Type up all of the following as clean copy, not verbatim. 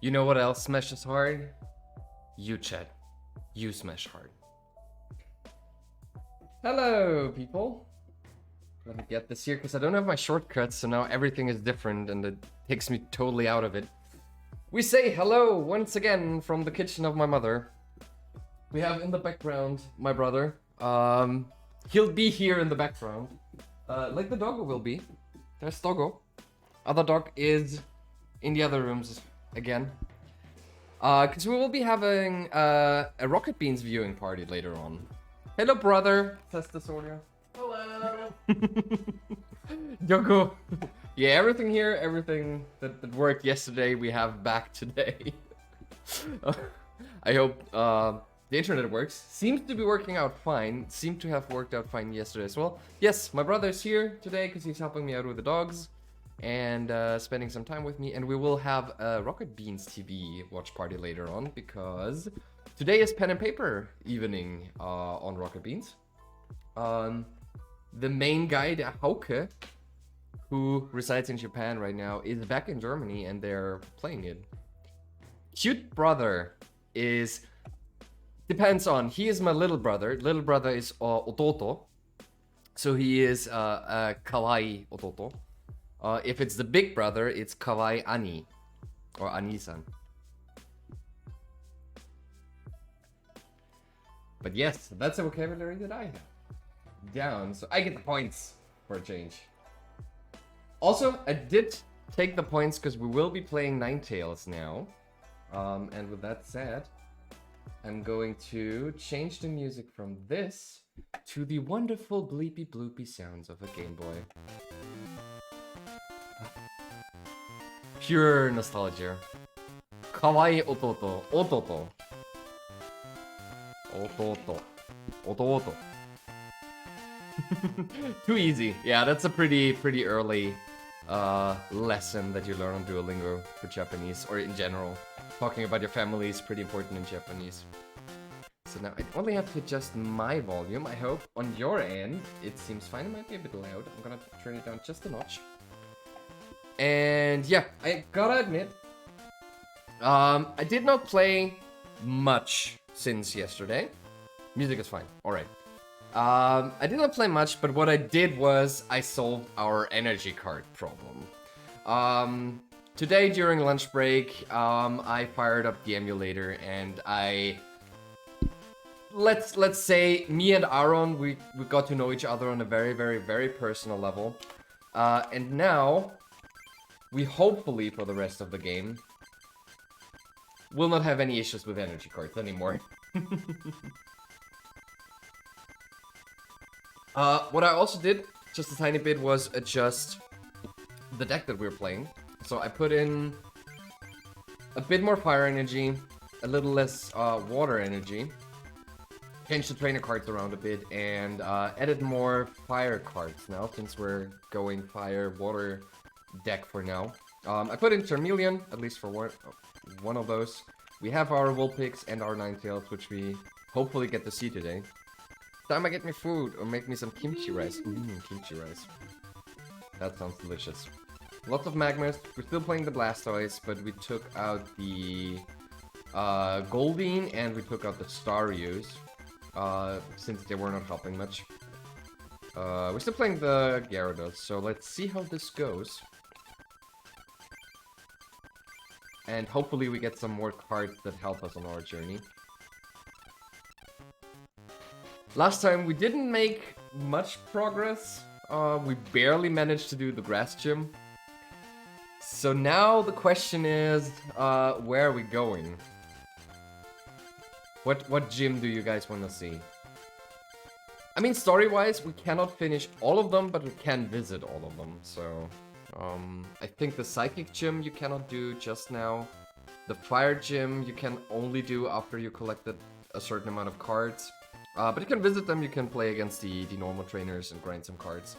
You know what else smashes hard? You, chat. You smash hard. Hello, people. Let me get this here, because I don't have my shortcuts, so now everything is different, and it takes me totally out of it. We say hello once again from the kitchen of my mother. We have in the background my brother. He'll be here in the background. Like the doggo will be. There's Doggo. Other dog is in the other rooms again. Because we will be having a Rocket Beans viewing party later on. Hello, brother. Testosoria. Hello. Doggo. Yeah, everything here, everything that worked yesterday, we have back today. I hope the internet works. Seems to be working out fine. Seemed to have worked out fine yesterday as well. Yes, my brother's here today because he's helping me out with the dogs and spending some time with me. And we will have a Rocket Beans TV watch party later on because today is pen and paper evening on Rocket Beans. The main guy, the Hauke, who resides in Japan right now, is back in Germany and they're playing it. Cute brother is... Depends on, he is my little brother. Little brother is ototo. So he is kawaii ototo. If it's the big brother, it's kawaii ani. Or ani-san. But yes, that's the vocabulary that I have down. So I get the points for a change. Also, I did take the points because we will be playing Ninetails now. And with that said, I'm going to change the music from this to the wonderful bleepy bloopy sounds of a Game Boy. Pure nostalgia. Kawaii ototo. Ototo. Ototo. Ototo. Too easy. Yeah, that's a pretty early lesson that you learn on Duolingo for Japanese, or in general. Talking about your family is pretty important in Japanese. So now I only have to adjust my volume. I hope on your end it seems fine. It might be a bit loud. I'm gonna turn it down just a notch. And yeah, I gotta admit, I did not play much since yesterday. Music is fine. All right. I did not play much, but what I did was I solved our energy card problem. Today during lunch break, I fired up the emulator and let's say me and Aaron, we got to know each other on a very personal level. And now, we hopefully for the rest of the game, will not have any issues with energy cards anymore. What I also did, just a tiny bit, was adjust the deck that we're playing. So I put in a bit more fire energy, a little less water energy, changed the trainer cards around a bit, and added more fire cards now, since we're going fire-water deck for now. I put in Charmeleon, at least for one of those. We have our Vulpix and our Ninetails, which we hopefully get to see today. Time I get me food, or make me some kimchi rice. Kimchi rice. That sounds delicious. Lots of Magmas. We're still playing the Blastoise, but we took out the Goldeen and we took out the Starius, since they were not helping much. We're still playing the Gyarados, so let's see how this goes. And hopefully we get some more cards that help us on our journey. Last time we didn't make much progress. We barely managed to do the grass gym. So now the question is, where are we going? What gym do you guys want to see? I mean, story-wise, we cannot finish all of them, but we can visit all of them. So, I think the Psychic Gym you cannot do just now. The Fire Gym you can only do after you collected a certain amount of cards. But you can visit them, you can play against the normal trainers and grind some cards.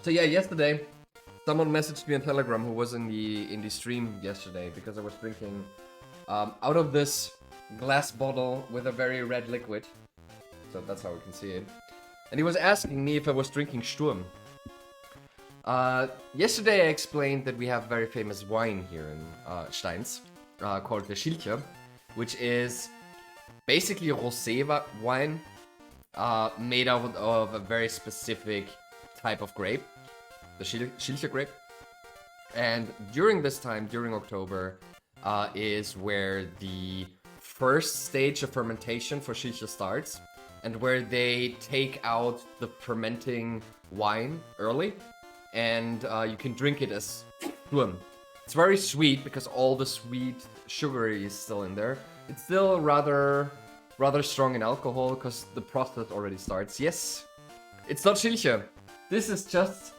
So yeah, yesterday, someone messaged me on Telegram who was in the stream yesterday because I was drinking out of this glass bottle with a very red liquid. So that's how we can see it. And he was asking me if I was drinking Sturm. Yesterday I explained that we have very famous wine here in Steins, called the Schilcher, which is basically a rosé wine made out of a very specific type of grape, the Schilcher grape. And during this time, during October, is where the first stage of fermentation for Schilcher starts, and where they take out the fermenting wine early, and you can drink it as Sturm. It's very sweet because all the sweet sugar is still in there. It's still rather strong in alcohol because the process already starts. Yes, it's not Schilcher. This is just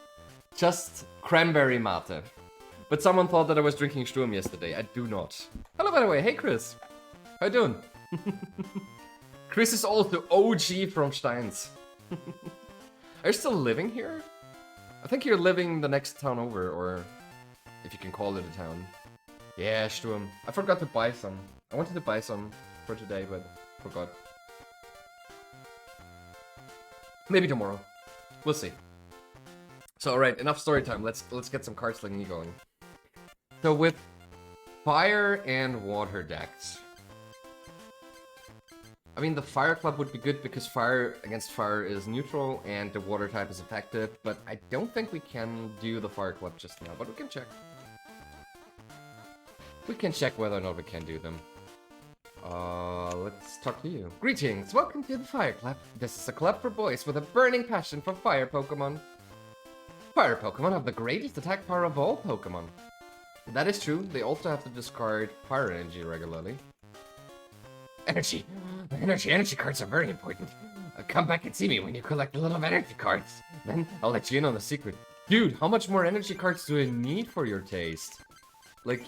cranberry mate. But someone thought that I was drinking Sturm yesterday. I do not. Hello, by the way. Hey, Chris. How you doing? Chris is also OG from Steins. Are you still living here? I think you're living the next town over, or if you can call it a town. Yeah, Sturm. I forgot to buy some. I wanted to buy some for today, but forgot. Maybe tomorrow. We'll see. So, alright, enough story time. Let's get some card slinging going. So with fire and water decks, I mean, the Fire Club would be good because fire against fire is neutral and the water type is effective, but I don't think we can do the Fire Club just now, but we can check. We can check whether or not we can do them. Let's talk to you. Greetings, welcome to the Fire Club. This is a club for boys with a burning passion for fire Pokemon. Fire Pokemon have the greatest attack power of all Pokemon. That is true, they also have to discard fire energy regularly. Energy cards are very important. Come back and see me when you collect a lot of energy cards. Then I'll let you in on the secret. Dude, how much more energy cards do I need for your taste? Like,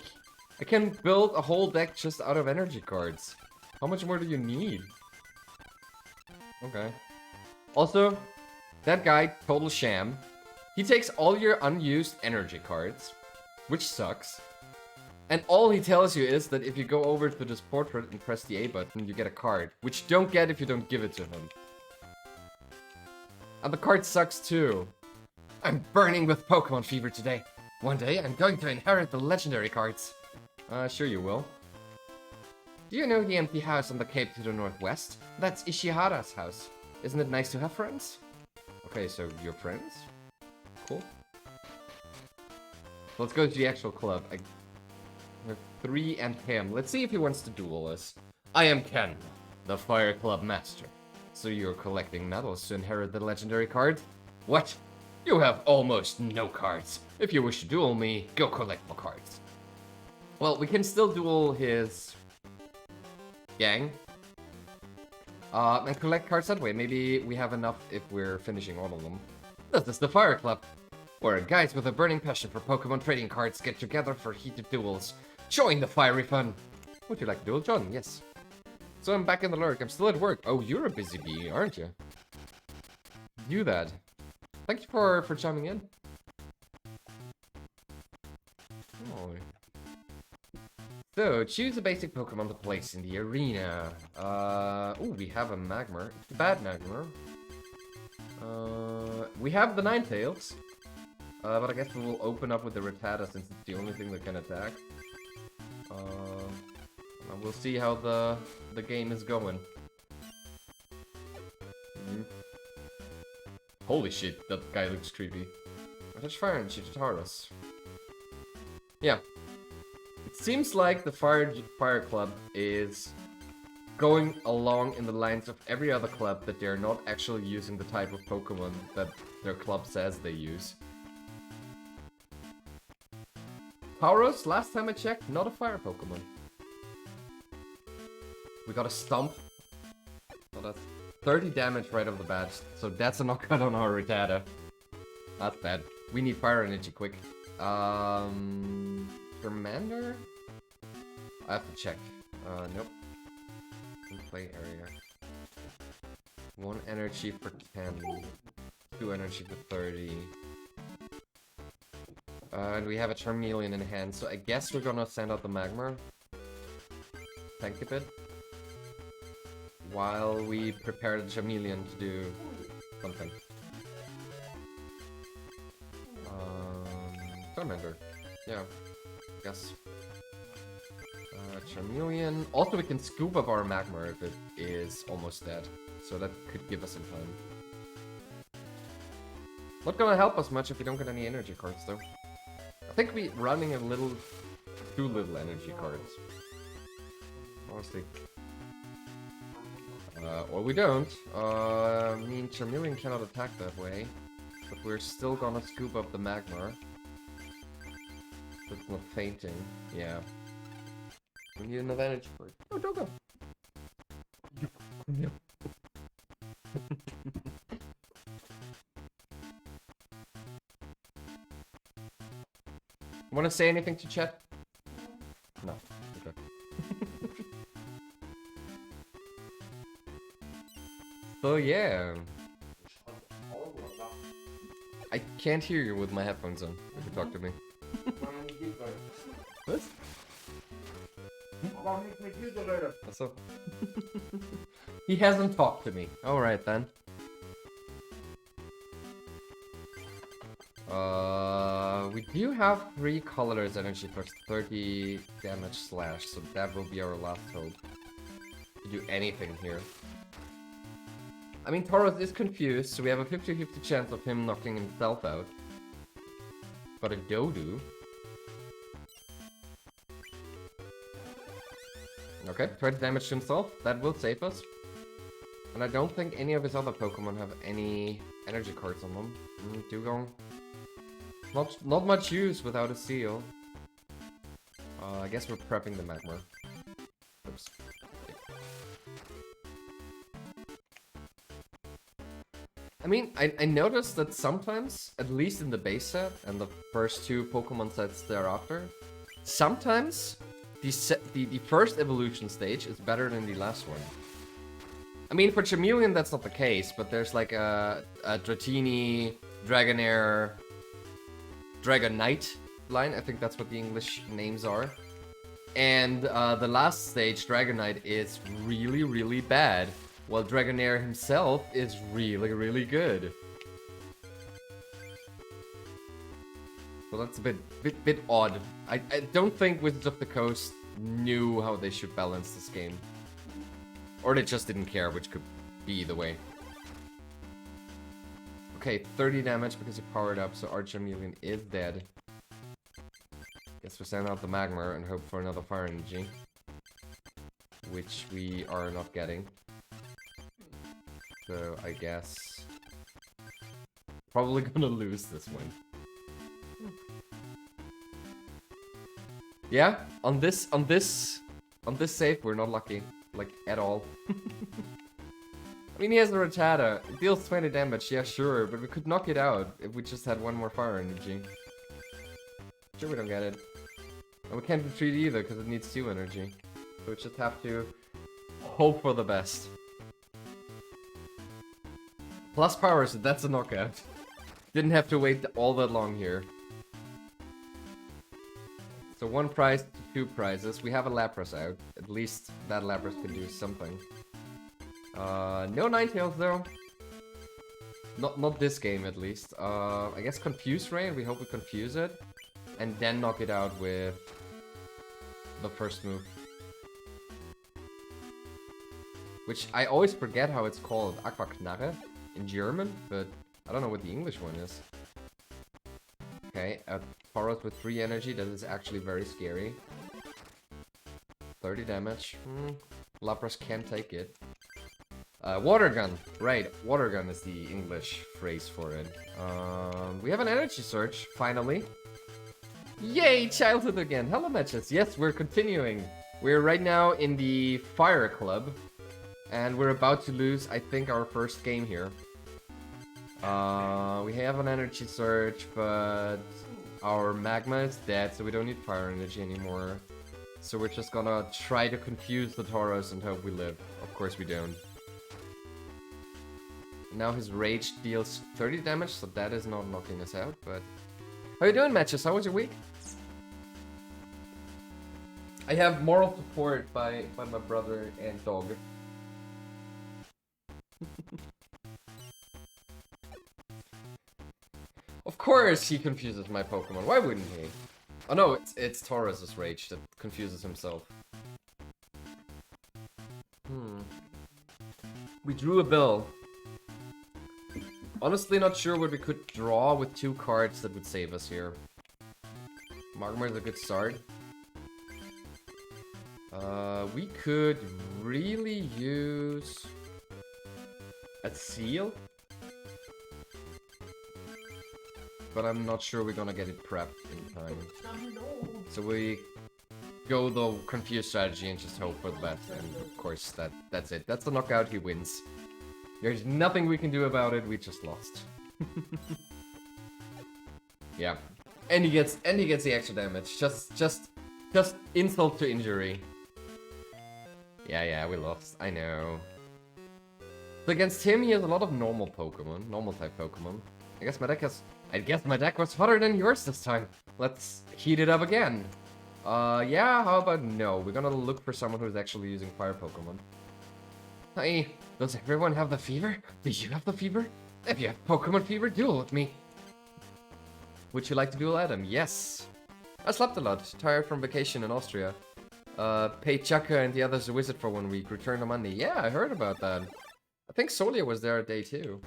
I can build a whole deck just out of energy cards. How much more do you need? Okay. Also, that guy, total sham. He takes all your unused energy cards, which sucks. And all he tells you is that if you go over to this portrait and press the A button, you get a card, which you don't get if you don't give it to him. And the card sucks too. I'm burning with Pokemon fever today. One day, I'm going to inherit the legendary cards. Sure you will. Do you know the empty house on the cape to the northwest? That's Ishihara's house. Isn't it nice to have friends? Okay, so you're friends? Cool. Let's go to the actual club. I have 3 and him. Let's see if he wants to duel us. I am Ken, the Fire Club Master. So you're collecting medals to inherit the legendary card? What? You have almost no cards. If you wish to duel me, go collect more cards. Well, we can still duel his gang. And collect cards that way. Maybe we have enough if we're finishing all of them. This is the Fire Club, where guys with a burning passion for Pokemon trading cards get together for heated duels. Join the fiery fun. Would you like to duel, John? Yes. So I'm back in the lurk. I'm still at work. Oh, you're a busy bee, aren't you? Do that. Thank you for chiming in. Oh. So, choose a basic Pokemon to place in the arena. Oh, we have a Magmar. It's a bad Magmar. We have the Ninetails. But I guess we will open up with the Rattata since it's the only thing that can attack. We'll see how the game is going. Holy shit, that guy looks creepy. Touch fire and shoot Taurus. Yeah. It seems like the Fire Club is going along in the lines of every other club, that they're not actually using the type of Pokemon that their club says they use. Tauros, last time I checked, not a fire Pokemon. We got a Stomp. So that's 30 damage right off the bat. So that's a knockout on our Rattata. That's bad. We need fire energy quick. Charmander? I have to check. Nope. Play area. 1 energy for 10. 2 energy for 30. And we have a Charmeleon in hand, so I guess we're gonna send out the Magmar. Tank a bit. While we prepare the Charmeleon to do something. Charmander. Yeah, I guess. Charmeleon. Also, we can scoop up our Magmar if it is almost dead. So that could give us some time. Not gonna help us much if we don't get any energy cards, though. I think we're running a little... too little energy cards. Honestly. Or we don't. I mean, Charmeleon cannot attack that way. But we're still gonna scoop up the Magmar. So it's not fainting. Yeah. We need another energy card. Oh, don't go! No. Want to say anything to chat? No. Okay. So yeah. I can't hear you with my headphones on if you talk to me. What? So he hasn't talked to me. Alright then. We do have 3 colors energy plus 30 damage slash, so that will be our last hope to do anything here. I mean, Tauros is confused, so we have a 50-50 chance of him knocking himself out. But a Dodu... Okay, 20 damage to himself, that will save us. And I don't think any of his other Pokemon have any energy cards on them. Dugong. Not much use without a seal. I guess we're prepping the Magmar. Oops. I mean, I noticed that sometimes, at least in the base set and the first 2 Pokemon sets thereafter, sometimes the first evolution stage is better than the last one. I mean, for Charmeleon that's not the case, but there's like a Dratini, Dragonair, Dragonite line, I think that's what the English names are. And the last stage, Dragonite, is really, really bad, while Dragonair himself is really, really good. So that's a bit odd. I don't think Wizards of the Coast knew how they should balance this game. Or they just didn't care, which could be either way. Okay, 30 damage because he powered up, so our Charmeleon is dead. Guess we send out the Magmar and hope for another Fire Energy. Which we are not getting. So I guess... probably gonna lose this one. Yeah, on this save we're not lucky. Like, at all. I mean, he has a Rattata. It deals 20 damage, yeah, sure, but we could knock it out if we just had one more Fire Energy. Sure, we don't get it. And we can't retreat either, because it needs 2 energy. So we just have to hope for the best. Plus power, so that's a knockout. Didn't have to wait all that long here. So 1 prize to 2 prizes. We have a Lapras out. At least that Lapras can do something. No Ninetails though. Not this game at least. I guess Confuse Ray. We hope we confuse it. And then knock it out with the first move. Which I always forget how it's called. Aquaknarre in German, but I don't know what the English one is. Okay, a Tauros with 3 energy, that is actually very scary. 30 damage. Lapras can take it. Water Gun. Right, Water Gun is the English phrase for it. We have an energy surge, finally. Yay, childhood again. Hello, matches. Yes, we're continuing. We're right now in the Fire Club. And we're about to lose, I think, our first game here. We have an energy surge, but our Magma is dead, so we don't need Fire Energy anymore. So we're just gonna try to confuse the Tauros and hope we live. Of course we don't. Now his Rage deals 30 damage, so that is not knocking us out, but... How you doing, Matches? How was your week? I have moral support by my brother and dog. Of course he confuses my Pokemon. Why wouldn't he? Oh no, it's Taurus's rage that confuses himself. We drew a bill. Honestly, not sure what we could draw with 2 cards that would save us here. Magmar is a good start. We could really use a seal, but I'm not sure we're gonna get it prepped in time. So we go the confused strategy and just hope for the best, and of course that's it. That's the knockout, he wins. There's nothing we can do about it, we just lost. Yeah. And he gets the extra damage. Just insult to injury. Yeah, we lost. I know. So against him, he has a lot of normal Pokemon, normal type Pokemon. I guess my deck was hotter than yours this time. Let's heat it up again. Yeah, how about no? We're gonna look for someone who's actually using fire Pokemon. Hey, does everyone have the fever? Do you have the fever? If you have Pokemon fever, duel with me. Would you like to duel Adam? Yes. I slept a lot, tired from vacation in Austria. Paid Chaka and the others a visit for 1 week, returned on Monday. Yeah, I heard about that. I think Solia was there a day too.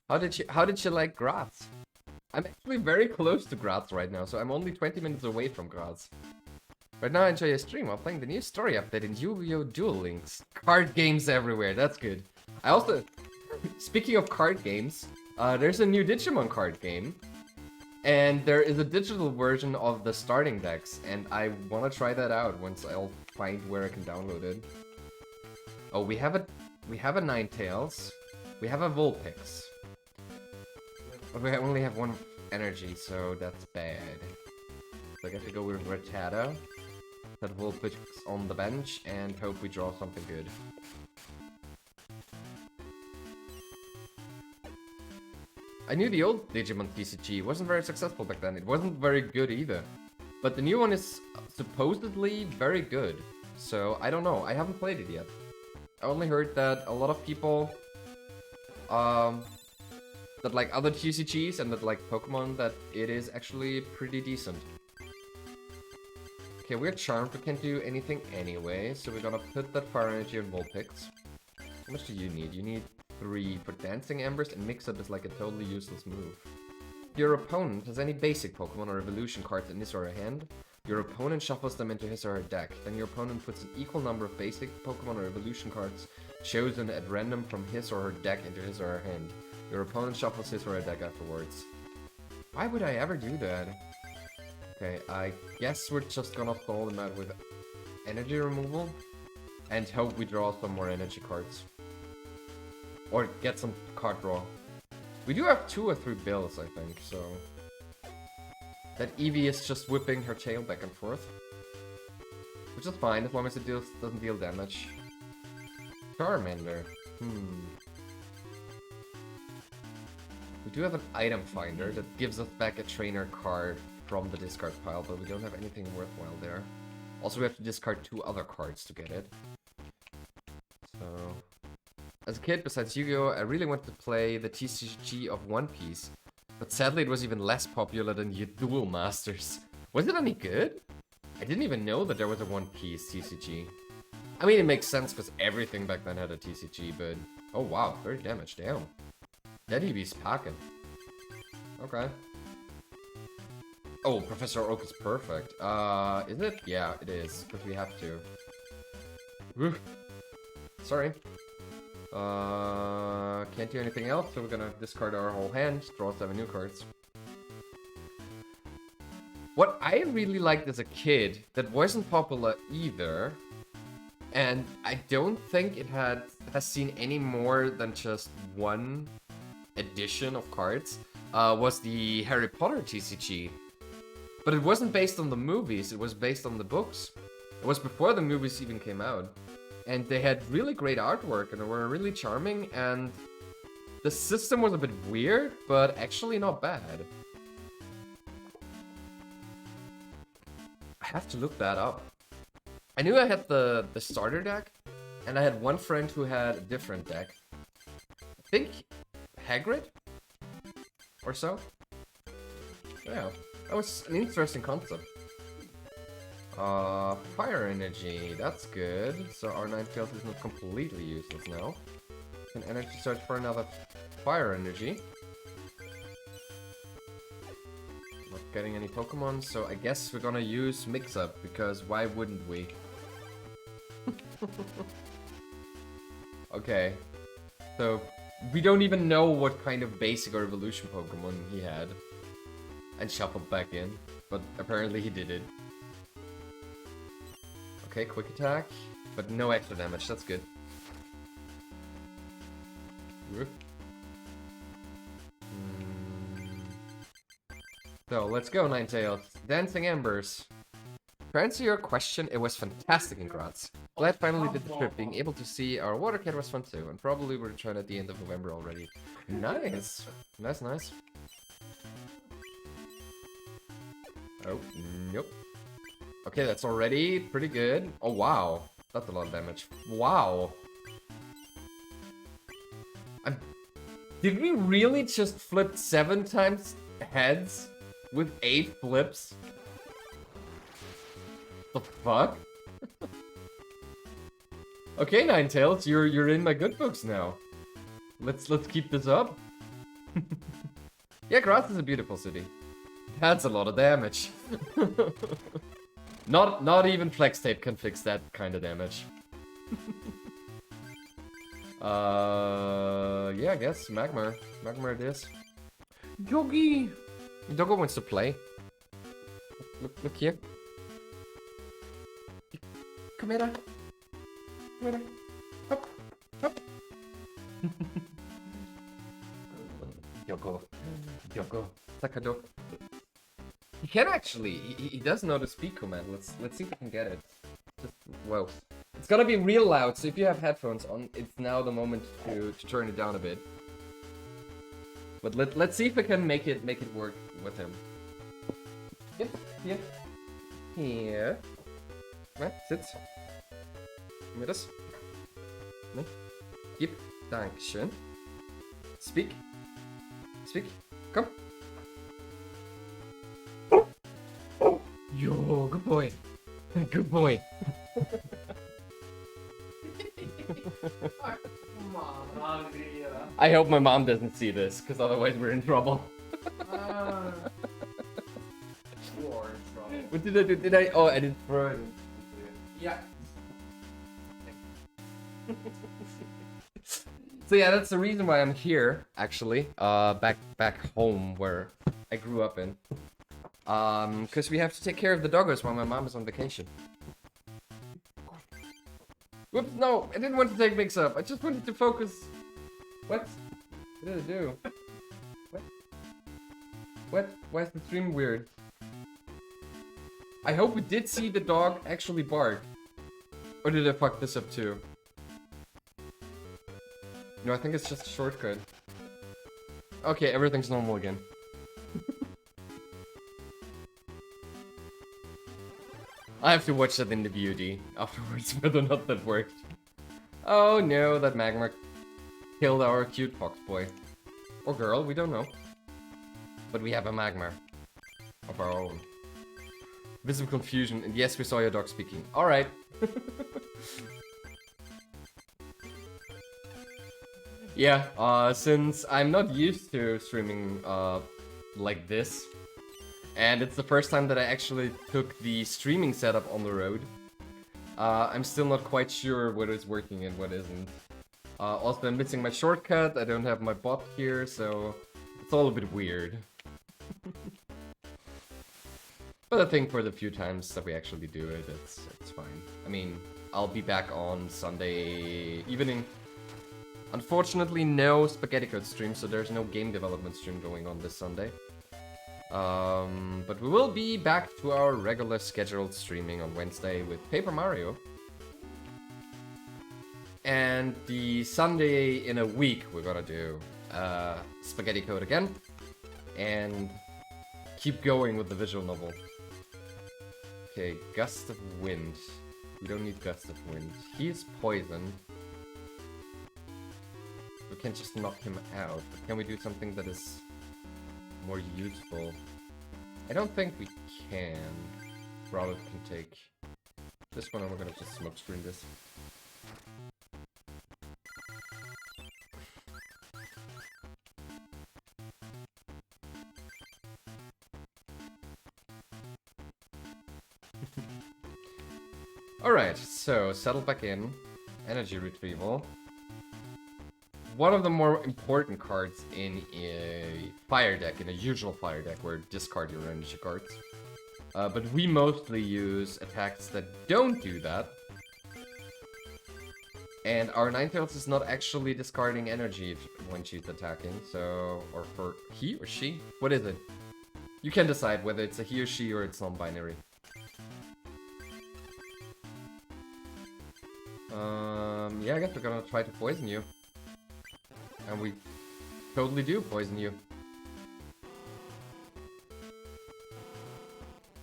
How did you like Graz? I'm actually very close to Graz right now, so I'm only 20 minutes away from Graz. Right now I enjoy your stream while playing the new story update in Yu-Gi-Oh! Duel Links. Card games everywhere, that's good. I also, speaking of card games, there's a new Digimon card game. And there is a digital version of the starting decks, and I want to try that out once I'll find where I can download it. Oh, we have a Ninetails. We have a Vulpix. But we only have 1 energy, so that's bad. So I guess we go with Rattata. That Vulpix on the bench, and hope we draw something good. I knew the old Digimon TCG wasn't very successful back then. It wasn't very good either. But the new one is supposedly very good. So, I don't know. I haven't played it yet. I only heard that a lot of people that like other TCGs and that like Pokemon, that it is actually pretty decent. Okay, we're charmed. We can't do anything anyway. So we're gonna put that Fire Energy on Vulpix. How much do you need? You need 3 for Dancing Embers, and Mix-Up is like a totally useless move. Your opponent has any basic Pokemon or evolution cards in his or her hand. Your opponent shuffles them into his or her deck. Then your opponent puts an equal number of basic Pokemon or evolution cards chosen at random from his or her deck into his or her hand. Your opponent shuffles his or her deck afterwards. Why would I ever do that? Okay, I guess we're just gonna thaw them out with energy removal and hope we draw some more energy cards. Or get some card draw. We do have 2 or 3 bills, I think, so... That Eevee is just whipping her tail back and forth. Which is fine, as long as it doesn't deal damage. Charmander. We do have an item finder that gives us back a trainer card from the discard pile, but we don't have anything worthwhile there. Also, we have to discard 2 other cards to get it. So... As a kid, besides Yu-Gi-Oh!, I really wanted to play the TCG of One Piece, but sadly it was even less popular than Duel Masters. Was it any good? I didn't even know that there was a One Piece TCG. I mean, it makes sense because everything back then had a TCG, but... Oh wow, 30 damage, damn. That Eevee's packing. Okay. Oh, Professor Oak is perfect. Is it? Yeah, it is, because we have to. Woo. Sorry. Can't do anything else, so we're gonna discard our whole hand, draw 7 new cards. What I really liked as a kid, that wasn't popular either, and I don't think it has seen any more than just 1 edition of cards, was the Harry Potter TCG. But it wasn't based on the movies, it was based on the books. It was before the movies even came out. And they had really great artwork and they were really charming, and the system was a bit weird, but actually not bad. I have to look that up. I knew I had the starter deck, and I had one friend who had a different deck. I think Hagrid? or so. Yeah, that was an interesting concept. Fire energy, that's good. So our Ninetails is not completely useless now. Can energy search for another fire energy. Not getting any Pokemon, so I guess we're gonna use Mix-Up, because why wouldn't we? Okay. So, we don't even know what kind of basic or evolution Pokemon he had. And shuffled back in, but apparently he did it. Okay, quick attack, but no extra damage, that's good. So, let's go, Ninetails. Dancing Embers. To answer your question, it was fantastic in Graz. Glad finally did the trip. Being able to see our water cat was fun too, and probably we'll return at the end of November already. Nice! That's nice. Oh, nope. Okay, that's already pretty good. Oh, wow. That's a lot of damage. Wow. Did we really just flip 7 times heads with 8 flips? The fuck? Okay, Ninetails, you're in my good books now. Let's keep this up. Yeah, Graz is a beautiful city. That's a lot of damage. Not even Flex Tape can fix that kind of damage. Yeah, I guess Magmar. Magmar it is. Yogi! Doggo wants to play. Look here. Come here. Come here. Up. Up. Yoko. Sakado. He can actually. He does know the speed command. Let's see if we can get it. Just, whoa. It's gotta be real loud, so if you have headphones on, it's now the moment to turn it down a bit. But let's see if we can make it work with him. Yep. Here. Come on, sit. Give me this. No. Yep. Dankeschön. Speak. Come. Yo, good boy. Good boy. I hope my mom doesn't see this, because otherwise we're in trouble. You are in trouble. What did I do? Did I? Oh, I did throw it. Yeah. So yeah, that's the reason why I'm here, actually. Back home where I grew up in. Because we have to take care of the doggos while my mom is on vacation. Whoops, no, I didn't want to take Mix-Up. I just wanted to focus. What? What did I do? What? Why is the stream weird? I hope we did see the dog actually bark. Or did I fuck this up too? No, I think it's just a shortcut. Okay, everything's normal again. I have to watch that in the VOD afterwards, whether or not that worked. Oh no, that Magmar killed our cute fox boy. Or girl, we don't know. But we have a Magmar of our own. Visible confusion, and yes, we saw your dog speaking. Alright. Yeah, since I'm not used to streaming like this, and it's the first time that I actually took the streaming setup on the road, I'm still not quite sure what is working and what isn't. Also, I'm missing my shortcut, I don't have my bot here, so it's all a bit weird. But I think for the few times that we actually do it, it's fine. I mean, I'll be back on Sunday evening. Unfortunately, no Spaghetti Code stream, so there's no game development stream going on this Sunday. But we will be back to our regular scheduled streaming on Wednesday with Paper Mario. And the Sunday in a week, we're gonna do Spaghetti Code again. And keep going with the visual novel. Okay, Gust of Wind. We don't need Gust of Wind. He's poison. We can just knock him out. But can we do something that is more useful? I don't think we can. Growlithe can take this one, and we're gonna just smoke screen this. Alright, so settle back in. Energy retrieval. One of the more important cards in a fire deck, in a usual fire deck, where discard your energy cards. But we mostly use attacks that don't do that. And our Ninetales is not actually discarding energy when she's attacking, so... Or for he or she? What is it? You can decide whether it's a he or she or it's non-binary. Yeah, I guess we're gonna try to poison you. And we totally do poison you.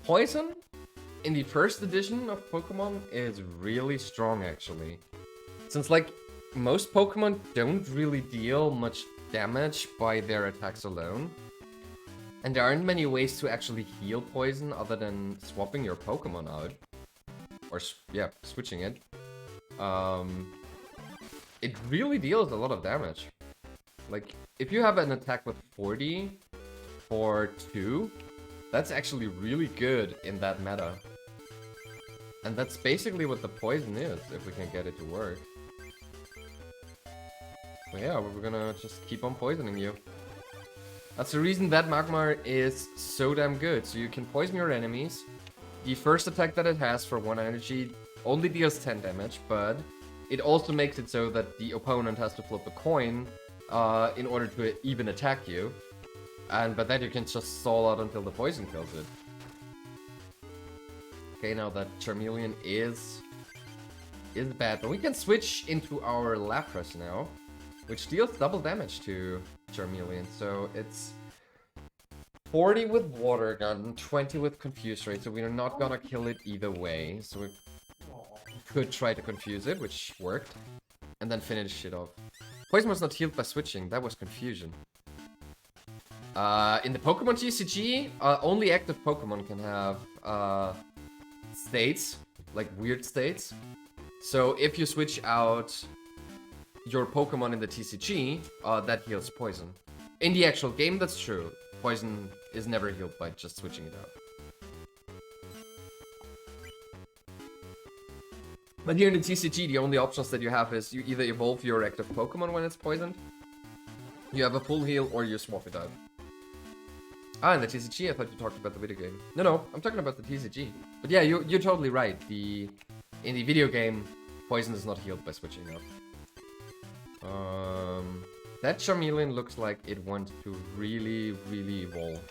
Poison in the first edition of Pokemon is really strong, actually. Since, like, most Pokemon don't really deal much damage by their attacks alone. And there aren't many ways to actually heal poison other than swapping your Pokemon out. Or, yeah, switching it. It really deals a lot of damage. Like, if you have an attack with 40 for 2, that's actually really good in that meta. And that's basically what the poison is, if we can get it to work. So yeah, we're gonna just keep on poisoning you. That's the reason that Magmar is so damn good. So you can poison your enemies. The first attack that it has for 1 energy only deals 10 damage, but it also makes it so that the opponent has to flip a coin in order to even attack you. But then you can just stall out until the poison kills it. Okay, now that Charmeleon is bad, but we can switch into our Lapras now, which deals double damage to Charmeleon. So it's 40 with Water Gun, 20 with Confuse Ray, so we're not gonna kill it either way. So we could try to confuse it, which worked, and then finish it off. Poison was not healed by switching, that was confusion. In the Pokemon TCG, only active Pokemon can have states, like weird states. So if you switch out your Pokemon in the TCG, that heals poison. In the actual game, that's true. Poison is never healed by just switching it out. But here in the TCG, the only options that you have is you either evolve your active Pokemon when it's poisoned, you have a full heal, or you swap it out. Ah, in the TCG, I thought you talked about the video game. No, I'm talking about the TCG. But yeah, you're totally right. In the video game, poison is not healed by switching out. That Charmeleon looks like it wants to really, really evolve.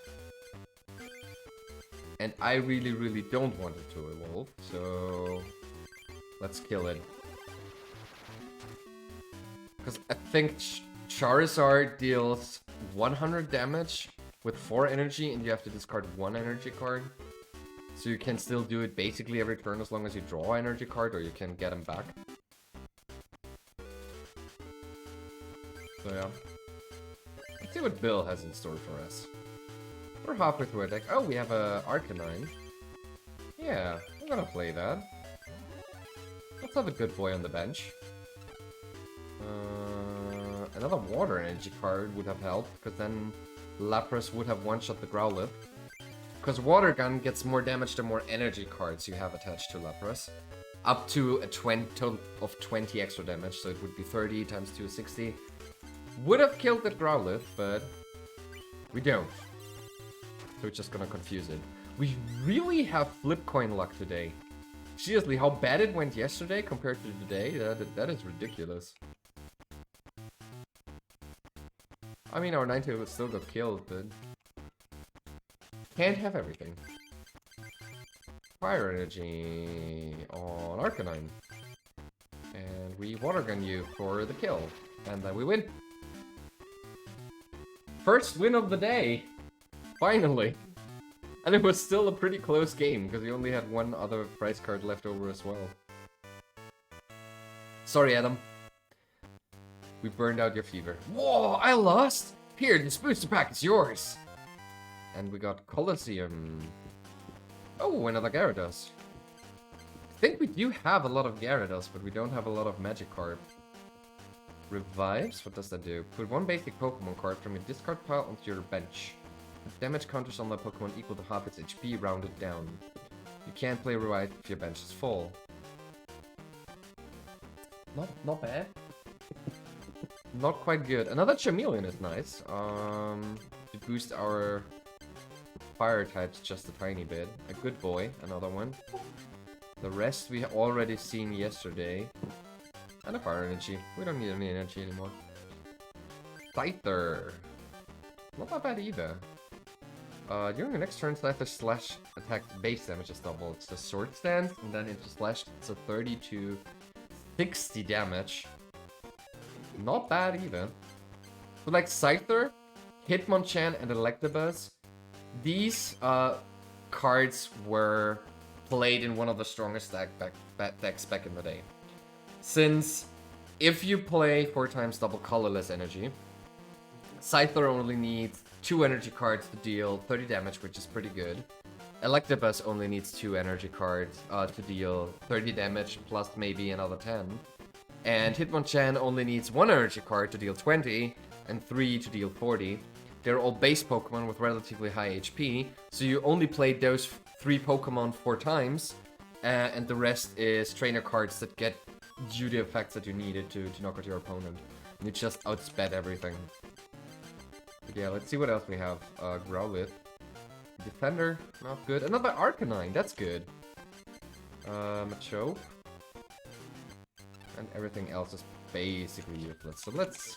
And I really, really don't want it to evolve, so let's kill it. Because I think Charizard deals 100 damage with 4 energy, and you have to discard 1 energy card. So you can still do it basically every turn as long as you draw an energy card, or you can get them back. So yeah. Let's see what Bill has in store for us. We're halfway through our deck. Oh, we have a Arcanine. Yeah, I'm gonna play that. Let's have a good boy on the bench. Another water energy card would have helped, because then Lapras would have one-shot the Growlithe. Because Water Gun gets more damage the more energy cards you have attached to Lapras. Up to a total of 20 extra damage, so it would be 30 times 2 is 60. Would have killed that Growlithe, but we don't. So we're just gonna confuse it. We really have flip coin luck today. Seriously, how bad it went yesterday compared to today, that is ridiculous. I mean, our Ninetales still got killed, but can't have everything. Fire energy on Arcanine. And we Water Gun you for the kill. And then we win. First win of the day! Finally! And it was still a pretty close game, because we only had one other prize card left over as well. Sorry, Adam. We burned out your fever. Whoa, I lost? Here, this booster pack is yours! And we got Colosseum. Oh, another Gyarados. I think we do have a lot of Gyarados, but we don't have a lot of Magikarp. Revives? What does that do? Put one basic Pokemon card from your discard pile onto your bench. If damage counters on that Pokemon equal to half its HP rounded down. You can't play Revive if your bench is full. Not bad. Not quite good. Another Charmeleon is nice. To boost our fire types just a tiny bit. A good boy, another one. The rest we already seen yesterday. And a fire energy. We don't need any energy anymore. Scyther. Not that bad either. During the next turn, Scyther slash attack base damage is double. It's a sword stance, and then into slash, it's a 30 to 60 damage. Not bad either. But like Scyther, Hitmonchan, and Electabuzz, these cards were played in one of the strongest decks back in the day. Since if you play 4 times double colorless energy, Scyther only needs 2 energy cards to deal 30 damage, which is pretty good. Electabuzz only needs 2 energy cards to deal 30 damage plus maybe another 10. And Hitmonchan only needs 1 energy card to deal 20 and 3 to deal 40. They're all base Pokemon with relatively high HP, so you only play those 3 Pokemon 4 times, and the rest is trainer cards that get you the effects that you needed to knock out your opponent. And you just outsped everything. But yeah, let's see what else we have. Growlithe. Defender, not good. Another Arcanine, that's good. Machoke. And everything else is basically useless. So let's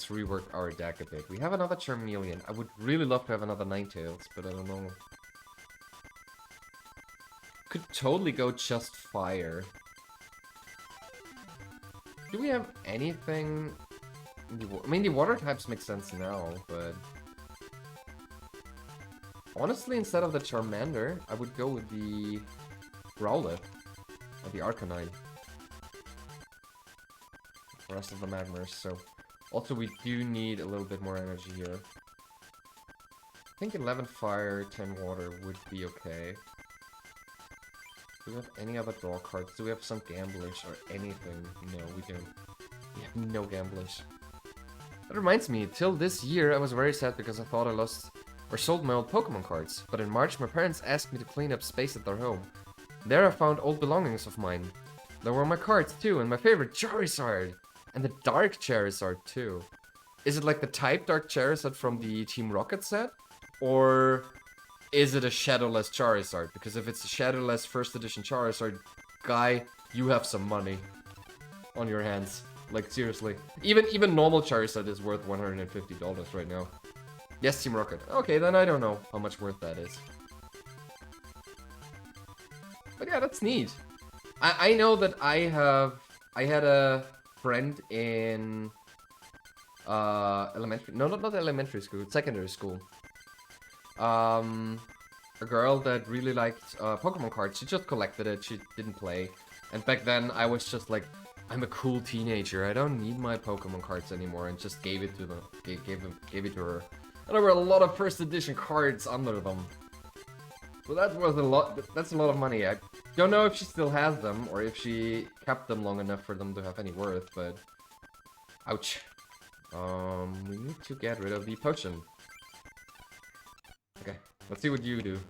rework our deck a bit. We have another Charmeleon. I would really love to have another Ninetails, but I don't know. Could totally go just fire. Do we have anything? I mean, the water types make sense now, but honestly, instead of the Charmander, I would go with the Growlithe or the Arcanine. The rest of the Magmars. So, also we do need a little bit more energy here. I think 11 fire, 10 water would be okay. Do we have any other draw cards? Do we have some gamblers or anything? No, we don't. We have no gamblers. That reminds me, till this year I was very sad because I thought I lost or sold my old Pokemon cards. But in March my parents asked me to clean up space at their home. There I found old belongings of mine. There were my cards too, and my favorite Charizard. And the Dark Charizard too. Is it like the type Dark Charizard from the Team Rocket set? Or is it a Shadowless Charizard? Because if it's a Shadowless first edition Charizard, guy, you have some money on your hands. Like, seriously. Even normal Charizard is worth $150 right now. Yes, Team Rocket. Okay, then I don't know how much worth that is. But yeah, that's neat. I know that I had a friend in elementary, no, not elementary school, secondary school. A girl that really liked Pokemon cards. She just collected it. She didn't play. And back then, I was just like, I'm a cool teenager. I don't need my Pokemon cards anymore, and just gave it to them. Gave it to her. And there were a lot of first edition cards under them. So that was a lot. That's a lot of money. I don't know if she still has them or if she kept them long enough for them to have any worth. But ouch. We need to get rid of the potion. Okay, let's see what you do.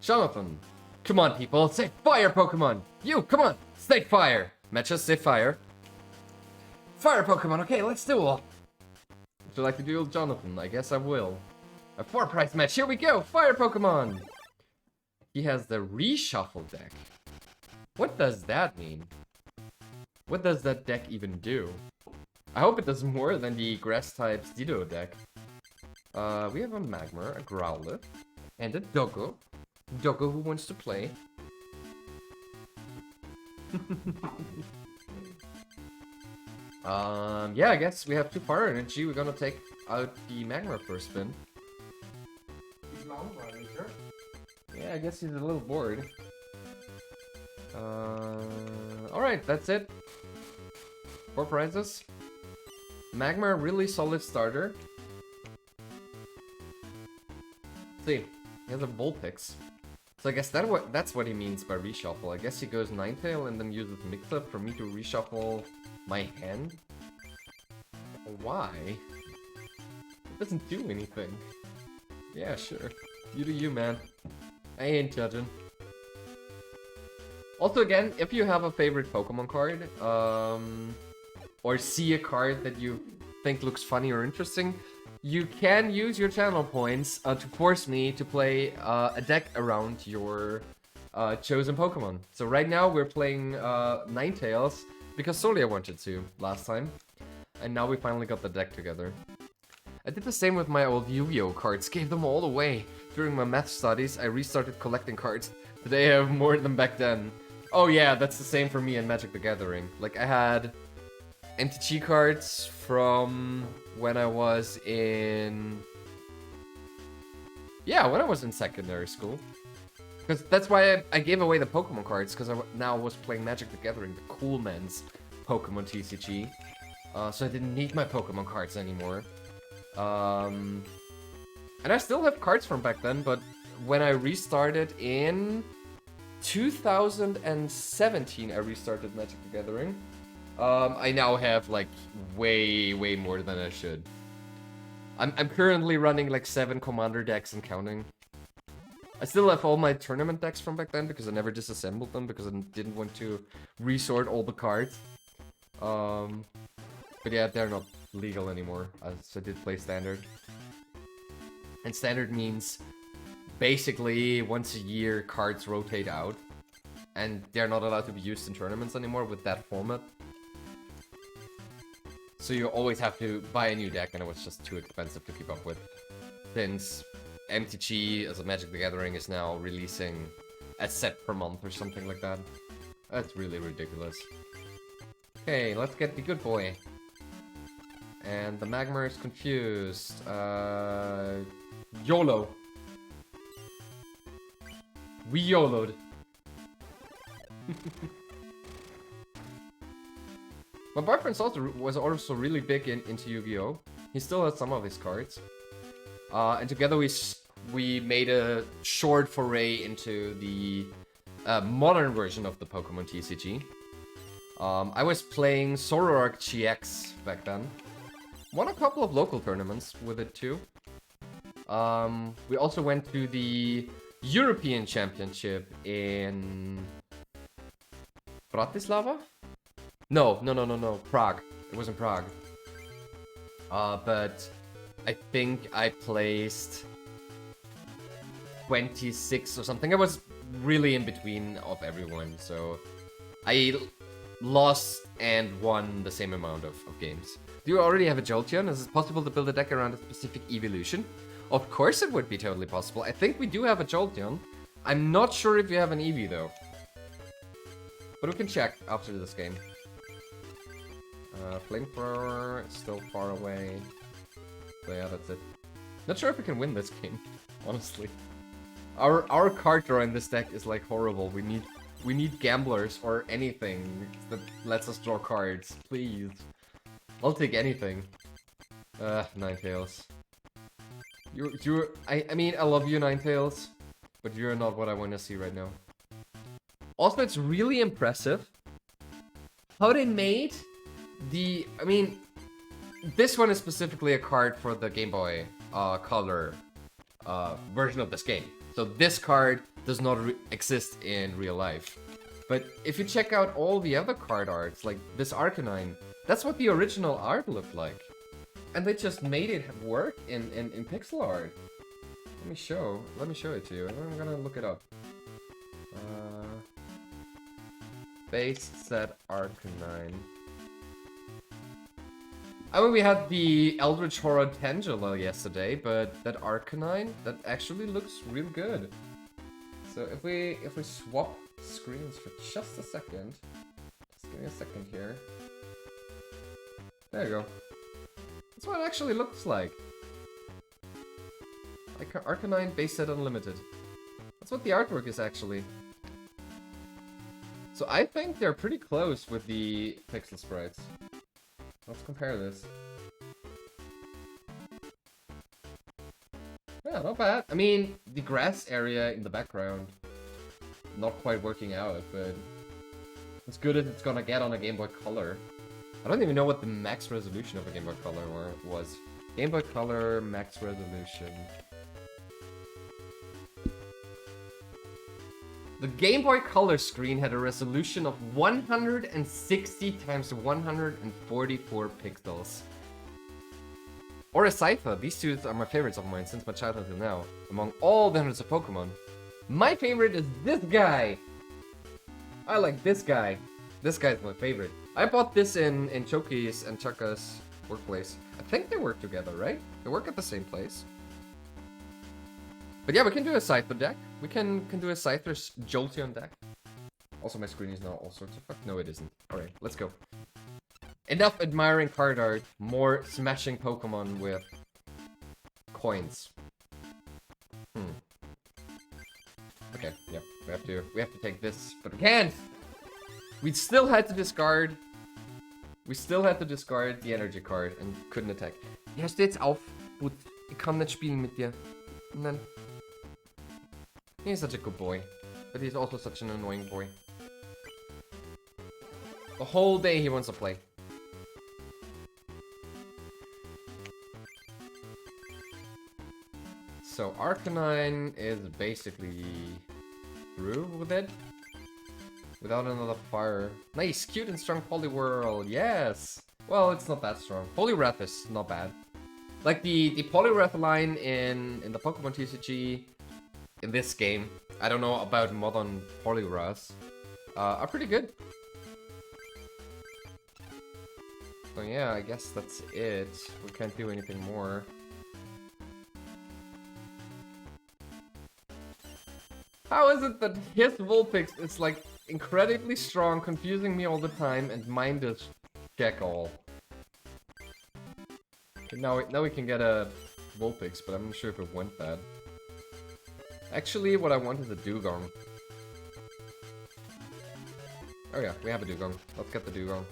Jonathan, come on, people, say fire, Pokemon. You, come on, say fire. Matches, say fire. Fire, Pokemon. Okay, let's duel. Would you like to duel Jonathan? I guess I will. A 4-prize match. Here we go. Fire, Pokemon. He has the reshuffle deck. What does that mean? What does that deck even do? I hope it does more than the grass type Dido deck. We have a Magmar, a Growlithe, and a Doggo. Doggo who wants to play. Yeah, I guess we have 2 fire energy. We're gonna take out the Magmar first spin. Yeah, I guess he's a little bored. Alright, that's it. 4 prizes. Magmar, really solid starter. see. He has a Vulpix. So I guess that's what he means by reshuffle. I guess he goes Ninetail and then uses Mix-Up for me to reshuffle my hand. Why? It doesn't do anything. Yeah, sure. You do you, man. I ain't judging. Also, again, if you have a favorite Pokemon card, or see a card that you think looks funny or interesting, you can use your channel points to force me to play a deck around your chosen Pokemon. So right now we're playing Ninetails because Solia wanted to last time, and now we finally got the deck together. I did the same with my old Yu-Gi-Oh cards, gave them all away. During my math studies, I restarted collecting cards. Today I have more than back then. Oh yeah, that's the same for me in Magic the Gathering. Like, I had MTG cards from when I was in... Yeah, when I was in secondary school. Because that's why I gave away the Pokemon cards, because I now was playing Magic the Gathering, the cool man's Pokemon TCG. So I didn't need my Pokemon cards anymore. And I still have cards from back then, but when I restarted in 2017, I restarted Magic the Gathering. I now have like way more than I should. I'm currently running like 7 Commander decks and counting. I still have all my tournament decks from back then because I never disassembled them because I didn't want to resort all the cards. But yeah, they're not legal anymore, as I did play Standard. And Standard means basically once a year cards rotate out, and they're not allowed to be used in tournaments anymore with that format. So you always have to buy a new deck, and it was just too expensive to keep up with. Since MTG, as a Magic the Gathering, is now releasing a set per month or something like that. That's really ridiculous. Okay, let's get the good boy. And the Magmar is confused. YOLO. We YOLO'd. My boyfriend was also really big into Yu-Gi-Oh! He still has some of his cards. And together we made a short foray into the modern version of the Pokemon TCG. I was playing Zoroark GX back then. Won a couple of local tournaments with it too. We also went to the European Championship in Bratislava? No, Prague. It was in Prague. But I think I placed 26 or something. I was really in between of everyone, so I lost and won the same amount of games. Do you already have a Jolteon? Is it possible to build a deck around a specific evolution? Of course it would be totally possible. I think we do have a Jolteon. I'm not sure if you have an Eevee though. But we can check after this game. Flamethrower is still far away. So yeah, that's it. Not sure if we can win this game, honestly. Our card draw in this deck is like horrible. We need gamblers or anything that lets us draw cards, please. I'll take anything. Ninetails. I mean, I love you, Ninetails, but you're not what I want to see right now. Also, it's really impressive how they made the... I mean, this one is specifically a card for the Game Boy Color version of this game. So this card does not exist in real life. But if you check out all the other card arts, like this Arcanine, that's what the original art looked like. And they just made it work in pixel art. Let me show it to you. I'm gonna look it up. Base set Arcanine. I mean, we had the Eldritch Horror Tangela yesterday, but that Arcanine, that actually looks real good. So if we swap screens for just a second, just give me a second here. There you go. That's what it actually looks like. Like Arcanine base set unlimited. That's what the artwork is actually. So I think they're pretty close with the pixel sprites. Let's compare this. Yeah, Yeah, not bad. I mean, the grass area in the background, not quite working out, but as good as it's gonna get on a Game Boy Color. I don't even know what the max resolution of a Game Boy Color was. Game Boy Color max resolution. The Game Boy Color screen had a resolution of 160 times 144 pixels. Or a Cypher. These two are my favorites of mine since my childhood till now. Among all the hundreds of Pokemon. My favorite is this guy. I like this guy. This guy's my favorite. I bought this in Choki's and Chaka's workplace. I think they work together, right? They work at the same place. But yeah, we can do a Cypher deck. We can do a Scyther's Jolteon deck. Also, my screen is now all sorts of fuck. No, it isn't. Alright, let's go. Enough admiring card art. More smashing Pokemon with coins. Okay, yeah, we have to take this, but we can't! We still had to discard. We still had to discard the energy card and couldn't attack. Ja, steh jetzt auf, Bud. Ich kann nicht spielen mit dir. Nein. He's such a good boy, but he's also such an annoying boy. The whole day he wants to play. So Arcanine is basically through with it. Without another fire. Nice, cute and strong Poliwhirl, yes! Well, it's not that strong. Poliwrath is not bad. Like the Poliwrath line in the Pokemon TCG, in this game, I don't know about modern Poliwraths, are pretty good. So yeah, I guess that's it. We can't do anything more. How is it that his Vulpix is like incredibly strong, confusing me all the time, and mine does check all? Okay, now we can get a Vulpix, but I'm not sure if it went bad. Actually, what I want is a Dugong. Oh yeah, we have a Dugong. Let's get the Dugong.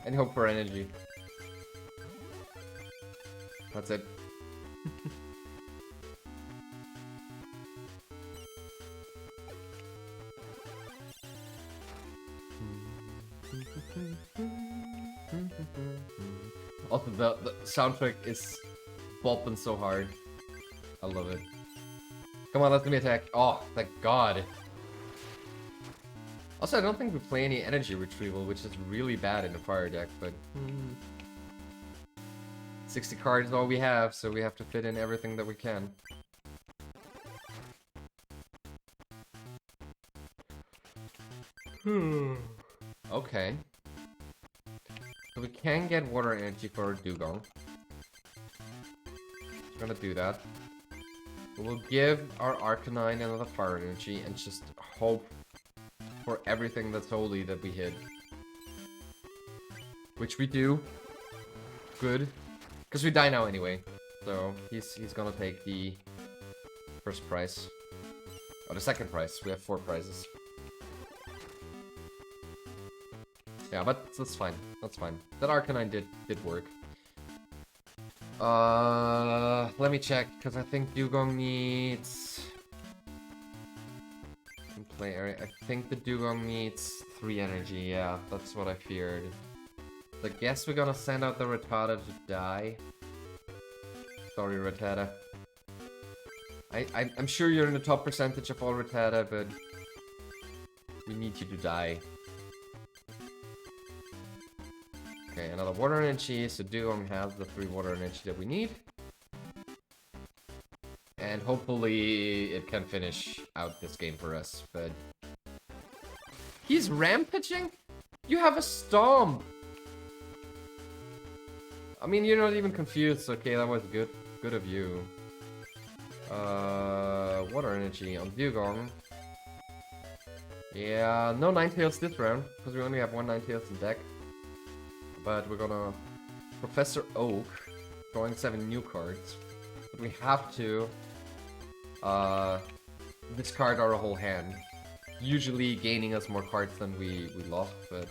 And hope for energy. That's it. Also, the soundtrack is bopping so hard. I love it. Come on, let me attack. Oh, thank God. Also, I don't think we play any energy retrieval, which is really bad in the fire deck, but... 60 cards is all we have, so we have to fit in everything that we can. Okay. So we can get water energy for Dugong. We're gonna do that. We'll give our Arcanine another fire energy and just hope for everything that's holy that we hit. Which we do. Good. Because we die now anyway. So he's gonna take the first prize. Or the second prize. We have 4 prizes. Yeah, but that's fine. That's fine. That Arcanine did work. Let me check, because I think Dugong needs... In play area, I think the Dugong needs 3 energy, yeah, that's what I feared. So I guess we're gonna send out the Rattata to die. Sorry, Rattata. I'm sure you're in the top percentage of all Rattata, but... we need you to die. Okay, another water energy, so Dugong has the 3 water energy that we need. And hopefully it can finish out this game for us, but... He's rampaging? You have a Stomp! I mean, you're not even confused, okay, that was good. Good of you. Water energy on Dugong. Yeah, no Ninetails this round, because we only have 1 Ninetails in deck. But we're gonna Professor Oak, drawing 7 new cards. But we have to discard our whole hand. Usually gaining us more cards than we lost, but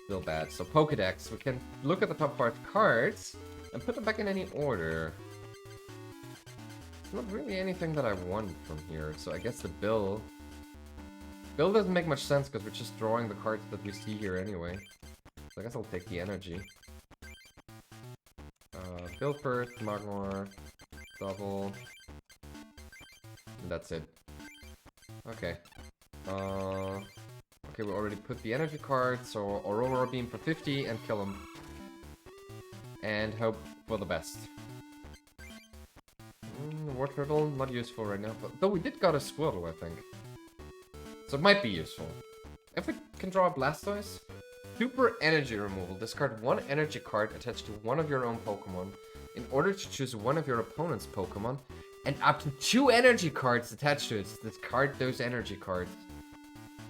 still bad. So Pokedex, we can look at the top 5 cards and put them back in any order. not really anything that I want from here, so I guess the bill... Bill doesn't make much sense because we're just drawing the cards that we see here anyway. So I guess I'll take the energy. Bill first, Magmar, double... And that's it. Okay. Okay, we already put the energy card, so Aurora Beam for 50 and kill him. And hope for the best. War Turtle, not useful right now, but though we did got a Squirtle, I think. So it might be useful. If we can draw a Blastoise, Super Energy Removal. Discard one energy card attached to one of your own Pokemon in order to choose one of your opponent's Pokemon, and up to 2 energy cards attached to it. Discard those energy cards.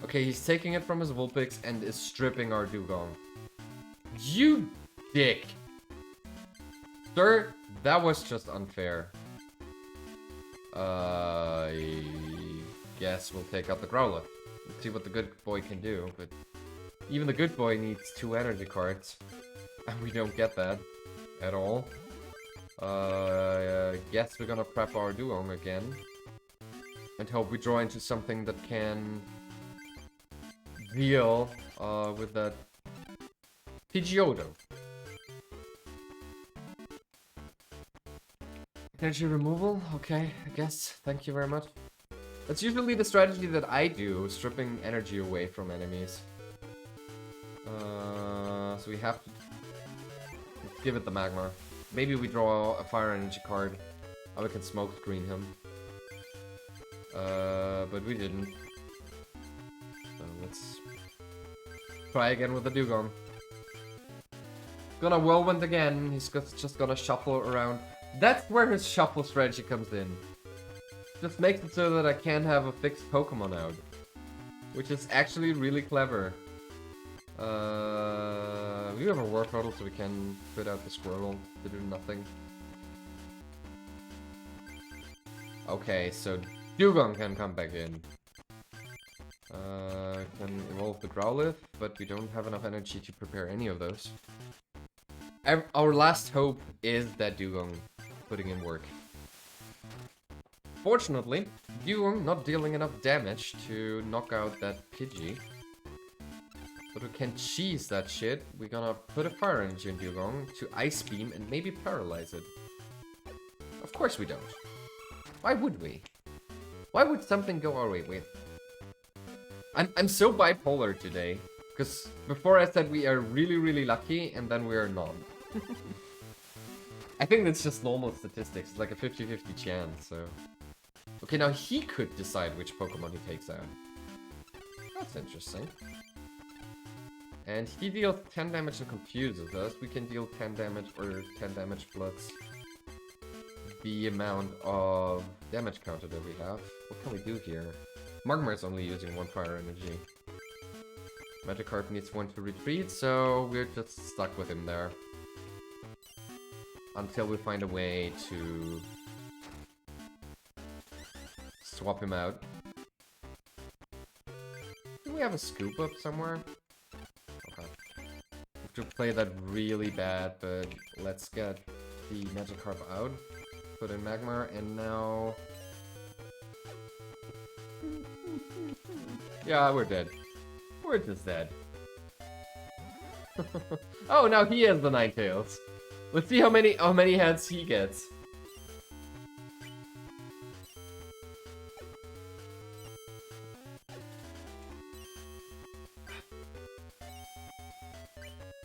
Okay, he's taking it from his Vulpix and is stripping our Dugong. You dick! Sir, that was just unfair. I guess we'll take out the Growlithe. Let's see what the good boy can do, but even the good boy needs 2 energy cards. And we don't get that at all. Guess we're gonna prep our Dugong again. And hope we draw into something that can deal with that Pidgeotto. Energy removal? Okay, I guess. Thank you very much. That's usually the strategy that I do, stripping energy away from enemies. So we have to give it the Magmar. Maybe we draw a fire energy card. Or we can smoke screen him. But we didn't. So let's try again with the Dugong. Gonna Whirlwind again. He's just gonna shuffle around. That's where his shuffle strategy comes in. Just makes it so that I can't have a fixed Pokemon out. Which is actually really clever. We have a War Turtle, so we can put out the Squirtle to do nothing. Okay, so Dugong can come back in. Can evolve the Growlithe, but we don't have enough energy to prepare any of those. Our last hope is that Dugong putting in work. Fortunately, Dugong not dealing enough damage to knock out that Pidgey. But we can cheese that shit. We're gonna put a Fire Energy in Dugong to Ice Beam and maybe paralyze it. Of course we don't. Why would we? Why would something go our way? Wait. I'm so bipolar today. Because before I said we are really, really lucky, and then we are not. I think that's just normal statistics. It's like a 50-50 chance, so... Okay, now he could decide which Pokemon he takes out. That's interesting. And he deals 10 damage and confuses us. We can deal 10 damage or 10 damage plus the amount of damage counter that we have. What can we do here? Magmar is only using 1 fire energy. Magikarp needs 1 to retreat, so we're just stuck with him there. Until we find a way to swap him out. Do we have a scoop up somewhere? Okay. Have to play that really bad, but let's get the Magikarp out. Put in Magmar, and now... Yeah, we're dead. We're just dead. Oh, now he has the Ninetails. Let's see how many heads he gets.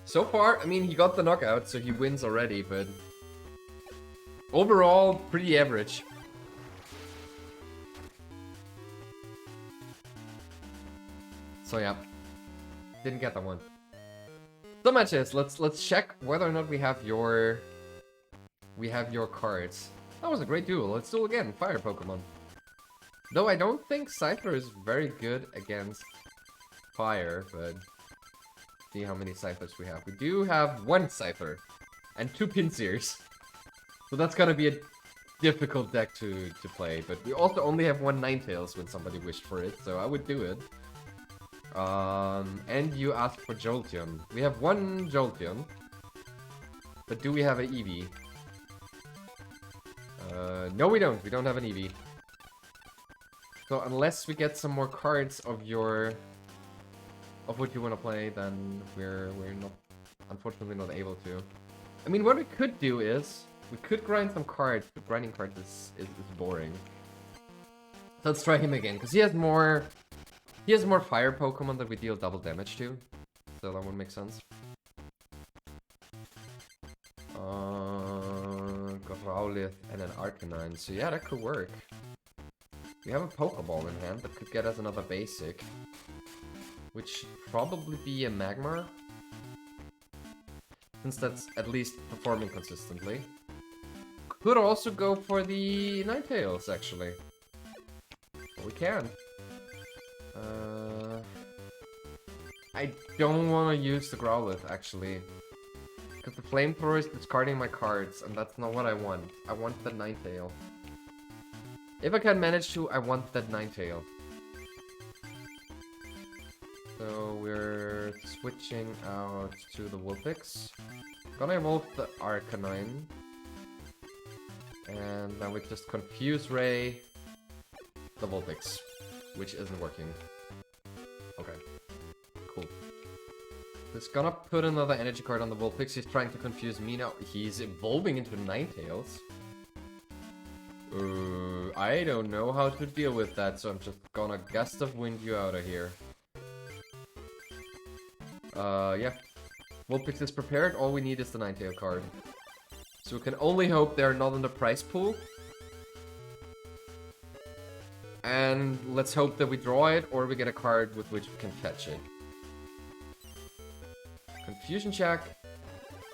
So far, I mean, he got the knockout, so he wins already, but... Overall, pretty average. So yeah, didn't get that one. So matches, let's check whether or not we have your cards. That was a great duel. Let's duel again. Fire Pokemon. Though I don't think Scyther is very good against fire, but see how many Scythers we have. We do have 1 Scyther and 2 Pinsires. So that's gonna be a difficult deck to play, but we also only have 1 Ninetales when somebody wished for it, so I would do it. And you asked for Jolteon. We have 1 Jolteon. But do we have an Eevee? No, we don't. We don't have an Eevee. So unless we get some more cards of what you want to play, then we're not, unfortunately, not able to. I mean, what we could do is we could grind some cards, but grinding cards is boring. So let's try him again, because he has more fire Pokemon that we deal double damage to. So that would make sense. Growlithe and an Arcanine. So yeah, that could work. We have a Pokeball in hand that could get us another basic. Which should probably be a Magmar. Since that's at least performing consistently. Could also go for the Ninetails, actually. But we can. I don't want to use the Growlithe, actually. Because the Flamethrower is discarding my cards, and that's not what I want. I want the Ninetail. If I can manage to, I want that Ninetail. So we're switching out to the Vulpix. Gonna evolve the Arcanine. And then we just Confuse Ray the Vulpix, which isn't working. Okay, cool. He's gonna put another energy card on the Vulpix. He's trying to confuse me now. He's evolving into Ninetails. I don't know how to deal with that, so I'm just gonna Gust of Wind you out of here. Yeah. Vulpix is prepared. All we need is the Ninetail card. So we can only hope they're not in the prize pool. And let's hope that we draw it, or we get a card with which we can catch it. Confusion check.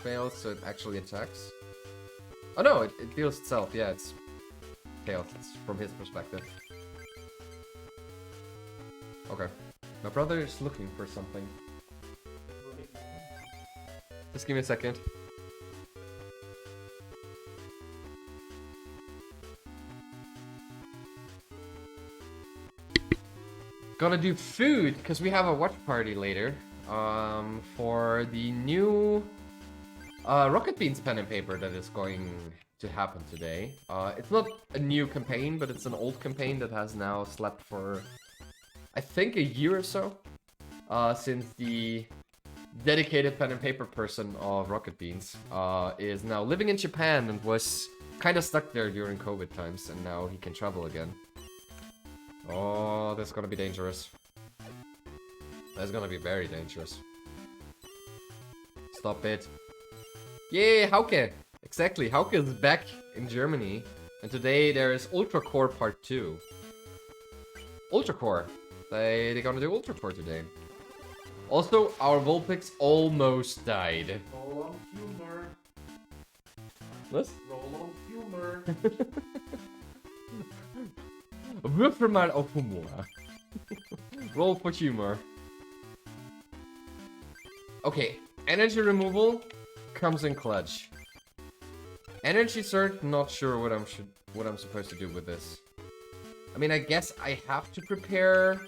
Fails, so it actually attacks. Oh no, it deals itself. Yeah, it's Tails. It's from his perspective. Okay. My brother is looking for something. Just give me a second. Gonna do food, because we have a watch party later. For the new Rocket Beans pen and paper that is going to happen today. It's not a new campaign, but it's an old campaign that has now slept for, I think, a year or so. Since the dedicated pen and paper person of Rocket Beans is now living in Japan and was kind of stuck there during COVID times, and now he can travel again. Oh, that's gonna be dangerous. That's gonna be very dangerous. Stop it. Yay, Hauke! Exactly, Hauke is back in Germany. And today there is Ultra Core Part 2. Ultra Core. They're gonna do Ultra Core today. Also, our Vulpix almost died. Roll on humor. What? Roll on humor. Würfel mal auf Humor. Roll for humor. Okay, energy removal comes in clutch. Energy Surge, not sure what I'm supposed to do with this. I mean, I guess I have to prepare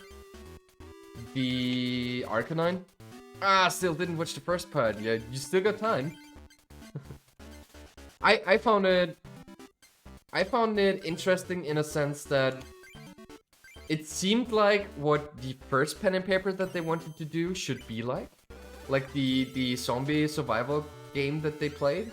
the Arcanine. Ah, still didn't watch the first part. Yeah, you still got time. I found it interesting in a sense that it seemed like what the first pen and paper that they wanted to do should be like the zombie survival game that they played.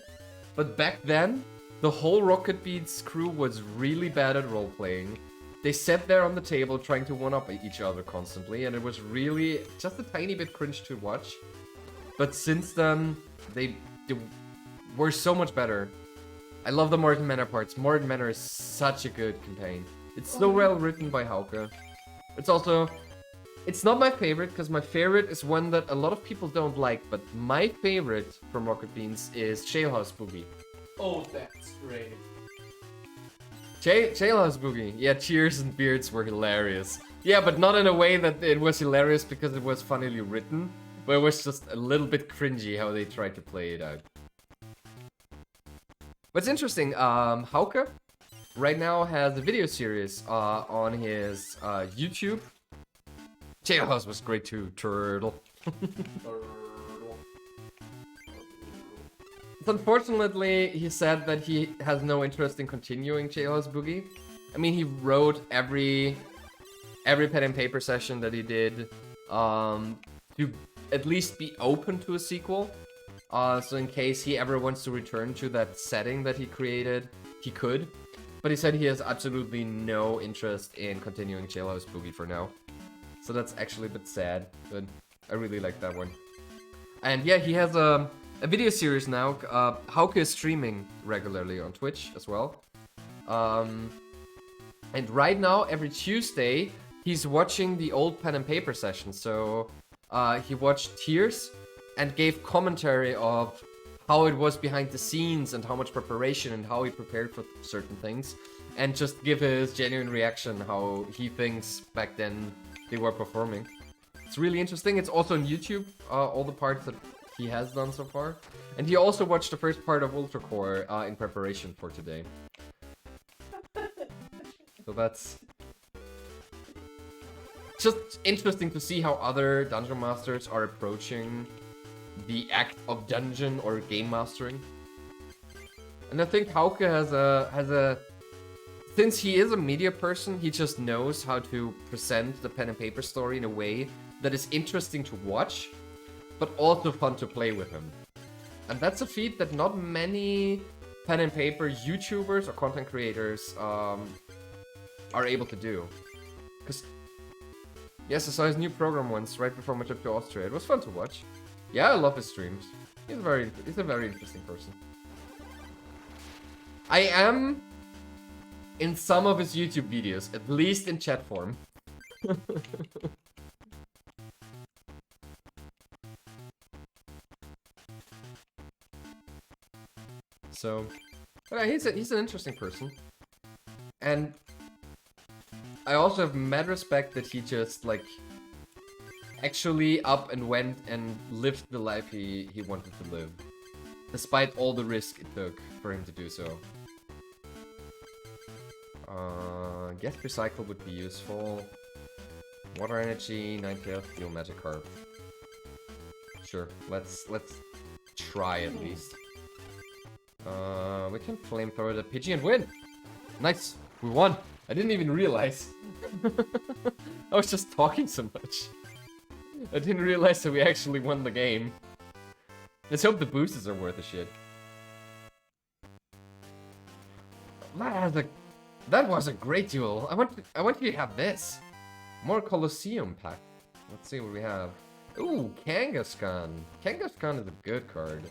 But back then, the whole Rocket Beans crew was really bad at role-playing. They sat there on the table trying to one-up each other constantly, and it was really just a tiny bit cringe to watch. But since then, they were so much better. I love the Morton Manor parts. Morton Manor is such a good campaign. It's so well written by Hauke. It's not my favorite, because my favorite is one that a lot of people don't like, but my favorite from Rocket Beans is Jailhouse Boogie. Oh, that's great. Jailhouse Boogie. Yeah, Cheers and Beards were hilarious. Yeah, but not in a way that it was hilarious because it was funnily written, but it was just a little bit cringy how they tried to play it out. What's interesting, Hauke right now has a video series on his YouTube. Jailhouse was great too, turtle. unfortunately, he said that he has no interest in continuing Jailhouse Boogie. I mean, he wrote every pen and paper session that he did to at least be open to a sequel. So in case he ever wants to return to that setting that he created, he could. But he said he has absolutely no interest in continuing Jailhouse Boogie for now. So that's actually a bit sad, but I really like that one. And yeah, he has a video series now. Hauke is streaming regularly on Twitch as well. And right now, every Tuesday, he's watching the old pen and paper sessions. So he watched Tears and gave commentary of how it was behind the scenes and how much preparation and how he prepared for certain things. And just give his genuine reaction how he thinks back then they were performing. It's really interesting. It's also on YouTube, all the parts that he has done so far. And he also watched the first part of Ultra Core in preparation for today. So that's just interesting to see how other dungeon masters are approaching the act of dungeon or game mastering. And I think Hauke has a since he is a media person, he just knows how to present the pen and paper story in a way that is interesting to watch, but also fun to play with him. And that's a feat that not many pen and paper YouTubers or content creators are able to do. Because, yes, I saw his new program once right before my trip to Austria. It was fun to watch. Yeah, I love his streams. He's a very interesting person. I am in some of his YouTube videos, at least in chat form. So, but yeah, he's an interesting person. And I also have mad respect that he just, like, actually up and went and lived the life he wanted to live. Despite all the risk it took for him to do so. Guess Recycle would be useful. Water Energy, Ninetails, Fuel, Magikarp. Sure, let's try at least. We can Flamethrower the Pidgey and win! Nice! We won! I didn't even realize. I was just talking so much. I didn't realize that we actually won the game. Let's hope the boosters are worth a shit. That was a great duel. I want you to have this. More Colosseum pack. Let's see what we have. Ooh, Kangaskhan. Kangaskhan is a good card.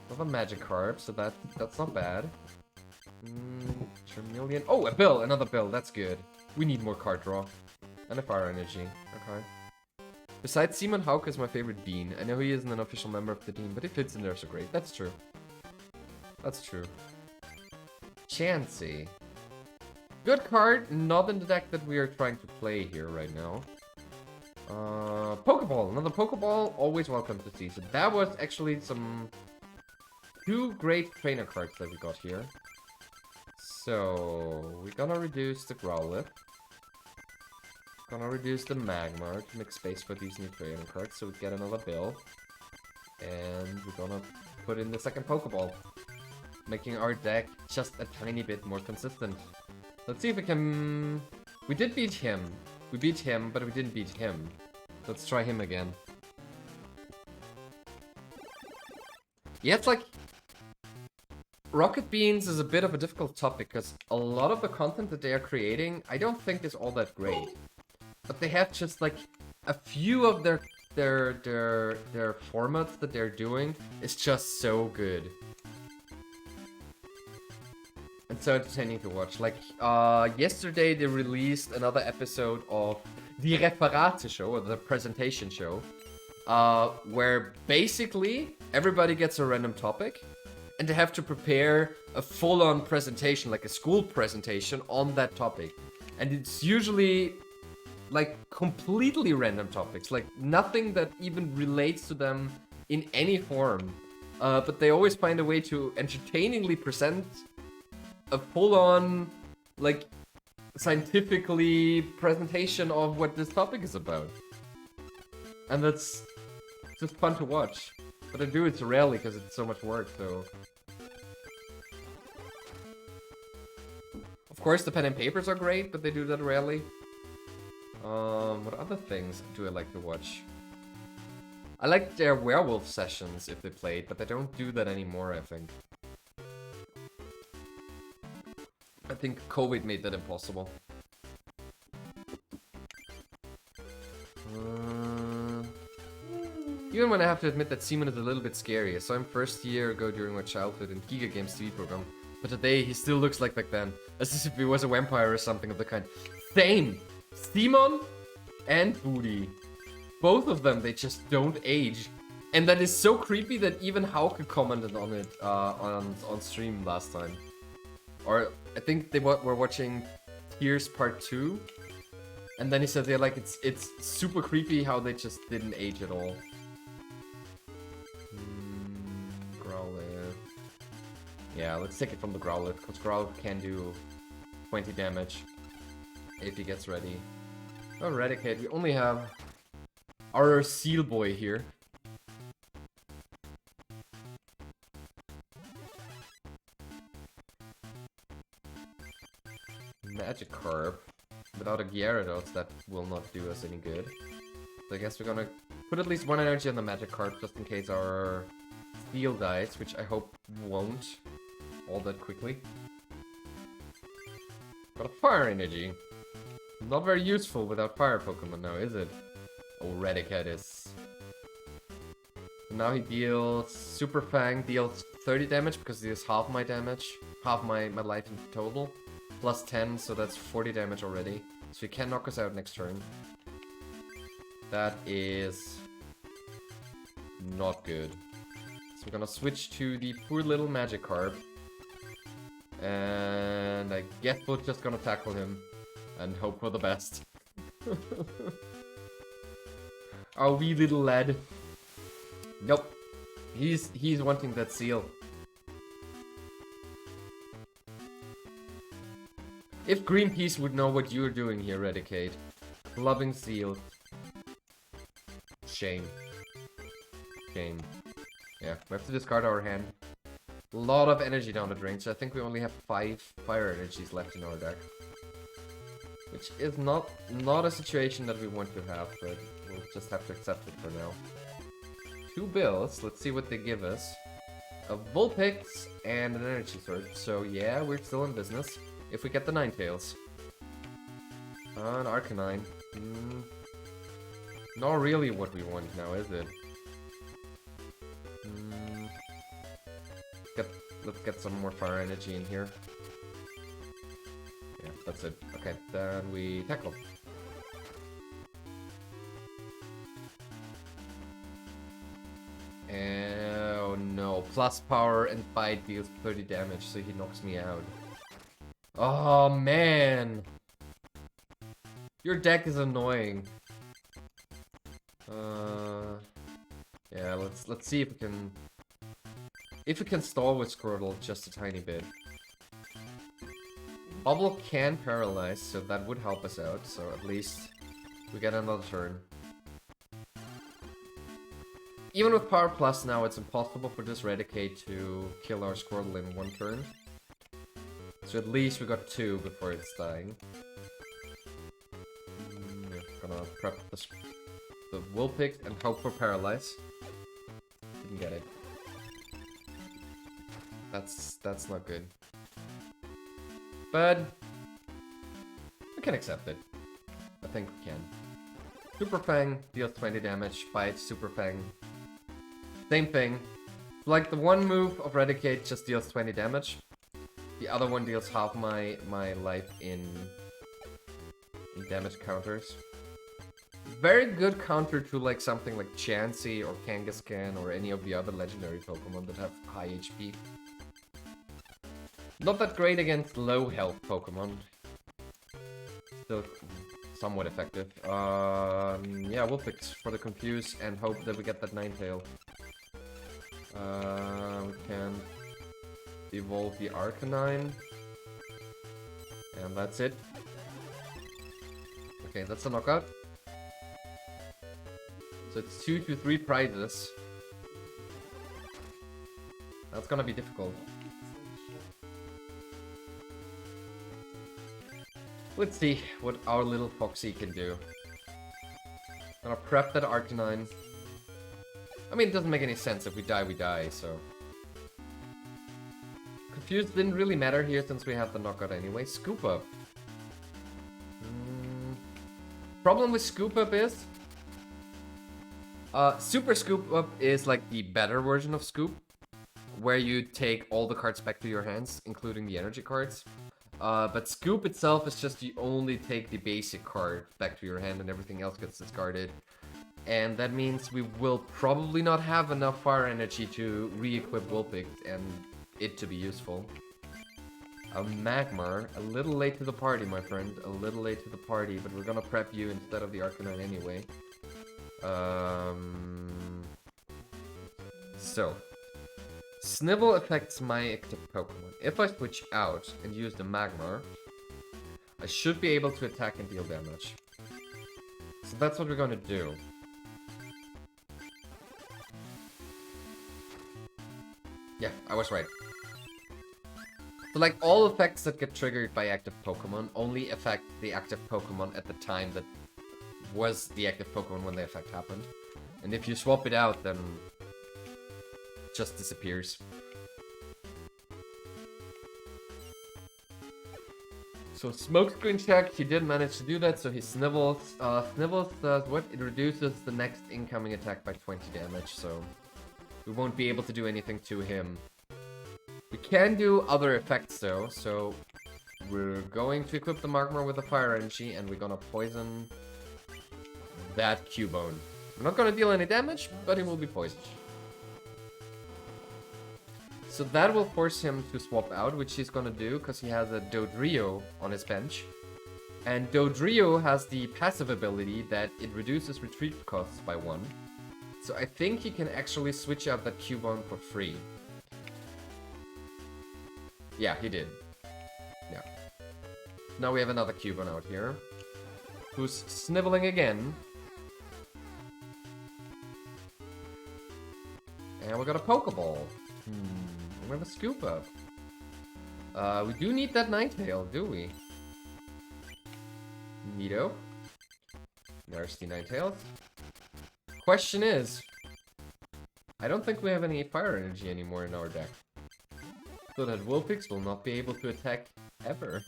Another Magikarp, so that's not bad. Charmeleon. Oh, a Bill! Another Bill, that's good. We need more card draw. And a Fire Energy. Okay. Besides, Simon Hauke is my favorite Dean. I know he isn't an official member of the team, but he fits in there so great. That's true. That's true. Chansey. Good card, not in the deck that we are trying to play here right now. Pokeball. Another Pokeball, always welcome to see. So that was actually two great trainer cards that we got here. So, we're gonna reduce the Growlithe. Gonna reduce the Magmar to make space for these new trainer cards so we get another Bill. And we're gonna put in the second Pokeball. Making our deck just a tiny bit more consistent. Let's see if we can... We did beat him. We beat him, but we didn't beat him. Let's try him again. Yeah, it's like... Rocket Beans is a bit of a difficult topic, because a lot of the content that they are creating, I don't think is all that great. But they have just, like, a few of their formats that they're doing is just so good. And so entertaining to watch. Like, yesterday they released another episode of the Referate show, or the presentation show, where basically everybody gets a random topic, and they have to prepare a full-on presentation, like a school presentation on that topic. And it's usually, like, completely random topics, like nothing that even relates to them in any form. But they always find a way to entertainingly present a full-on, like, scientifically presentation of what this topic is about. And that's just fun to watch. But I do it rarely because it's so much work, so... Of course, the pen and papers are great, but they do that rarely. What other things do I like to watch? I like their werewolf sessions if they played, but they don't do that anymore, I think. I think COVID made that impossible. Even when I have to admit that Simon is a little bit scary. I saw him first year ago during my childhood in Giga Games TV program. But today he still looks like back then. As if he was a vampire or something of the kind. Same! Simon and Booty. Both of them, they just don't age. And that is so creepy that even Hauke commented on it on stream last time. Or I think they were watching Tears Part 2. And then he said they're like, it's super creepy how they just didn't age at all. Growlithe. Yeah, let's take it from the Growlithe, because Growlithe can do 20 damage if he gets ready. Eradicate, we only have our Seal Boy here. Magikarp. Without a Gyarados, that will not do us any good. So I guess we're gonna put at least one energy on the Magikarp just in case our Steel dies, which I hope won't all that quickly. Got a Fire Energy. Not very useful without Fire Pokemon now, is it? Oh, Raticate is. Now he deals... Super Fang deals 30 damage because he deals half my damage. Half my life in total. Plus 10, so that's 40 damage already. So he can knock us out next turn. That is... not good. So we're gonna switch to the poor little Magikarp. And I guess we're just gonna tackle him. And hope for the best. Our wee little lad. Nope. He's wanting that seal. If Greenpeace would know what you're doing here, Eradicate. Clubbing seal. Shame. Shame. Yeah, we have to discard our hand. A lot of energy down the drain, so I think we only have 5 fire energies left in our deck. Which is not a situation that we want to have, but we'll just have to accept it for now. 2 bills, let's see what they give us. A Vulpix and an Energy Surge, so yeah, we're still in business. If we get the Ninetails. An Arcanine. Not really what we want now, is it? Let's get some more fire energy in here. Yeah, that's it. Okay, then we tackle. Oh no, plus power and bite deals 30 damage, so he knocks me out. Oh man! Your deck is annoying. Yeah, let's see if we can stall with Squirtle just a tiny bit. Bubble can paralyze, so that would help us out, so at least we get another turn. Even with Power Plus now, it's impossible for this Raticate to kill our Squirtle in one turn. So at least we got 2 before it's dying. Gonna prep the Vulpix and hope for Paralyze. Didn't get it. That's not good. But we can accept it. I think we can. Super Fang deals 20 damage, Bite, Super Fang. Same thing. Like the one move of Raticate just deals 20 damage. The other one deals half my life in damage counters. Very good counter to like something like Chansey or Kangaskhan or any of the other legendary Pokemon that have high HP. Not that great against low health Pokemon. Still somewhat effective. Yeah, we'll fix for the Confuse and hope that we get that Ninetail. We can evolve the Arcanine. And that's it. Okay, that's a knockout. So it's 2 to 3 prizes. That's gonna be difficult. Let's see what our little Foxy can do. Gonna prep that Arcanine. I mean, it doesn't make any sense. If we die, so... Confused didn't really matter here since we had the knockout anyway. Scoop Up. Problem with Scoop Up is... Super Scoop Up is like the better version of Scoop, where you take all the cards back to your hands, including the energy cards. But Scoop itself is just you only take the basic card back to your hand and everything else gets discarded. And that means we will probably not have enough fire energy to re-equip Vulpix and it to be useful. A Magmar, a little late to the party, my friend. A little late to the party, but we're gonna prep you instead of the Arcanine anyway. So, Snivell affects my active Pokemon. If I switch out and use the Magmar, I should be able to attack and deal damage. So that's what we're gonna do. Yeah, I was right. So like all effects that get triggered by active Pokemon only affect the active Pokemon at the time that was the active Pokemon when the effect happened. And if you swap it out, then it just disappears. So Smokescreen check, he did manage to do that, so he Snivels. Snivels does what? It reduces the next incoming attack by 20 damage, so we won't be able to do anything to him. We can do other effects though, so we're going to equip the Magmar with a Fire Energy and we're gonna poison that Cubone. We're not gonna deal any damage, but he will be poisoned. So that will force him to swap out, which he's gonna do because he has a Dodrio on his bench. And Dodrio has the passive ability that it reduces retreat costs by 1. So I think he can actually switch out that Cubone for free. Yeah, he did. Yeah. Now we have another Cubone out here, who's sniveling again. And we got a Pokeball. We have a Scoop Up. We do need that Ninetail, do we? Neato. There's the Ninetails. Question is, I don't think we have any Fire Energy anymore in our deck. So that Vulpix will not be able to attack ever.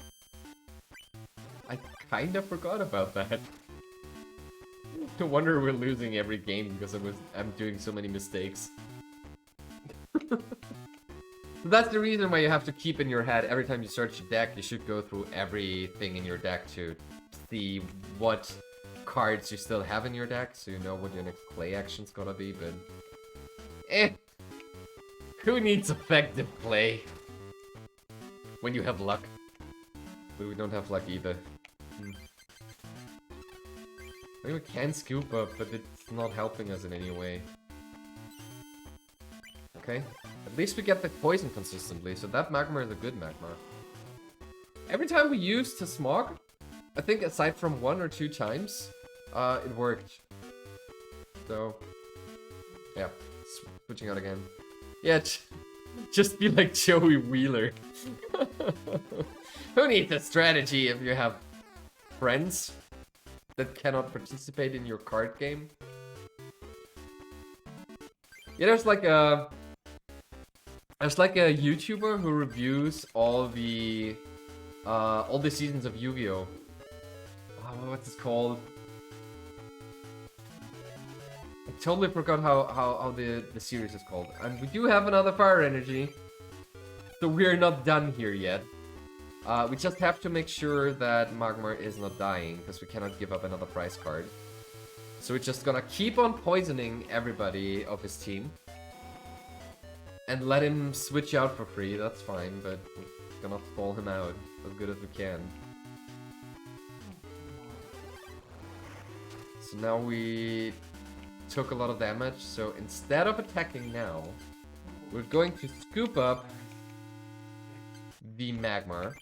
I kind of forgot about that. No wonder we're losing every game because I'm doing so many mistakes. So that's the reason why you have to keep in your head every time you search a deck, you should go through everything in your deck to see what cards you still have in your deck, so you know what your next play action's gonna be, but... Who needs effective play? When you have luck. But we don't have luck either. Maybe we can Scoop Up, but it's not helping us in any way. Okay. At least we get the poison consistently, so that Magmar is a good Magmar. Every time we use the Smog, I think aside from 1 or 2 times, it worked. So, yeah. Switching out again. Yeah, just be like Joey Wheeler. Who needs a strategy if you have friends that cannot participate in your card game? Yeah, there's like a YouTuber who reviews all the seasons of Yu-Gi-Oh! What's it called? I totally forgot how the series is called. And we do have another Fire Energy. So we're not done here yet. We just have to make sure that Magmar is not dying, because we cannot give up another prize card. So we're just gonna keep on poisoning everybody of his team. And let him switch out for free, that's fine, but we're gonna stall him out as good as we can. So now we took a lot of damage, so instead of attacking now, we're going to Scoop Up the Magmar.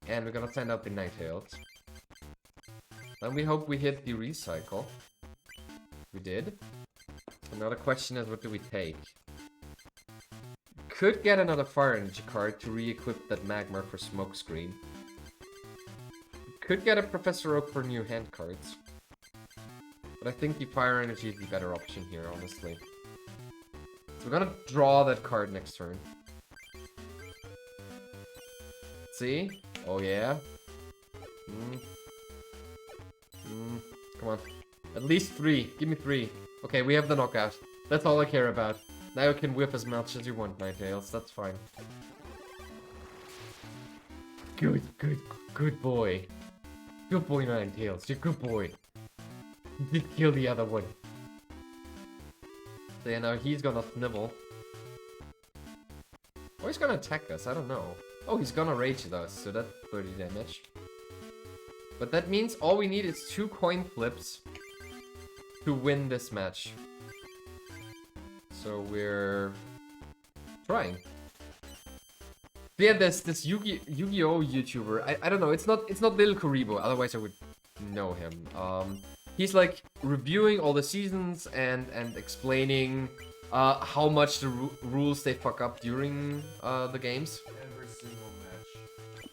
And we're gonna send out the Ninetails. And we hope we hit the Recycle. We did. So now the question is, what do we take? could get another Fire Energy card to re-equip that Magmar for Smokescreen. We could get a Professor Oak for new hand cards. But I think the Fire Energy is the better option here, honestly. So we're gonna draw that card next turn. See? Oh yeah. Come on. At least 3. Give me 3. Okay, we have the knockout. That's all I care about. Now you can whip as much as you want, Ninetails. That's fine. Good boy. Good boy, Ninetails. You're a good boy. You did kill the other one. So yeah, now he's gonna Snibble. Or he's gonna attack us, I don't know. Oh, he's gonna Rage at us, so that's 30 damage. But that means all we need is 2 coin flips to win this match. So we're trying. Yeah, this Yu-Gi-Oh YouTuber. I don't know. It's not Lil Kuribo. Otherwise, I would know him. He's like reviewing all the seasons and explaining how much the rules they fuck up during the games. Every single match.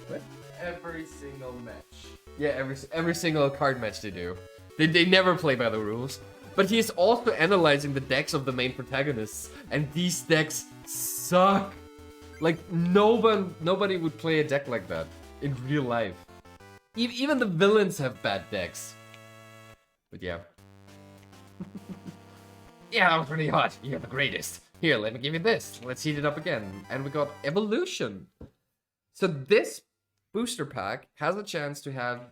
What? Every single match. Yeah, every single card match they do. They never play by the rules. But he's also analyzing the decks of the main protagonists, and these decks suck. Like nobody would play a deck like that in real life. Even the villains have bad decks. But yeah. Yeah, that was really hot. You're the greatest. Here, let me give you this. Let's heat it up again. And we got Evolution. So this booster pack has a chance to have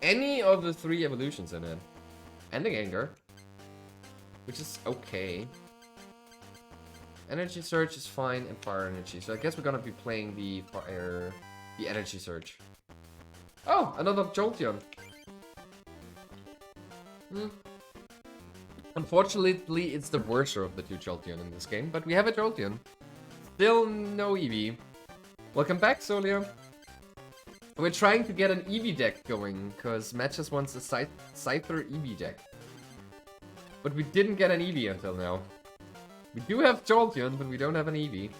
any of the 3 evolutions in it. And the Gengar. Which is okay. Energy Surge is fine, and Fire Energy. So I guess we're gonna be playing the Energy Surge. Oh, another Jolteon. Unfortunately, it's the worser of the 2 Jolteon in this game, but we have a Jolteon. Still no Eevee. Welcome back, Solia. We're trying to get an Eevee deck going, because Matches wants a Scyther Eevee deck. But we didn't get an Eevee until now. We do have Jolteon, but we don't have an Eevee.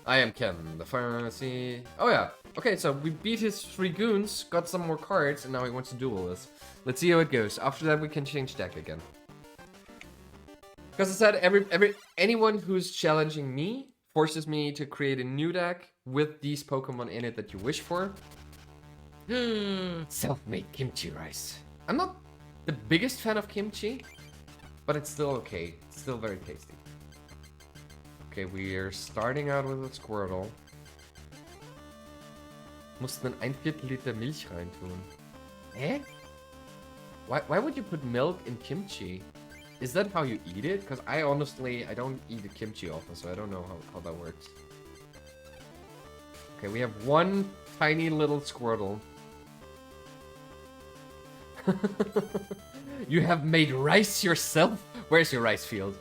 I am Ken, the pharmacy. Oh yeah. Okay, so we beat his 3 goons, got some more cards, and now he wants to duel us. Let's see how it goes. After that, we can change deck again. Because I said, anyone who's challenging me forces me to create a new deck with these Pokemon in it that you wish for. Self-made kimchi rice. I'm not the biggest fan of kimchi, but it's still okay. It's still very tasty. Okay, we're starting out with a Squirtle. Mussten ein Viertel Liter Milch reintun. Eh? Why would you put milk in kimchi? Is that how you eat it? Because I don't eat the kimchi often, so I don't know how that works. Okay, we have one tiny little Squirtle. You have made rice yourself? Where's your rice field?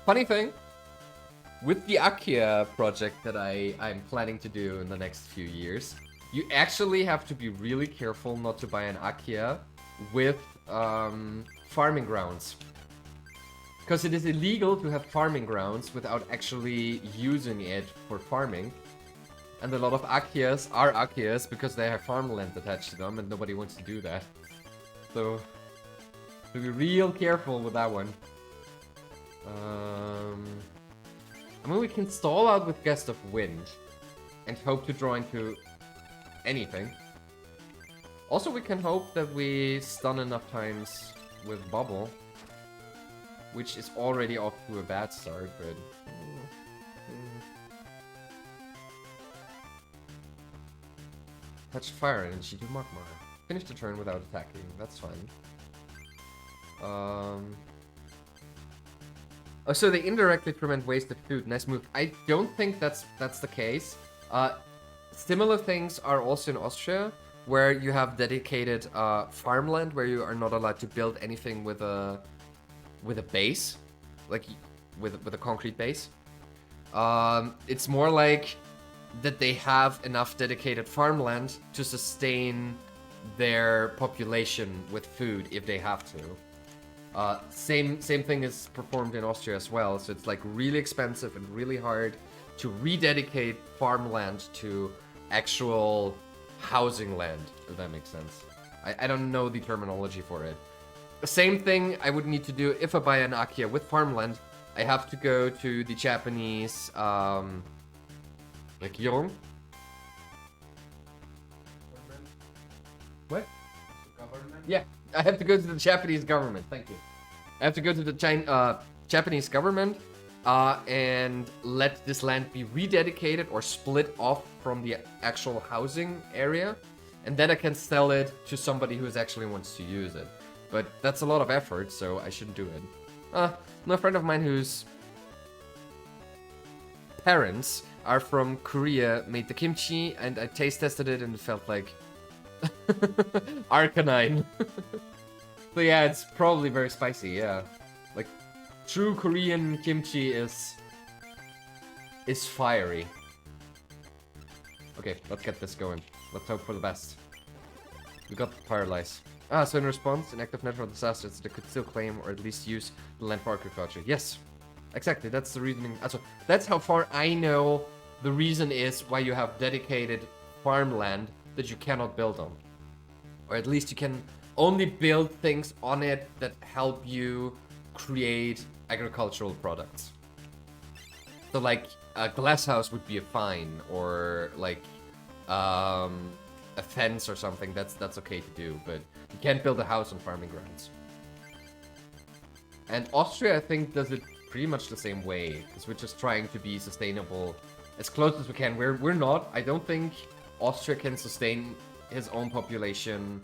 Funny thing, with the Akia project that I'm planning to do in the next few years, you actually have to be really careful not to buy an Akia with farming grounds. Because it is illegal to have farming grounds without actually using it for farming. And a lot of Akias are Akias because they have farmland attached to them and nobody wants to do that. So be real careful with that one. I mean, we can stall out with Gust of Wind and hope to draw into anything. Also, we can hope that we stun enough times with Bubble, which is already off to a bad start, but... Touch Fire Energy to Magmar. Finish the turn without attacking, that's fine. Oh, so they indirectly prevent wasted food. Nice move. I don't think that's the case. Similar things are also in Austria, where you have dedicated farmland where you are not allowed to build anything with a base, like with a concrete base. It's more like that they have enough dedicated farmland to sustain their population with food if they have to. Same thing is performed in Austria as well. So it's like really expensive and really hard to rededicate farmland to actual housing land, if that makes sense. I don't know the terminology for it. The same thing I would need to do if I buy an Akia with farmland. I have to go to the Japanese Regierung. What? Government? Yeah, I have to go to the Japanese government. Thank you. I have to go to the Japanese government and let this land be rededicated or split off from the actual housing area. And then I can sell it to somebody who actually wants to use it. But that's a lot of effort, so I shouldn't do it. My friend of mine whose parents are from Korea made the kimchi, and I taste tested it and it felt like Arcanine. So yeah, it's probably very spicy, yeah. Like, true Korean kimchi is fiery. Okay, let's get this going. Let's hope for the best. We got Paralyze. So in response, in active natural disasters, they could still claim or at least use the land for agriculture. Yes, exactly, that's the reasoning. Also, that's how far I know the reason is why you have dedicated farmland that you cannot build on. Or at least you can only build things on it that help you create agricultural products. So like a glass house would be a fine, or like a fence or something. That's okay to do, but you can't build a house on farming grounds. And Austria, I think, does it pretty much the same way, because we're just trying to be sustainable as close as we can. We're not. I don't think Austria can sustain his own population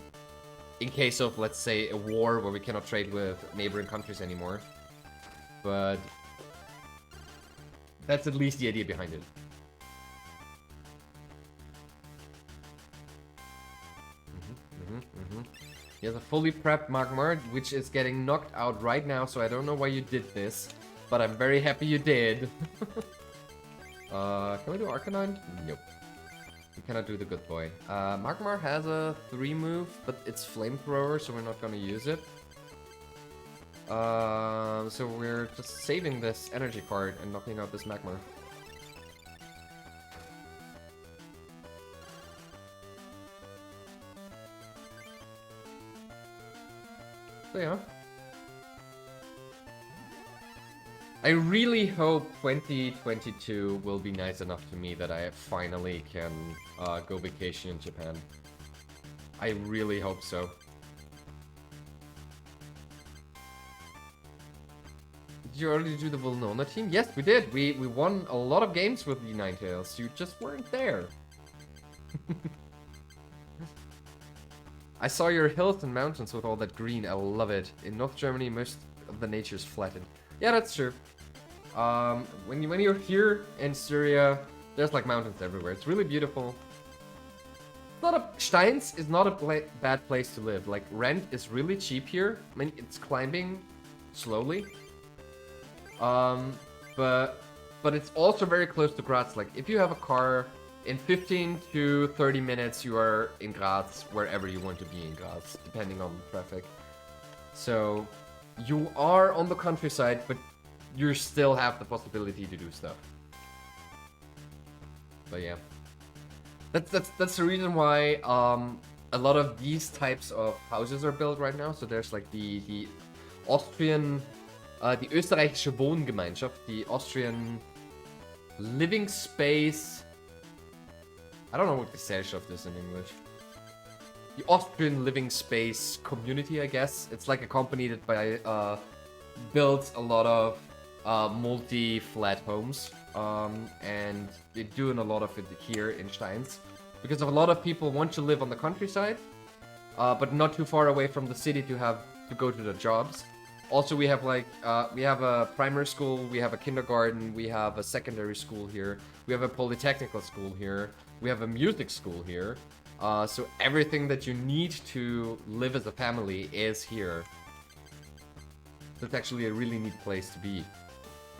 in case of, let's say, a war where we cannot trade with neighboring countries anymore. But that's at least the idea behind it. He has a fully prepped Magmar, which is getting knocked out right now, so I don't know why you did this, but I'm very happy you did. Can we do Arcanine? Nope. We cannot do the good boy. Magmar has a 3 move, but it's Flamethrower, so we're not gonna use it. So we're just saving this energy card and knocking out this Magmar. So yeah. I really hope 2022 will be nice enough to me that I finally can go vacation in Japan. I really hope so. Did you already do the Volnona team? Yes, we did. We won a lot of games with the Ninetails. You just weren't there. I saw your hills and mountains with all that green. I love it. In North Germany, most of the nature's flattened. Yeah, that's true. When you're here in Syria, there's like mountains everywhere. It's really beautiful. Steins is not a bad place to live. Like, rent is really cheap here. I mean, it's climbing slowly. But it's also very close to Graz. Like, if you have a car, in 15 to 30 minutes, you are in Graz, wherever you want to be in Graz, depending on the traffic. So, you are on the countryside, but you still have the possibility to do stuff. But yeah. That's the reason why a lot of these types of houses are built right now. So there's like the Austrian, die österreichische Wohngemeinschaft, the Austrian living space. I don't know what Gesellschaft is in English. The Austrian living space community, I guess. It's like a company that builds a lot of multi-flat homes. And they're doing a lot of it here in Steins. Because a lot of people want to live on the countryside, but not too far away from the city to go to their jobs. Also, we have like, we have a primary school, we have a kindergarten, we have a secondary school here, we have a polytechnical school here, we have a music school here. So everything that you need to live as a family is here. So it's actually a really neat place to be.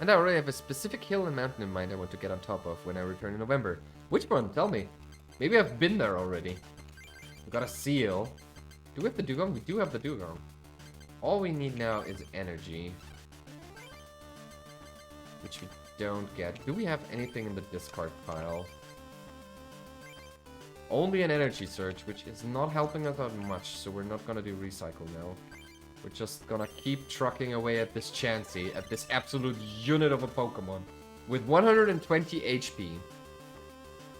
And I already have a specific hill and mountain in mind I want to get on top of when I return in November. Which one? Tell me. Maybe I've been there already. We got a seal. Do we have the dugong? We do have the dugong. all we need now is energy. Which we don't get. Do we have anything in the discard pile? Only an energy surge, which is not helping us out much, so we're not gonna do recycle now. We're just gonna keep trucking away at this Chansey, at this absolute unit of a Pokemon. With 120 HP.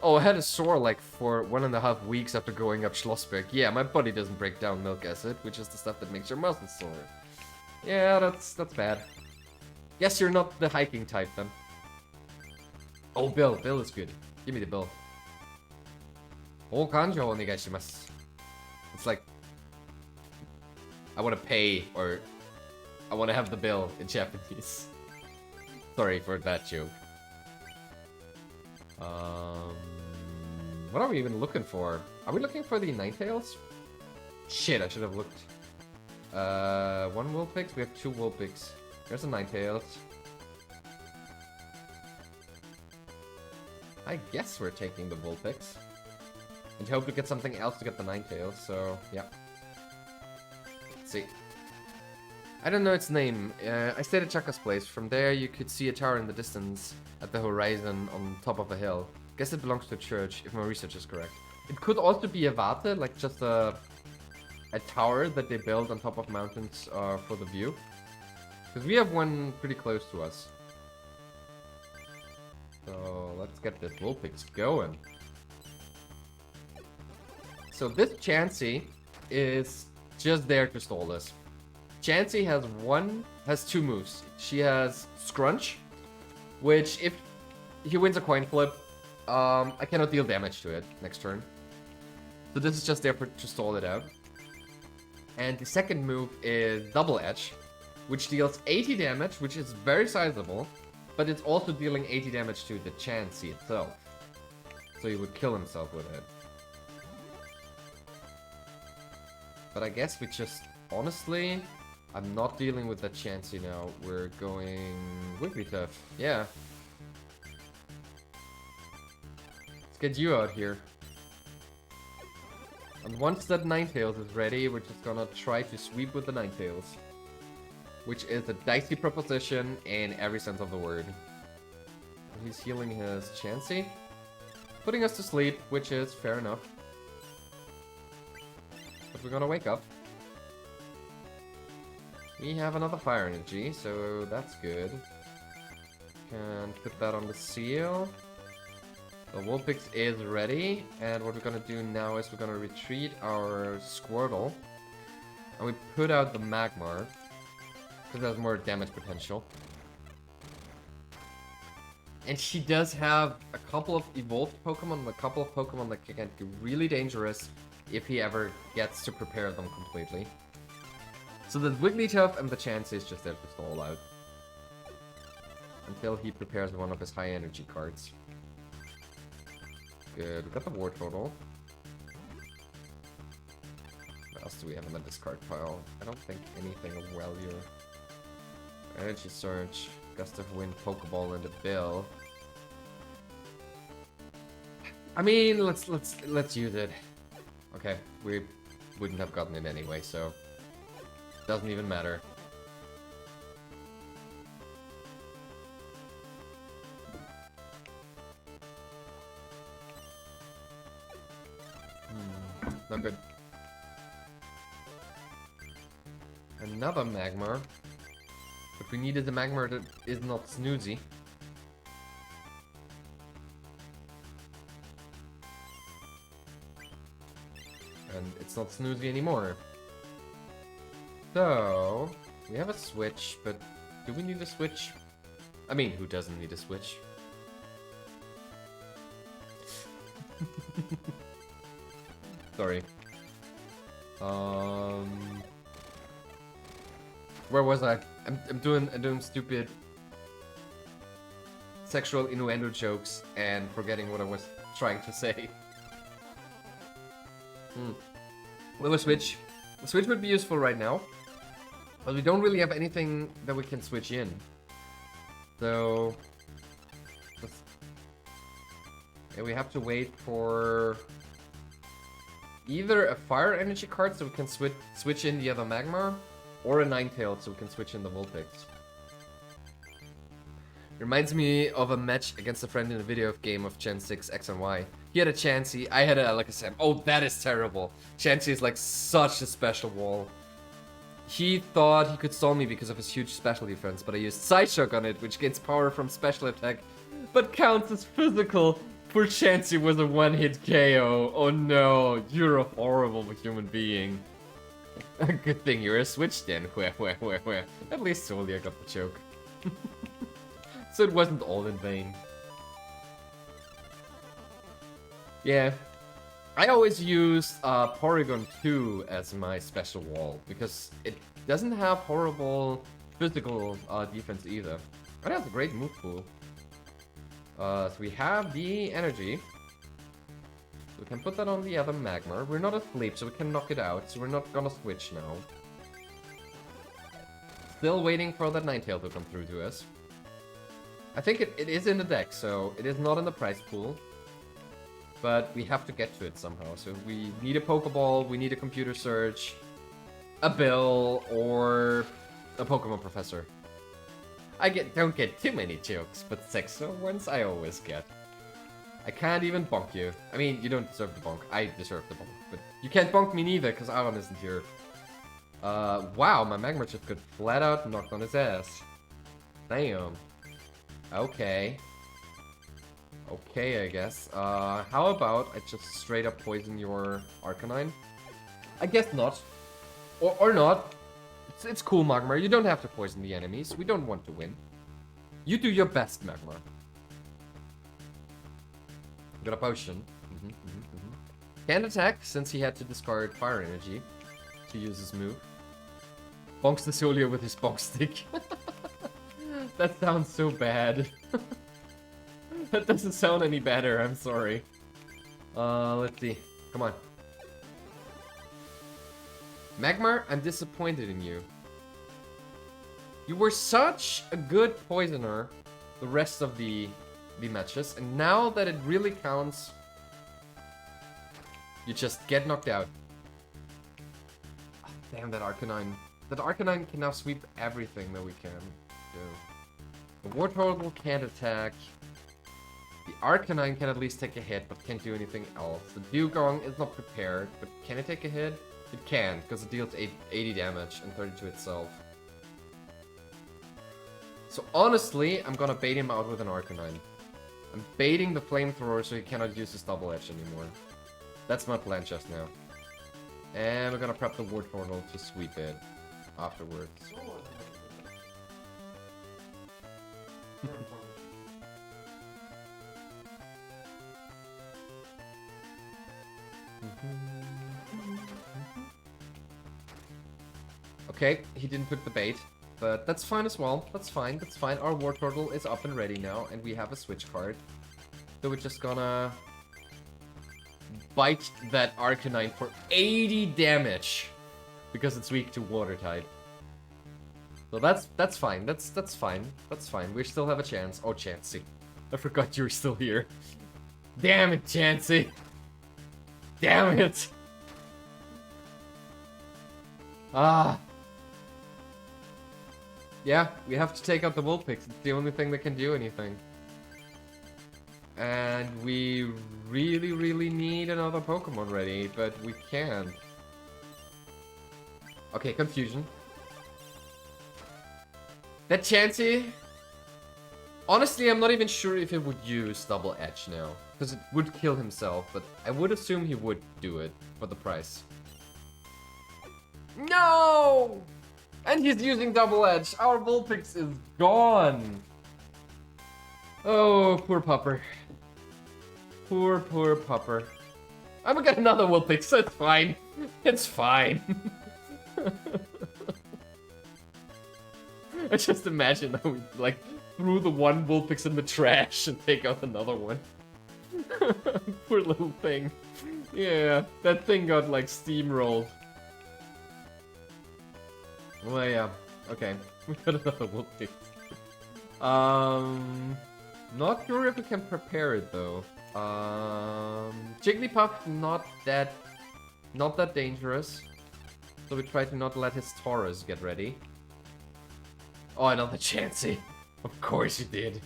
Oh, I had a sore like for 1.5 weeks after going up Schlossberg. Yeah, my body doesn't break down milk acid, which is the stuff that makes your muscles sore. Yeah, that's bad. Guess you're not the hiking type then. Oh, Bill. Bill is good. Give me the Bill. It's like I want to pay, or I want to have the bill in Japanese. Sorry for that joke. What are we even looking for? Are we looking for the Ninetails? Shit, I should have looked. 1 Vulpix? We have 2 Vulpix. There's a Ninetails. I guess we're taking the Vulpix. And hope to get something else to get the Ninetails, so yeah. Let's see. I don't know its name. I stayed at Chaka's place. From there you could see a tower in the distance at the horizon on top of a hill. Guess it belongs to a church, if my research is correct. It could also be a Vate, like just a tower that they build on top of mountains for the view. Because we have one pretty close to us. So let's get this Vulpix going. So this Chansey is just there to stall us. Chansey has 2 moves. She has Scrunch, which if he wins a coin flip, I cannot deal damage to it next turn. So this is just there to stall it out. And the second move is Double Edge, which deals 80 damage, which is very sizable, but it's also dealing 80 damage to the Chansey itself. So he would kill himself with it. But I guess we just, honestly, I'm not dealing with that Chansey now. We're going Wigglytuff. Yeah. Let's get you out here. And once that Ninetails is ready, we're just gonna try to sweep with the Ninetails. Which is a dicey proposition in every sense of the word. He's healing his Chansey. Putting us to sleep, which is fair enough. But we're gonna wake up. We have another fire energy, so that's good. Can put that on the seal. The Vulpix is ready, and what we're gonna do now is we're gonna retreat our Squirtle. And we put out the Magmar, because it has more damage potential. And she does have a couple of evolved Pokemon, a couple of Pokemon that can get really dangerous if he ever gets to prepare them completely. So the Wigglytuff and the Chansey is just there to stall out. Until he prepares one of his high energy cards. Good, we got the War Total. What else do we have in the discard pile? I don't think anything of value. Energy Surge, Gust of Wind, Pokeball, and a Bill. I mean, let's use it. Okay, we wouldn't have gotten it anyway, so doesn't even matter. Not good. Another Magmar. But we needed the Magmar that is not snoozy. And it's not snoozy anymore. So, we have a switch, but do we need a switch? I mean, who doesn't need a switch? Sorry. Where was I? I'm doing stupid sexual innuendo jokes and forgetting what I was trying to say. Well, a switch. The switch would be useful right now, but we don't really have anything that we can switch in. So, yeah, we have to wait for either a fire energy card so we can switch in the other Magmar, Or a Ninetails so we can switch in the Vulpix. Reminds me of a match against a friend in a video game of Gen 6 X and Y. He had a Chansey, I had a like a Sam. Oh, that is terrible. Chansey is like such a special wall. He thought he could stall me because of his huge special defense, but I used Side Shock on it, which gains power from special attack, but counts as physical. Poor Chansey was a one-hit KO. Oh no, you're a horrible human being. Good thing you're a Switch then. Where. At least Solia got the joke. So it wasn't all in vain. Yeah. I always use Porygon 2 as my special wall, because it doesn't have horrible physical defense either. But it has a great move pool. So we have the energy. We can put that on the other Magmar. We're not asleep, so we can knock it out, so we're not gonna switch now. Still waiting for that Ninetale to come through to us. I think it is in the deck, so it is not in the prize pool. But we have to get to it somehow. So we need a Pokeball, we need a computer search, a bill, or a Pokemon Professor. I don't get too many jokes, but sexual ones I always get. I can't even bonk you. I mean, you don't deserve the bonk. I deserve the bonk. But you can't bonk me neither, because Aaron isn't here. Wow, my Magmar just got flat out knocked on his ass. Damn. Okay. Okay, I guess. How about I just straight up poison your Arcanine? I guess not. Or not. It's cool, Magmar. You don't have to poison the enemies. We don't want to win. You do your best, Magmar. Got a potion. Can't attack, since he had to discard Fire Energy to use his move. Bonks the Solia with his bonk stick. That sounds so bad. That doesn't sound any better, I'm sorry. Let's see. Come on. Magmar, I'm disappointed in you. You were such a good poisoner the rest of the matches, and now that it really counts, you just get knocked out. Oh, damn, that Arcanine. That Arcanine can now sweep everything that we can do. The Wartortle can't attack. The Arcanine can at least take a hit, but can't do anything else. The Dugong is not prepared, but can it take a hit? It can, because it deals 80 damage and 32 itself. So honestly, I'm gonna bait him out with an Arcanine. I'm baiting the Flamethrower so he cannot use his Double Edge anymore. That's my plan just now. And we're gonna prep the Wartortle to sweep it afterwards. Okay, he didn't put the bait, but that's fine as well. That's fine, that's fine. Our Wartortle is up and ready now, and we have a switch card. So we're just gonna bite that Arcanine for 80 damage because it's weak to Water type. So that's fine. That's fine. That's fine. We still have a chance. Oh, Chansey. I forgot you were still here. Damn it, Chansey. Damn it. Ah. Yeah, we have to take out the Vulpix. It's the only thing that can do anything. And we really, really need another Pokemon ready, but we can't. Okay, Confusion. That Chansey... Honestly, I'm not even sure if it would use Double Edge now. Because it would kill himself, but I would assume he would do it for the price. No! And he's using Double Edge. Our Vulpix is gone. Oh, poor pupper. Poor pupper. I'm gonna get another Vulpix. It's fine. It's fine. I just imagine that we like threw the one Vulpix in the trash and take out another one. Poor little thing. Yeah, that thing got like steamrolled. Well, yeah. Okay, we got another Vulpix. Not sure if we can prepare it though. Jigglypuff not that dangerous. So we try to not let his Taurus get ready. Oh, another Chansey. Of course you did.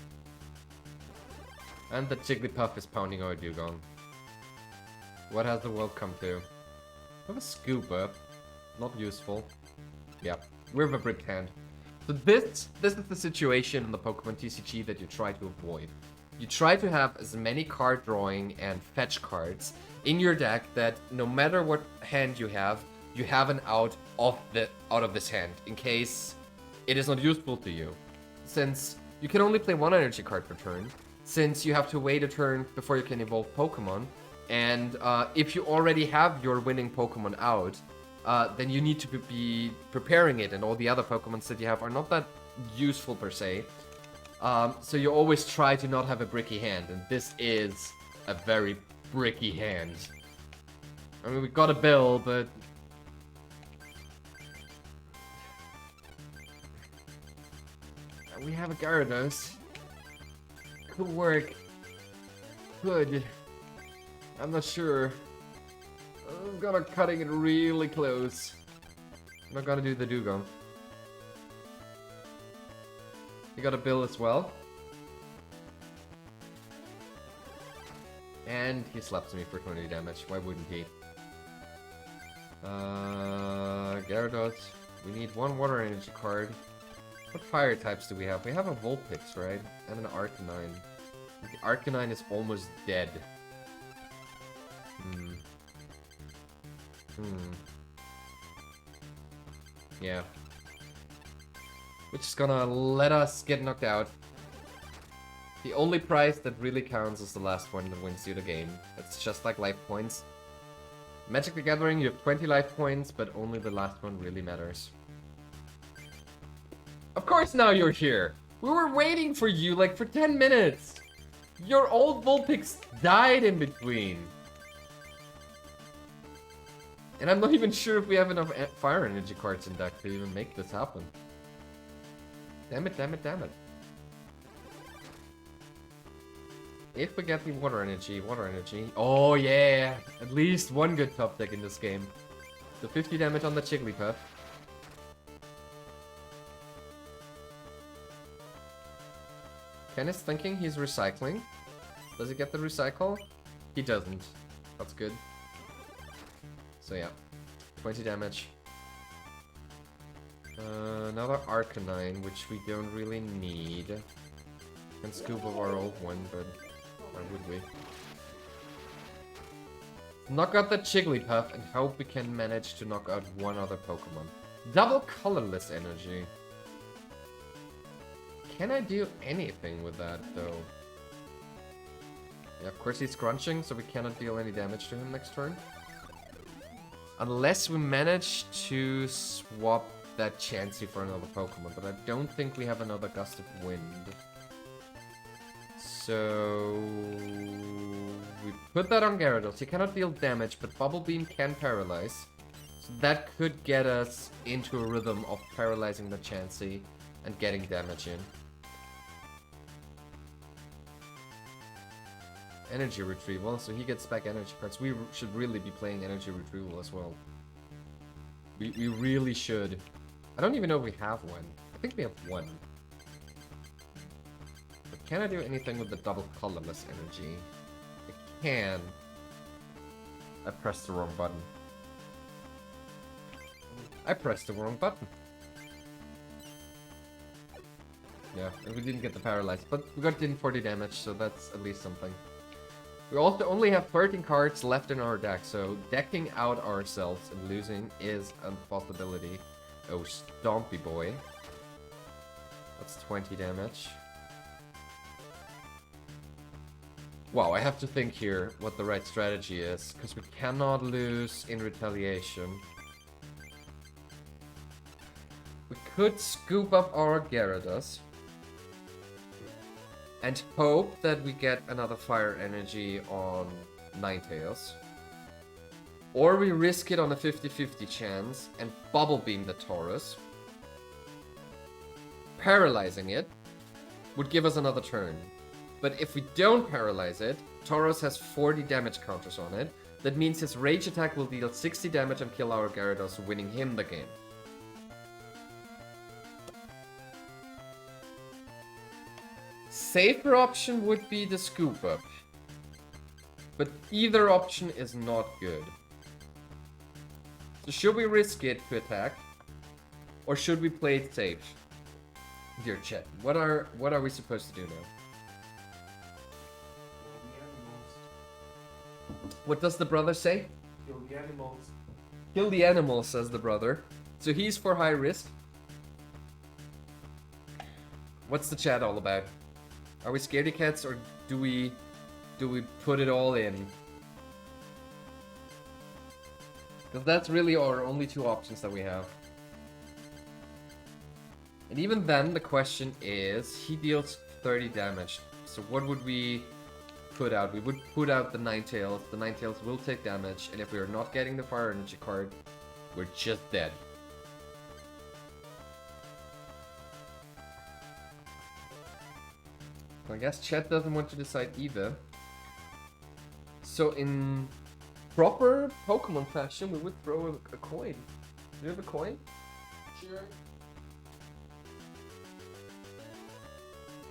And the Jigglypuff is pounding our Dugong. What has the world come to? I have a Scooper. Not useful. Yeah, we have a brick hand. So this is the situation in the Pokemon TCG that you try to avoid. You try to have as many card drawing and fetch cards in your deck that no matter what hand you have an out of this hand in case it is not useful to you. Since you can only play one energy card per turn, since you have to wait a turn before you can evolve Pokemon, and if you already have your winning Pokemon out, then you need to be preparing it, and all the other Pokemons that you have are not that useful per se. So you always try to not have a bricky hand, and this is a very bricky hand. I mean, we got a Bill, but... we have a Gyarados. Could work. Could. I'm not sure. I'm gonna cutting it really close. I'm not gonna do the Dugong. He got a Bill as well. And he slaps me for 20 damage. Why wouldn't he? Gyarados. We need one water energy card. What fire types do we have? We have a Vulpix, right? And an Arcanine. The Arcanine is almost dead. Yeah. Which is gonna let us get knocked out. The only prize that really counts is the last one that wins you the game. It's just like life points. Magic the Gathering, you have 20 life points, but only the last one really matters. Of course now you're here! We were waiting for you like for 10 minutes! Your old Vulpix died in between! And I'm not even sure if we have enough fire energy cards in deck to even make this happen. Damn it, damn it, damn it. If we get the water energy. Oh yeah! At least one good top deck in this game. So 50 damage on the Jigglypuff. Ken is thinking he's recycling. Does he get the recycle? He doesn't. That's good. So yeah, 20 damage. Another Arcanine, which we don't really need. Can scoop of our old one, but why would we? Knock out the Jigglypuff and hope we can manage to knock out one other Pokemon. Double colorless energy. Can I do anything with that, though? Yeah, of course he's crunching, so we cannot deal any damage to him next turn. Unless we manage to swap that Chansey for another Pokemon, but I don't think we have another Gust of Wind. So... we put that on Gyarados. He cannot deal damage, but Bubble Beam can paralyze. So that could get us into a rhythm of paralyzing the Chansey and getting damage in. Energy Retrieval, so he gets back energy cards. We should really be playing Energy Retrieval as well. We really should. I don't even know if we have one. I think we have one. But can I do anything with the double colorless energy? I can. I pressed the wrong button. I pressed the wrong button. Yeah, and we didn't get the paralyze, but we got in 40 damage, so that's at least something. We also only have 13 cards left in our deck, so decking out ourselves and losing is a possibility. Oh, Stompy Boy. That's 20 damage. Wow, I have to think here what the right strategy is, because we cannot lose in retaliation. We could scoop up our Gyarados. And hope that we get another fire energy on Ninetails. Or we risk it on a 50-50 chance and Bubble Beam the Taurus. Paralyzing it would give us another turn. But if we don't paralyze it, Taurus has 40 damage counters on it. That means his rage attack will deal 60 damage and kill our Gyarados, winning him the game. Safer option would be the scoop up. But either option is not good. So should we risk it to attack? Or should we play it safe? Dear chat, what are we supposed to do now? What does the brother say? Kill the animals. Kill the animals, says the brother. So he's for high risk. What's the chat all about? Are we scaredy cats or do we put it all in? Because that's really our only two options that we have. And even then, the question is, he deals 30 damage. So what would we put out? We would put out the Ninetails. The Ninetails will take damage, and if we are not getting the Fire Energy card, we're just dead. I guess chat doesn't want to decide either. So in proper Pokemon fashion, we would throw a coin. Do you have a coin? Sure.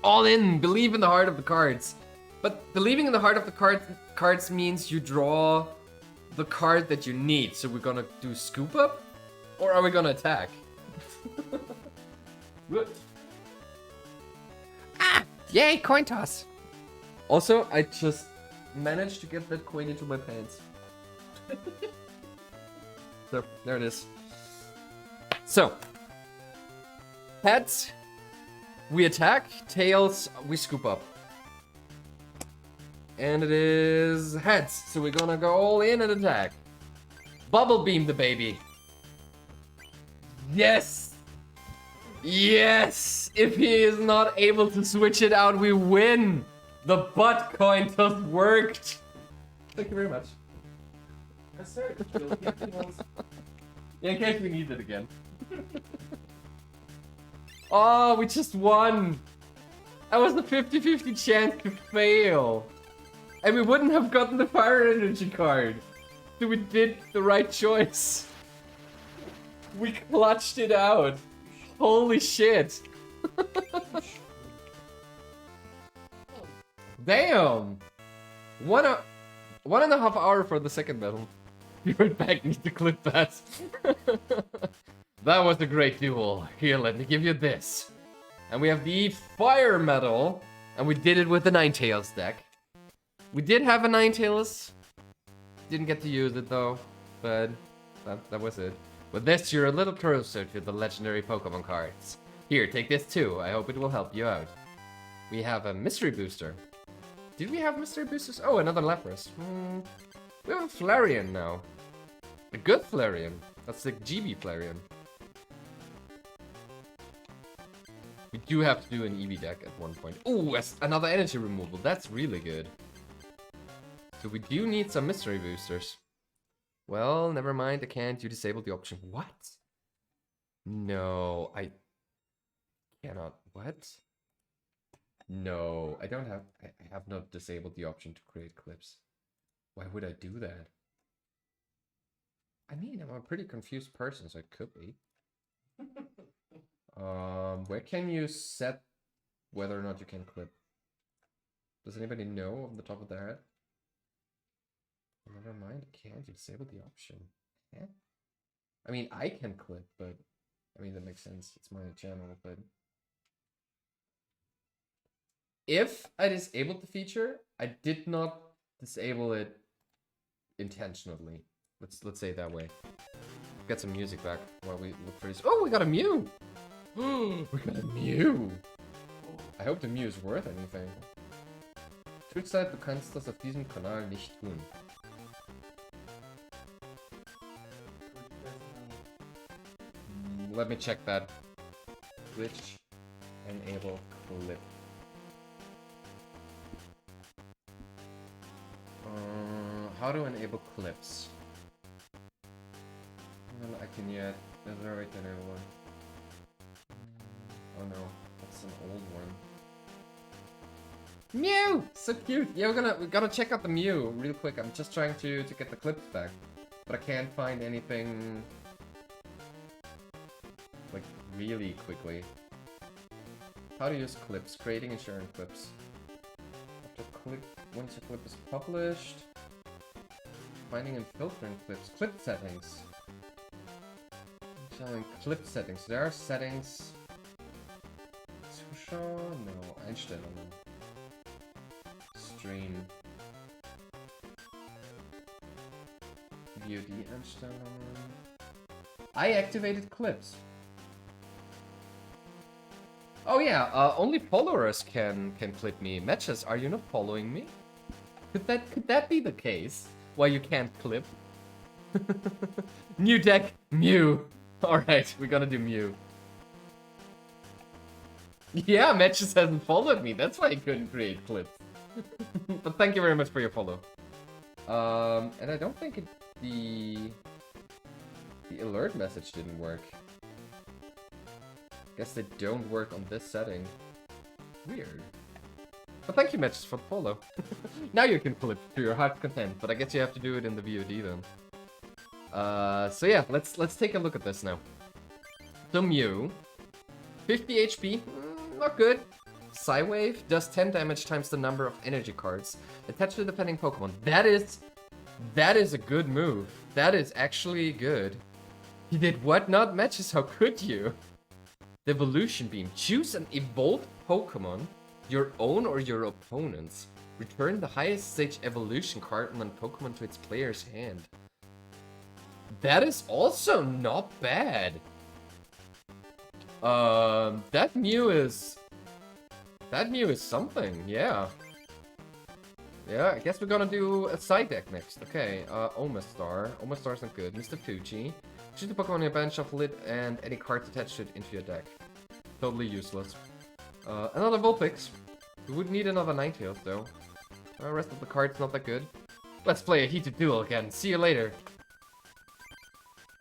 All in! Believe in the heart of the cards. But believing in the heart of the cards means you draw the card that you need. So we're gonna do scoop up? Or are we gonna attack? Good. Ah! Yay, coin toss! Also, I just managed to get that coin into my pants. So, there it is. So, heads, we attack. Tails, we scoop up. And it is heads, so we're gonna go all in and attack. Bubble beam the baby. Yes! Yes! If he is not able to switch it out, we win! The butt coin toss worked! Thank you very much. I said kill the animals. Yeah, in case we need it again. Oh, we just won! That was a 50-50 chance to fail. And we wouldn't have gotten the Fire Energy card. So we did the right choice. We clutched it out. Holy shit. Damn. 1.5 hours for the second battle. Be right back, need to clip that. That was a great duel. Here, let me give you this. And we have the Fire Medal. And we did it with the Ninetails deck. We did have a Ninetails. Didn't get to use it though. But that was it. With this, you're a little closer to the legendary Pokemon cards. Here, take this too. I hope it will help you out. We have a Mystery Booster. Did we have Mystery Boosters? Oh, another Lapras. We have a Flareon now. A good Flareon. That's the GB Flareon. We do have to do an EV deck at one point. Ooh, another energy removal. That's really good. So we do need some Mystery Boosters. Well, never mind. I can't. You disabled the option. What? No, I cannot. What? No, I don't have. I have not disabled the option to create clips. Why would I do that? I mean, I'm a pretty confused person, so it could be. Where can you set whether or not you can clip? Does anybody know off the top of their head? Never mind, can't you disable the option? Eh? I mean, I can clip, but I mean that makes sense. It's my channel, but if I disabled the feature, I did not disable it intentionally. Let's say it that way. Get some music back while we look for this. Oh, we got a Mew! We got a Mew! I hope the Mew is worth anything. Tut leid, du kannst das auf diesem Kanal nicht tun. Let me check that. Twitch enable clip. How to enable clips? Well, I can yet. There's a right to enable one. Oh no, that's an old one. Mew! So cute! Yeah, we gotta check out the Mew real quick. I'm just trying to get the clips back. But I can't find anything... like, really quickly. How to use clips. Creating and sharing clips. Once a clip is published... Finding and filtering clips. Clip settings. Showing clip settings. There are settings... Zuschauer? No. Einstellungen. Stream. VOD Einstellungen. I activated clips. Oh yeah, only followers can clip me. Matches, are you not following me? Could that be the case? Why you can't clip? New deck, Mew. Alright, we're gonna do Mew. Yeah, Matches hasn't followed me. That's why he couldn't create clips. But thank you very much for your follow. And I don't think the alert message didn't work. Guess they don't work on this setting. Weird. But thank you, Matches, for the follow. Now you can clip to your heart's content, but I guess you have to do it in the VOD then. So yeah, let's take a look at this now. So Mew, 50 HP, not good. Psywave does 10 damage times the number of energy cards attached to the defending Pokemon. That is a good move. That is actually good. He did what? Not Matches? How could you? The Evolution Beam. Choose an evolved Pokemon, your own or your opponent's. Return the highest stage evolution card on a Pokemon to its player's hand. That is also not bad. That Mew is something, yeah. Yeah, I guess we're gonna do a side deck next. Okay, Omastar. Omastar's not good. Mr. Fuji. Choose the Pokemon on your bench, shuffle it, and any cards attached to it into your deck. Totally useless. Another Vulpix. We would need another Ninetails, though. The rest of the cards not that good. Let's play a heated duel again. See you later.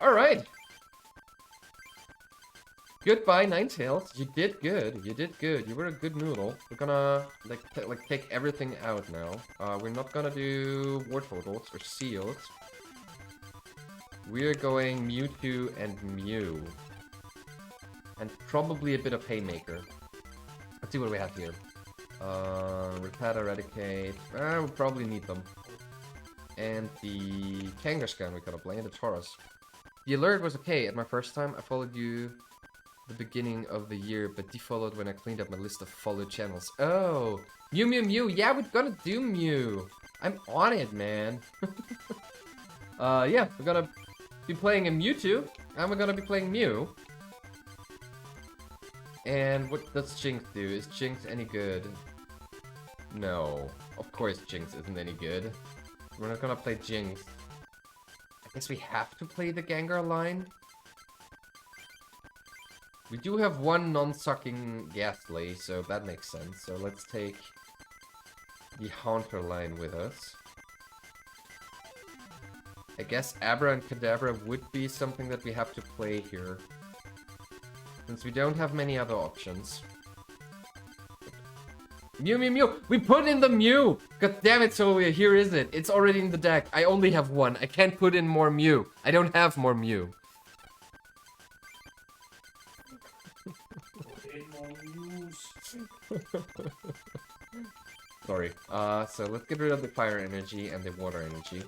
Alright. Goodbye, Ninetails. You did good. You did good. You were a good noodle. We're gonna like take everything out now. We're not gonna do Ward Totals or Seals. We're going Mewtwo and Mew. And probably a bit of Haymaker. Let's see what we have here. Rattata, Eradicate. We'll probably need them. And the Kangaskhan we gotta play, and the Tauros. The alert was okay. At my first time, I followed you the beginning of the year, but defollowed when I cleaned up my list of followed channels. Oh! Mew, Mew, Mew! Yeah, we're gonna do Mew! I'm on it, man! Yeah, we're gonna be playing a Mewtwo, and we're gonna be playing Mew. And what does Jinx do? Is Jinx any good? No. Of course Jinx isn't any good. We're not gonna play Jinx. I guess we have to play the Gengar line. We do have one non-sucking Ghastly, so that makes sense. So let's take the Haunter line with us. I guess Abra and Kadabra would be something that we have to play here. Since we don't have many other options. Mew, Mew, Mew! We put in the Mew! God damn it, Sylvia, here is it. It's already in the deck. I only have one. I can't put in more Mew. I don't have more Mew. Sorry. So let's get rid of the fire energy and the water energy.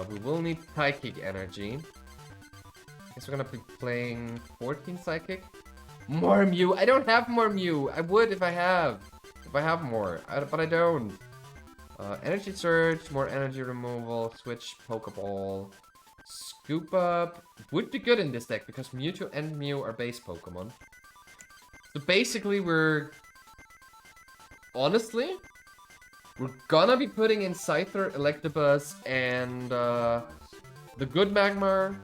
We will need psychic energy. Guess we're gonna be playing 14 psychic. More Mew! I don't have more Mew! I would if I have more. But I don't. Energy Surge, more energy removal, switch Pokeball. Scoop Up would be good in this deck because Mewtwo and Mew are base Pokemon. So basically honestly, we're gonna be putting in Scyther, Electabuzz, and the good Magmar,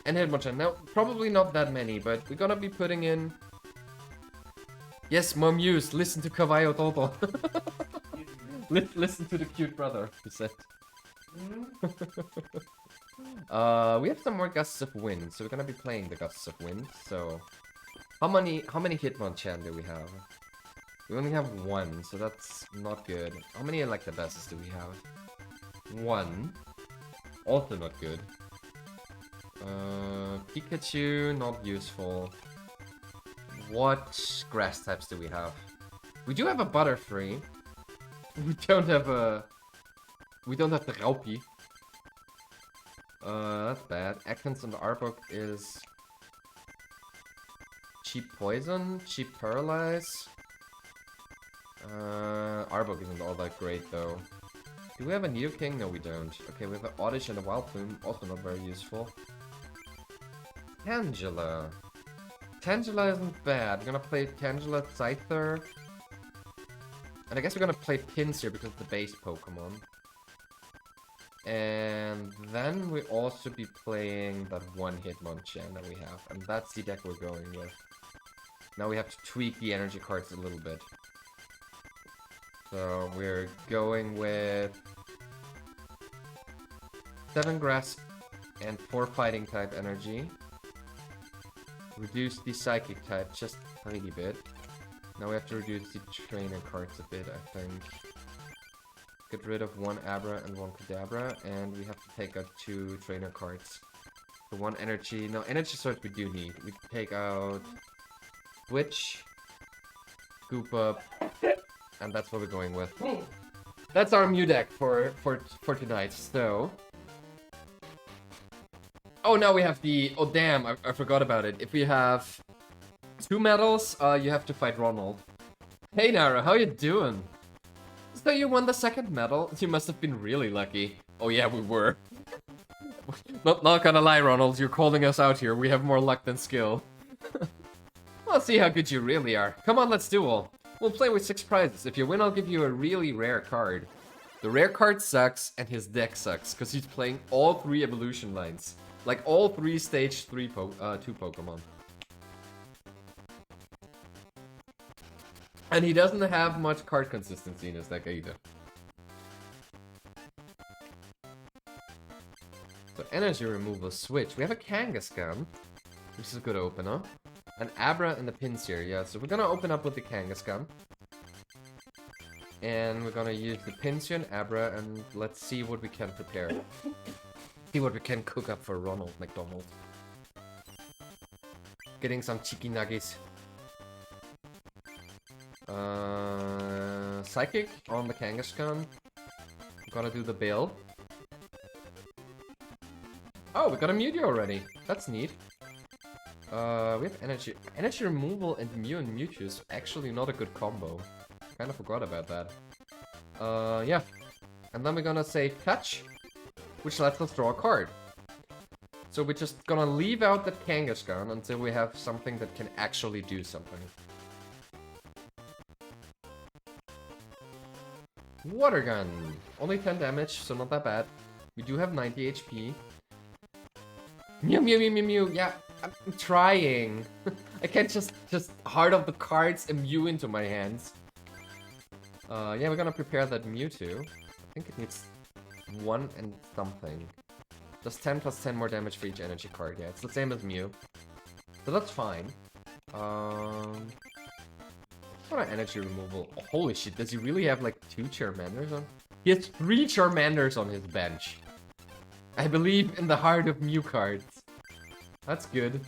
and Hitmonchan. Now, probably not that many, but we're gonna be putting in... Yes, more Mews, listen to Kawaii Toto. Listen to the cute brother, he said. We have some more Gusts of Wind, so we're gonna be playing the Gusts of Wind, so... How many Hitmonchan do we have? We only have one, so that's not good. How many Electabuzz do we have? One. Also not good. Pikachu, not useful. What grass types do we have? We do have a Butterfree. We don't have a... We don't have the Raupi. That's bad. Ekans and Arbok is... Cheap Poison, cheap Paralyze. Arbok isn't all that great though. Do we have a Nidoking? No, we don't. Okay, we have an Oddish and a Wildplume, also not very useful. Tangela. Tangela isn't bad. We're gonna play Tangela Scyther. And I guess we're gonna play Pinsir because it's the base Pokemon. And then we also be playing that one Hitmonchan that we have. And that's the deck we're going with. Now we have to tweak the energy cards a little bit. So we're going with 7 grass and 4 fighting type energy. Reduce the psychic type just a tiny bit. Now we have to reduce the trainer cards a bit, I think. Get rid of 1 Abra and 1 Kadabra, and we have to take out 2 trainer cards. The 1 energy. No, energy sword we do need. We can take out Switch, Scoop Up, and that's what we're going with. That's our Mew deck for tonight. So, oh, now we have the. Oh damn, I forgot about it. If we have 2 medals, you have to fight Ronald. Hey Nara, how you doing? So you won the 2nd medal? You must have been really lucky. Oh yeah, we were. Not gonna lie, Ronald, you're calling us out here. We have more luck than skill. I'll see how good you really are. Come on, let's duel. We'll play with 6 prizes. If you win, I'll give you a really rare card. The rare card sucks, and his deck sucks, because he's playing all 3 evolution lines. Like all 3 stage 2 Pokemon. And he doesn't have much card consistency in his deck either. So energy removal switch. We have a Kangaskhan, which is a good opener. An Abra and a Pinsir, yeah. So we're gonna open up with the Kangaskhan. And we're gonna use the Pinsir and Abra, and let's see what we can prepare. See what we can cook up for Ronald McDonald. Getting some cheeky nuggets. Psychic on the Kangaskhan. Gonna do the bill. Oh, we got a Mewtwo already. That's neat. We have energy. Energy removal and Mew and Mewtwo is actually not a good combo. Kinda forgot about that. Yeah. And then we're gonna say Touch, which lets us draw a card. So we're just gonna leave out that Kangaskhan until we have something that can actually do something. Water Gun. Only 10 damage, so not that bad. We do have 90 HP. Mew, mew, mew, mew, mew. Yeah, I'm trying. I can't just hard up the cards and Mew into my hands. Yeah, we're gonna prepare that Mewtwo. I think it needs 1 and something. Just 10 plus 10 more damage for each energy card. Yeah, it's the same as Mew. So that's fine. What an energy removal. Oh, holy shit, does he really have like 2 Charmanders on? He has 3 Charmanders on his bench. I believe in the heart of Mew cards. That's good.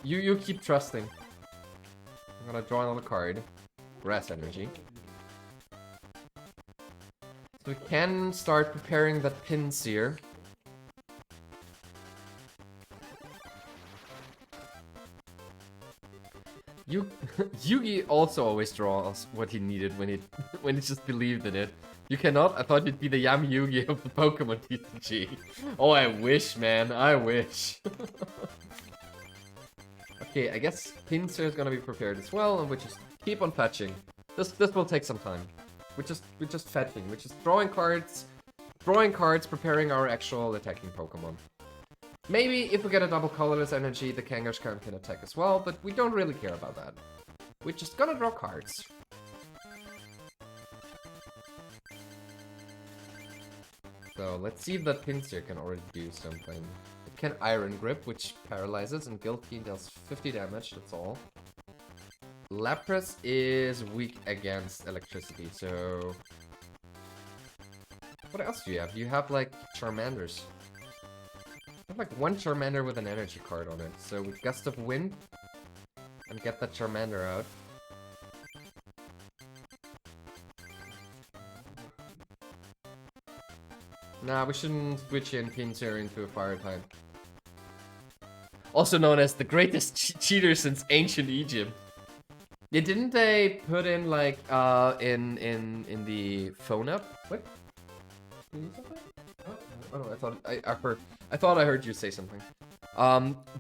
You keep trusting. I'm gonna draw another card. Grass energy. So we can start preparing that Pinsir. Yugi also always draws what he needed when he just believed in it. You cannot? I thought you'd be the Yami Yugi of the Pokemon TCG. Oh, I wish, man. I wish. Okay, I guess Pinsir is gonna be prepared as well, and we just keep on fetching. This will take some time. We're just fetching. We're just drawing cards, preparing our actual attacking Pokemon. Maybe if we get a double colorless energy, the Kangaskhan can attack as well, but we don't really care about that. We're just gonna draw cards. So let's see if that Pinsir can already do something. It can Iron Grip, which paralyzes, and Guillotine deals 50 damage, that's all. Lapras is weak against electricity, so... What else do you have? You have, like, Charmanders. I have, like, one Charmander with an energy card on it. So, with Gust of Wind, and get that Charmander out. Nah, we shouldn't switch in Pinsir into a Fire type. Also known as the greatest cheater since ancient Egypt. Yeah, didn't they put in like in the phone up? What? Did you say something? Oh no, I thought I heard you say something.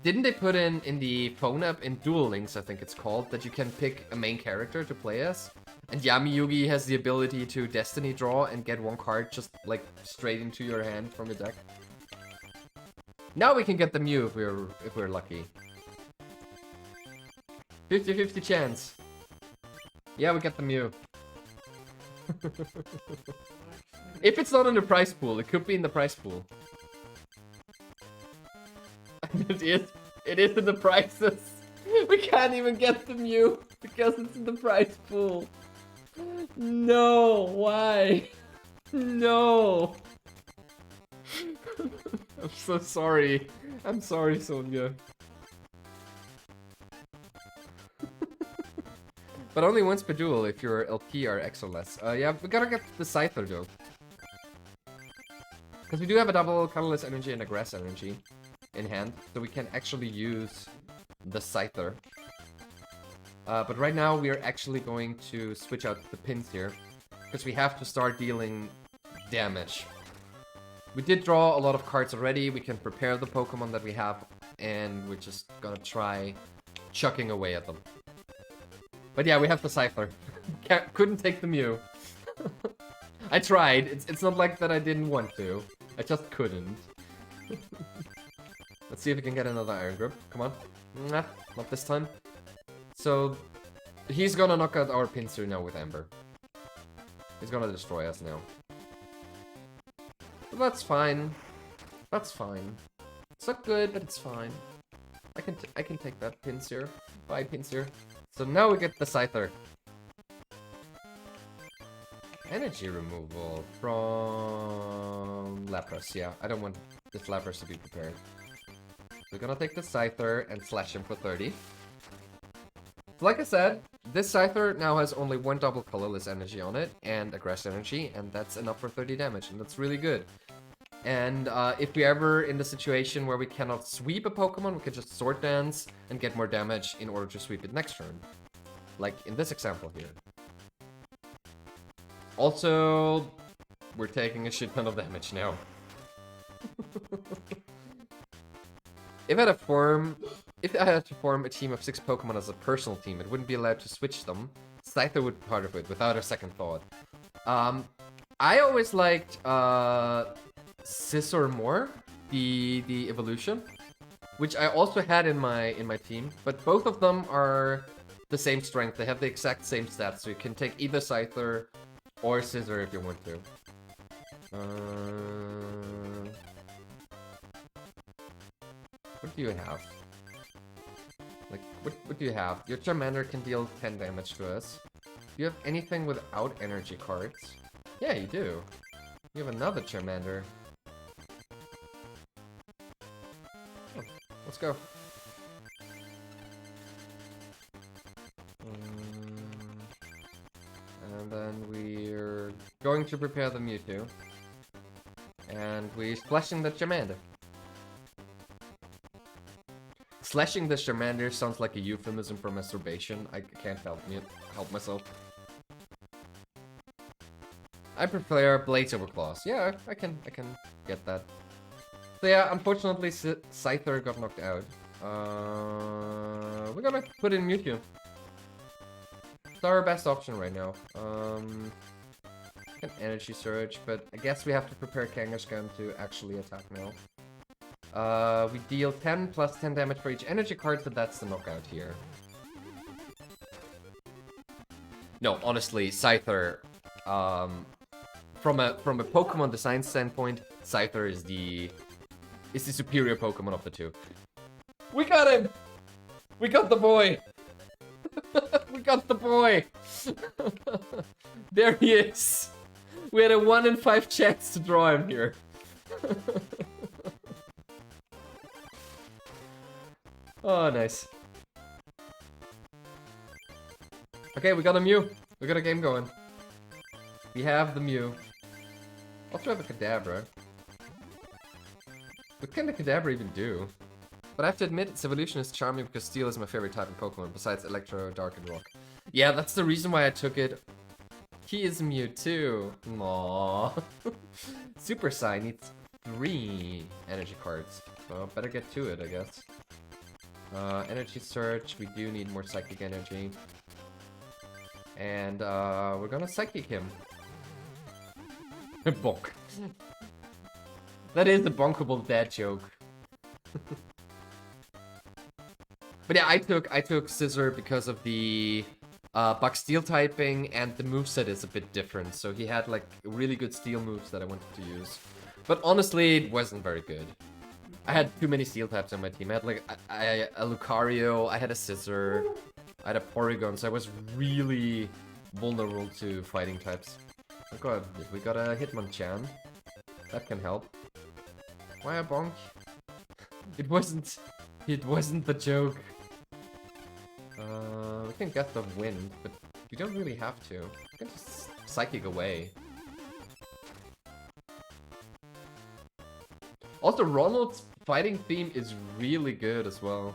Didn't they put in the phone app in Duel Links, I think it's called, that you can pick a main character to play as? And Yami Yugi has the ability to Destiny draw and get one card just like straight into your hand from the deck. Now we can get the Mew if we're lucky. 50-50 chance. Yeah, we get the Mew. If it's not in the prize pool, it could be in the prize pool. It is in the prizes. We can't even get the Mew because it's in the prize pool. No, why? No. I'm so sorry. I'm sorry, Sonia. But only once per duel if your LP or X or less. Yeah, we gotta get the Scyther though. Because we do have a double colorless energy and a grass energy in hand, so we can actually use the Scyther. But right now we are actually going to switch out the pins here, because we have to start dealing damage. We did draw a lot of cards already, we can prepare the Pokemon that we have, and we're just gonna try chucking away at them. But yeah, we have the Scyther. Couldn't take the Mew. I tried, it's not like that I didn't want to, I just couldn't. Let's see if we can get another Iron Grip, come on. Nah, not this time. So, he's gonna knock out our Pinsir now with Ember. He's gonna destroy us now. But that's fine. That's fine. It's not good, but it's fine. I can take that Pinsir. Bye, Pinsir. So now we get the Scyther. Energy removal from Lapras. Yeah, I don't want this Lapras to be prepared. We're gonna take the Scyther and slash him for 30. So like I said, this Scyther now has only one double colorless energy on it and a grass energy, and that's enough for 30 damage, and that's really good. And if we ever in the situation where we cannot sweep a Pokemon, we can just Sword Dance and get more damage in order to sweep it next turn. Like in this example here. Also, we're taking a shit ton of damage now. If I had to form a team of 6 Pokemon as a personal team, it wouldn't be allowed to switch them. Scyther would be part of it without a second thought. I always liked Scizor more, the evolution, which I also had in my team, but both of them are the same strength. They have the exact same stats, so you can take either Scyther or Scizor if you want to. What do you have? Like, what do you have? Your Charmander can deal 10 damage to us. Do you have anything without energy cards? Yeah, you do. You have another Charmander. Oh, let's go. And then we're going to prepare the Mewtwo. And we're splashing the Charmander. Slashing the Charmander sounds like a euphemism for masturbation. I can't help myself. I prefer Blades over Claws. Yeah, I can get that. So yeah, unfortunately Scyther got knocked out. We're gonna put in Mewtwo. It's our best option right now. An Energy Surge, but I guess we have to prepare Kangaskhan to actually attack now. We deal 10 plus 10 damage for each energy card, so that's the knockout here. No, honestly, Scyther, from a Pokemon design standpoint, Scyther is the superior Pokemon of the two. We got him! We got the boy! We got the boy! There he is! We had a 1 in 5 chance to draw him here. Oh, nice. Okay, we got a Mew. We got a game going. We have the Mew. Also have a Kadabra. What can the Kadabra even do? But I have to admit, its evolution is charming because Steel is my favorite type in Pokemon, besides Electro, Dark, and Rock. Yeah, that's the reason why I took it. He is Mewtwo. Aww. Super Sai needs 3 energy cards, so better get to it, I guess. Energy Search, we do need more Psychic Energy. And we're gonna Psychic him. Bonk. That is a bonkable dad joke. But yeah, I took Scissor because of the Bug Steel typing, and the moveset is a bit different. So he had like really good Steel moves that I wanted to use. But honestly, it wasn't very good. I had too many Steel types on my team. I had like a Lucario, I had a Scissor, I had a Porygon, so I was really vulnerable to fighting types. Oh god, we got a Hitmonchan. That can help. Why a bonk? It wasn't the joke. We can get the wind, but we don't really have to. We can just Psychic away. Also, Ronald's fighting theme is really good as well.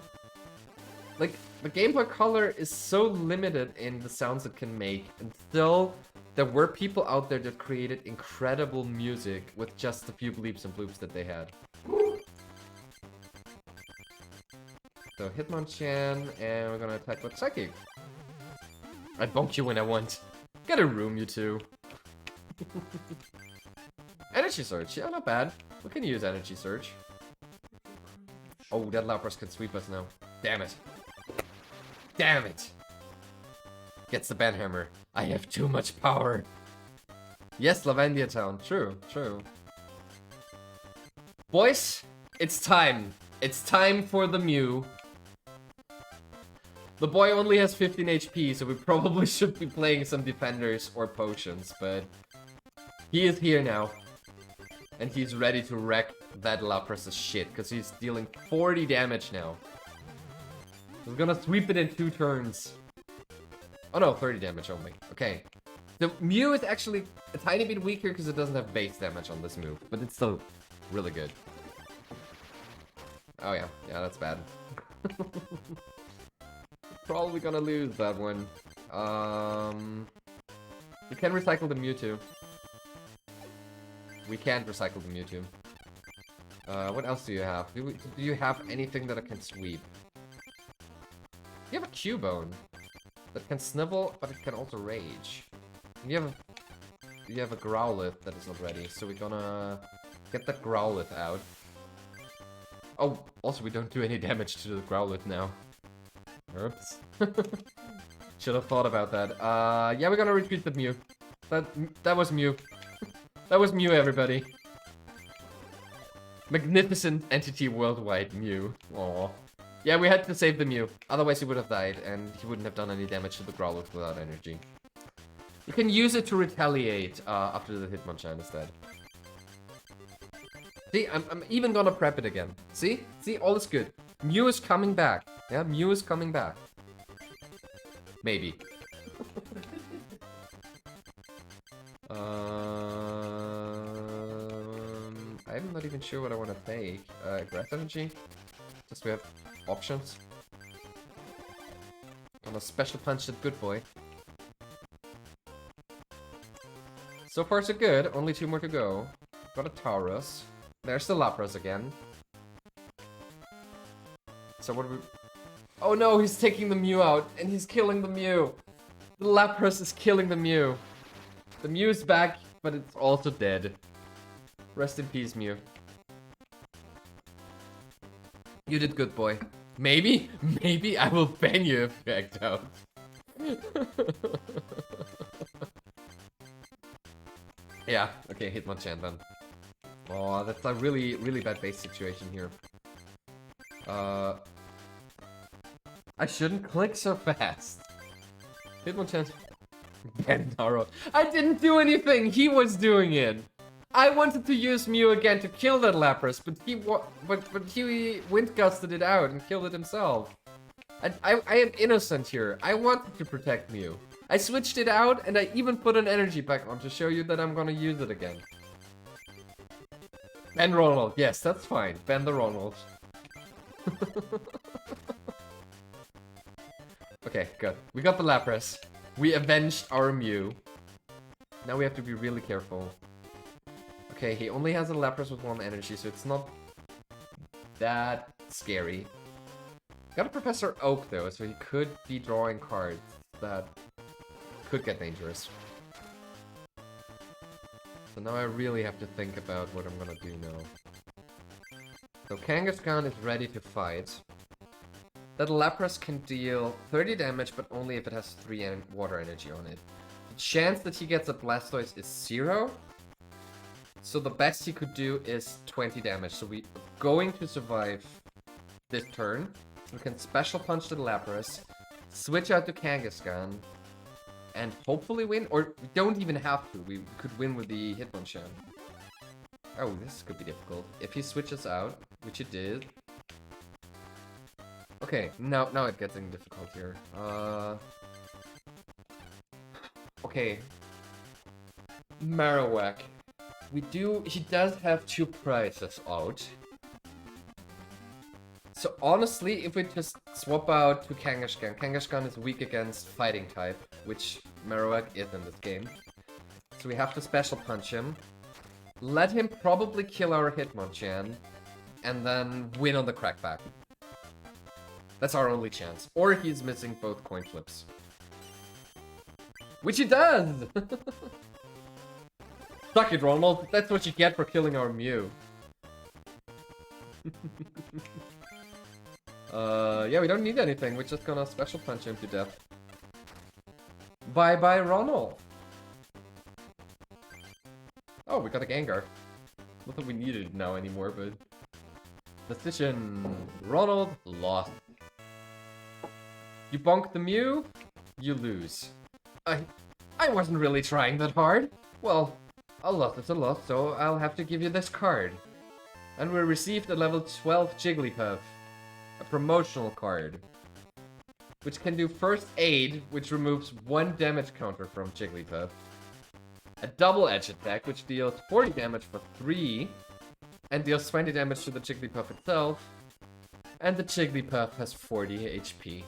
Like, the Game Boy Color is so limited in the sounds it can make, and still, there were people out there that created incredible music with just a few bleeps and bloops that they had. So, Hitmonchan, and we're gonna attack with Psychic. I bonk you when I want. Get a room, you two. Energy Search, yeah, not bad. We can use Energy Search. Oh, that Lapras can sweep us now. Damn it. Damn it! Gets the Banhammer. I have too much power. Yes, Lavandia Town. True, true. Boys, it's time. It's time for the Mew. The boy only has 15 HP, so we probably should be playing some defenders or potions, but he is here now. And he's ready to wreck that Lapras' shit, because he's dealing 40 damage now. He's gonna sweep it in 2 turns. Oh no, 30 damage only. Okay. The Mew is actually a tiny bit weaker because it doesn't have base damage on this move, but it's still really good. Oh yeah, yeah, that's bad. Probably gonna lose that one. We can recycle the Mewtwo. We can't recycle the Mewtwo. What else do you have? Do you have anything that I can sweep? You have a Cubone that can snivel, but it can also rage. And you have a Growlithe that is not ready, so we're gonna get that Growlithe out. Oh, also we don't do any damage to the Growlithe now. Oops. Should have thought about that. Yeah, we're gonna retreat the Mew. That was Mew. That was Mew, everybody. Magnificent entity worldwide, Mew. Aww. Yeah, we had to save the Mew. Otherwise he would have died, and he wouldn't have done any damage to the Growlithe without energy. You can use it to retaliate after the Hitmonchan instead. See, I'm even gonna prep it again. See? See, all is good. Mew is coming back. Yeah, Mew is coming back. Maybe. I'm not even sure what I want to take. Grass Energy? Just we have options. Gonna Special Punch that good boy. So far so good, only 2 more to go. Got a Taurus. There's the Lapras again. So what do we... Oh no, he's taking the Mew out, and he's killing the Mew! The Lapras is killing the Mew. The Mew is back, but it's also dead. Rest in peace, Mew. You did good, boy. Maybe I will ban you if you act out. Yeah, okay, Hitmonchan then. Oh, that's a really, really bad base situation here. I shouldn't click so fast. Hitmonchan. Gandaro. I didn't do anything. He was doing it. I wanted to use Mew again to kill that Lapras, but he wind gusted it out and killed it himself. I am innocent here. I wanted to protect Mew. I switched it out and I even put an energy pack on to show you that I'm gonna use it again. Ben Ronald. Yes, that's fine. Ben the Ronald. Okay, good. We got the Lapras. We avenged our Mew. Now we have to be really careful. Okay, he only has a Lapras with 1 energy, so it's not that scary. Got a Professor Oak though, so he could be drawing cards that could get dangerous. So now I really have to think about what I'm gonna do now. So Kangaskhan is ready to fight. That Lapras can deal 30 damage, but only if it has 3 water energy on it. The chance that he gets a Blastoise is 0. So the best he could do is 20 damage. So we're going to survive this turn. We can Special Punch the Lapras, switch out to Kangaskhan, and hopefully win. Or we don't even have to. We could win with the Hitmonchan. Oh, this could be difficult. If he switches out, which he did. Okay, now it's getting difficult here. Okay. Marowak. He does have 2 prizes out. So honestly, if we just swap out to Kangaskhan, Kangaskhan is weak against fighting type, which Marowak is in this game. So we have to Special Punch him. Let him probably kill our Hitmonchan, and then win on the Crackback. That's our only chance. Or he's missing both coin flips. Which he does! Suck it, Ronald. That's what you get for killing our Mew. Yeah, we don't need anything. We're just gonna Special Punch him to death. Bye-bye, Ronald. Oh, we got a Gengar. Not that we need it now anymore, but... Decision. Ronald lost. You bonk the Mew, you lose. I wasn't really trying that hard. Well, a loss is a loss, so I'll have to give you this card. And we received a level 12 Jigglypuff. A promotional card. Which can do First Aid, which removes 1 damage counter from Jigglypuff. A Double Edge Attack, which deals 40 damage for 3. And deals 20 damage to the Jigglypuff itself. And the Jigglypuff has 40 HP.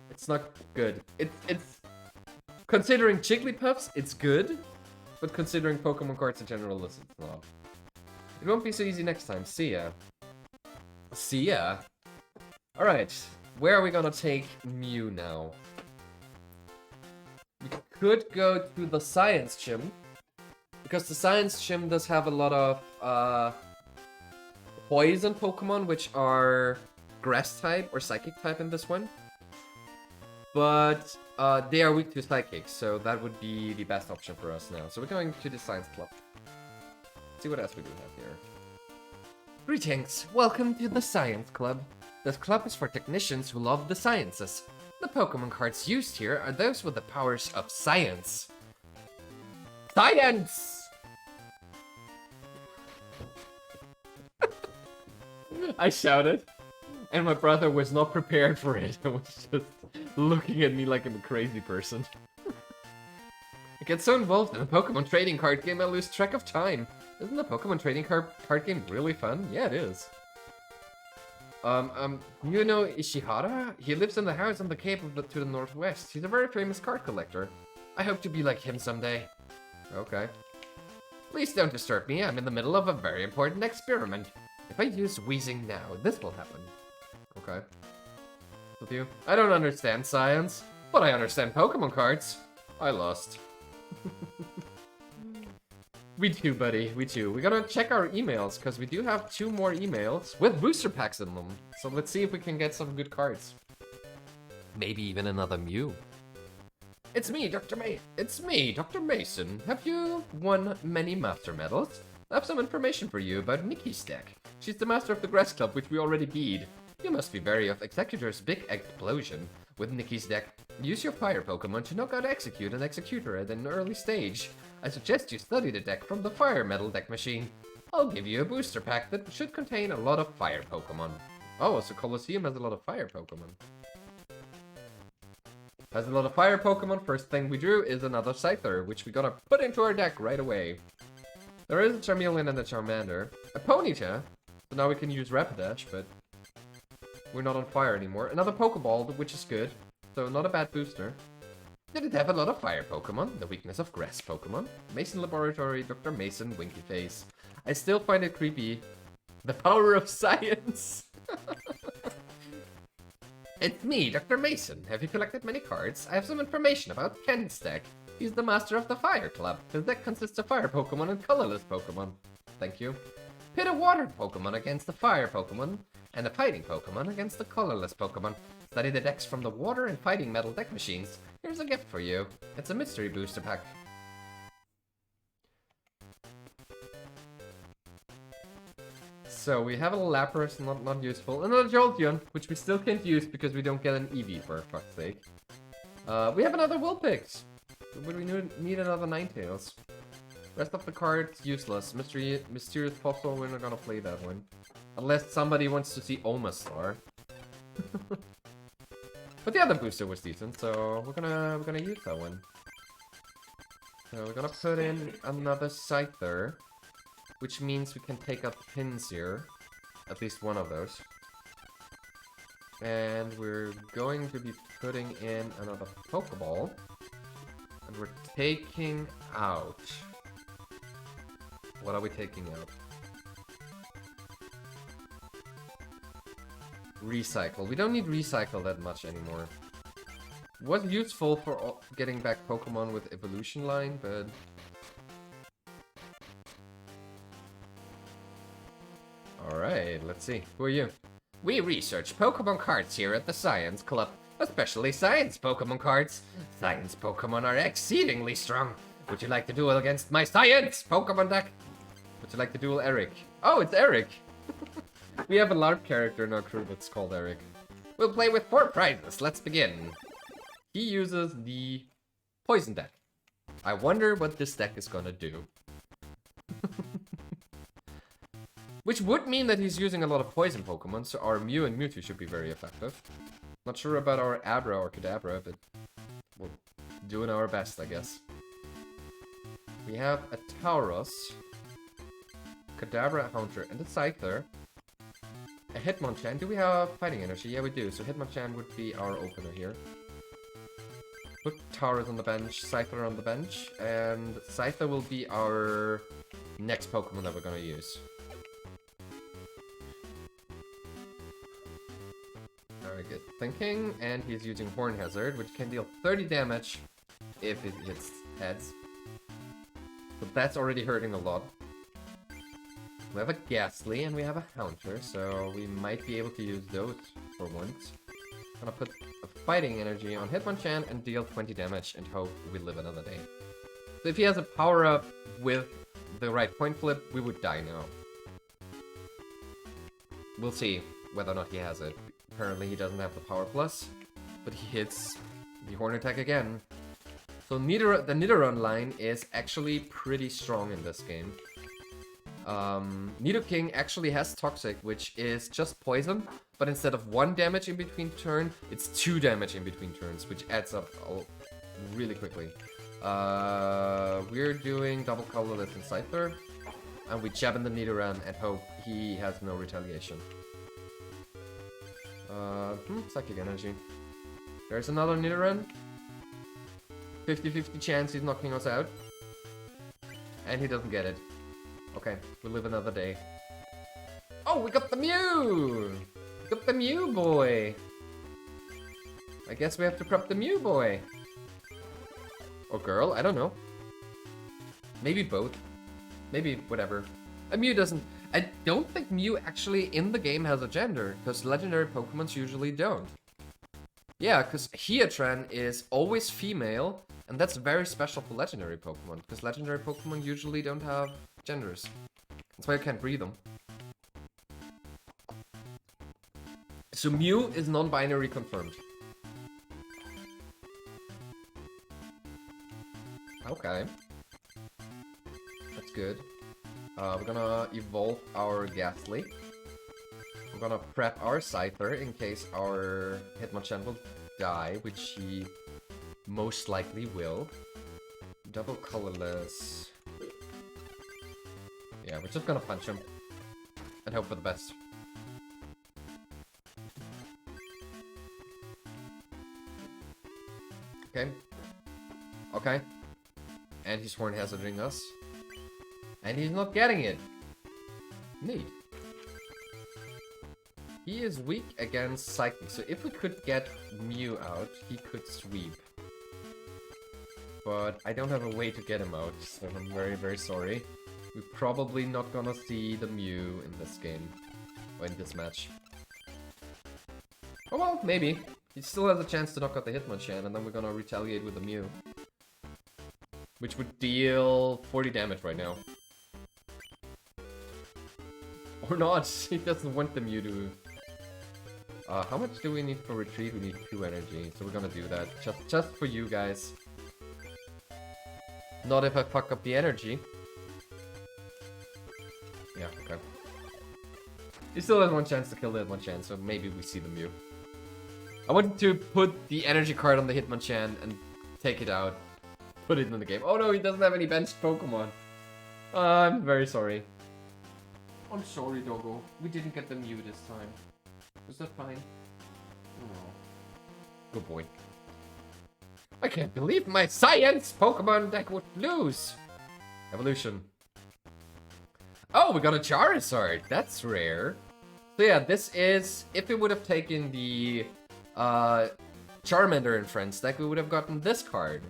It's not good. It's considering Jigglypuffs, it's good. But considering Pokemon cards in general, it's not. It won't be so easy next time. See ya. See ya. Alright. Where are we gonna take Mew now? We could go to the Science Gym. Because the Science Gym does have a lot of poison Pokemon, which are Grass type or Psychic type in this one. But they are weak to Psychic, so that would be the best option for us now. So we're going to the Science Club. See what else we do have here. Greetings, welcome to the Science Club. This club is for technicians who love the sciences. The Pokemon cards used here are those with the powers of science. Science! I shouted, and my brother was not prepared for it. He was just looking at me like I'm a crazy person. I get so involved in a Pokemon trading card game I lose track of time. Isn't the Pokemon trading card game really fun? Yeah, it is. You know Ishihara? He lives in the house on the cape to the northwest. He's a very famous card collector. I hope to be like him someday. Okay. Please don't disturb me. I'm in the middle of a very important experiment. If I use Wheezing now, this will happen. Okay. With you? I don't understand science, but I understand Pokemon cards. I lost. We do, buddy. We do. We gotta check our emails, because we do have 2 more emails with booster packs in them. So let's see if we can get some good cards. Maybe even another Mew. It's me, Dr. Mason. Have you won many Master Medals? I have some information for you about Nikki's deck. She's the master of the Grass Club, which we already beat. You must be wary of Executor's big explosion. With Nikki's deck, use your fire Pokemon to knock out Execute and Executor at an early stage. I suggest you study the deck from the Fire Metal deck machine. I'll give you a booster pack that should contain a lot of fire Pokemon. Oh, so Colosseum has a lot of fire Pokemon. Has a lot of fire Pokemon. First thing we drew is another Scyther, which we gotta put into our deck right away. There is a Charmeleon and a Charmander. A Ponyta, so now we can use Rapidash, but we're not on fire anymore. Another Pokeball, which is good, so not a bad booster. Did it have a lot of fire Pokemon? The weakness of grass Pokemon. Mason Laboratory, Dr. Mason, Winky Face. I still find it creepy. The power of science! It's me, Dr. Mason. Have you collected many cards? I have some information about Ken's deck. He's the master of the Fire Club. His deck consists of fire Pokemon and colorless Pokemon. Thank you. Pit a water Pokemon against the fire Pokemon, and a fighting Pokemon against the colorless Pokemon. Study the decks from the water and fighting metal deck machines. Here's a gift for you. It's a mystery booster pack. So we have a Lapras, not useful. Another Jolteon, which we still can't use because we don't get an Eevee, for fuck's sake. We have another Vulpix. But we need another Ninetails. Rest of the cards, useless. Mysterious Fossil, we're not gonna play that one. Unless somebody wants to see Omastar. But the other booster was decent, so we're gonna use that one. So we're gonna put in another Scyther, which means we can take out the pins here. At least one of those. And we're going to be putting in another Pokeball. And we're taking out... What are we taking out? Recycle. We don't need Recycle that much anymore. Was useful for getting back Pokemon with Evolution Line, but... Alright, let's see. Who are you? We research Pokemon cards here at the Science Club, especially Science Pokemon cards. Science Pokemon are exceedingly strong. Would you like to duel against my Science Pokemon deck? Would you like to duel Eric? Oh, it's Eric! We have a LARP character in our crew that's called Eric. We'll play with 4 prizes. Let's begin. He uses the Poison deck. I wonder what this deck is gonna do. Which would mean that he's using a lot of Poison Pokemon, so our Mew and Mewtwo should be very effective. Not sure about our Abra or Kadabra, but we're doing our best, I guess. We have a Tauros, Kadabra, Haunter, and a Scyther. A Hitmonchan. Do we have Fighting Energy? Yeah, we do. So Hitmonchan would be our opener here. Put Tauros on the bench, Scyther on the bench, and Scyther will be our next Pokemon that we're gonna use. Very good thinking, and he's using Horn Hazard, which can deal 30 damage if it hits heads. But that's already hurting a lot. We have a Ghastly and we have a Haunter, so we might be able to use those for once. I'm gonna put a Fighting Energy on Hitmonchan and deal 20 damage and hope we live another day. So if he has a power-up with the right point flip, we would die now. We'll see whether or not he has it. Apparently he doesn't have the Power Plus, but he hits the Horn Attack again. So the Nidoran line is actually pretty strong in this game. Nidoking actually has Toxic, which is just poison, but instead of 1 damage in between turn, it's 2 damage in between turns, which adds up really quickly. We're doing double colorless and Scyther, and we jab in the Nidoran and hope he has no retaliation. Psychic Energy. There's another Nidoran. 50-50 chance he's knocking us out. And he doesn't get it. Okay, we'll live another day. Oh, we got the Mew! We got the Mew boy! I guess we have to prep the Mew boy. Or girl, I don't know. Maybe both. Maybe whatever. A Mew doesn't... I don't think Mew actually in the game has a gender, because legendary Pokemons usually don't. Yeah, because Heatran is always female, and that's very special for legendary Pokemon, because legendary Pokemon usually don't have genders. That's why you can't breed them. So Mew is non-binary confirmed. Okay. That's good. We're gonna evolve our Ghastly. We're gonna prep our Scyther in case our Hitmonchan will die, which he most likely will. Double colorless. Yeah, we're just gonna punch him. And hope for the best. Okay. Okay. And he's Horn Hazarding us. And he's not getting it. Neat. He is weak against Psychic, so if we could get Mew out, he could sweep. But I don't have a way to get him out, so I'm very, very sorry. We're probably not gonna see the Mew in this game. Or in this match. Oh well, maybe. He still has a chance to knock out the Hitmonchan, and then we're gonna retaliate with the Mew. Which would deal 40 damage right now. Or not, he doesn't want the Mew to... how much do we need for retreat? We need 2 energy, so we're gonna do that. Just for you guys. Not if I fuck up the energy. Yeah, okay. He still has 1 chance to kill the Hitmonchan, so maybe we see the Mew. I wanted to put the energy card on the Hitmonchan and take it out. Put it in the game. Oh no, he doesn't have any benched Pokemon. I'm very sorry. I'm sorry, Doggo. We didn't get the Mew this time. Was that fine? Oh. Good boy. I can't believe my science Pokemon deck would lose. Evolution. Oh, we got a Charizard. That's rare. So yeah, this is... If we would have taken the Charmander and Friends deck, we would have gotten this card.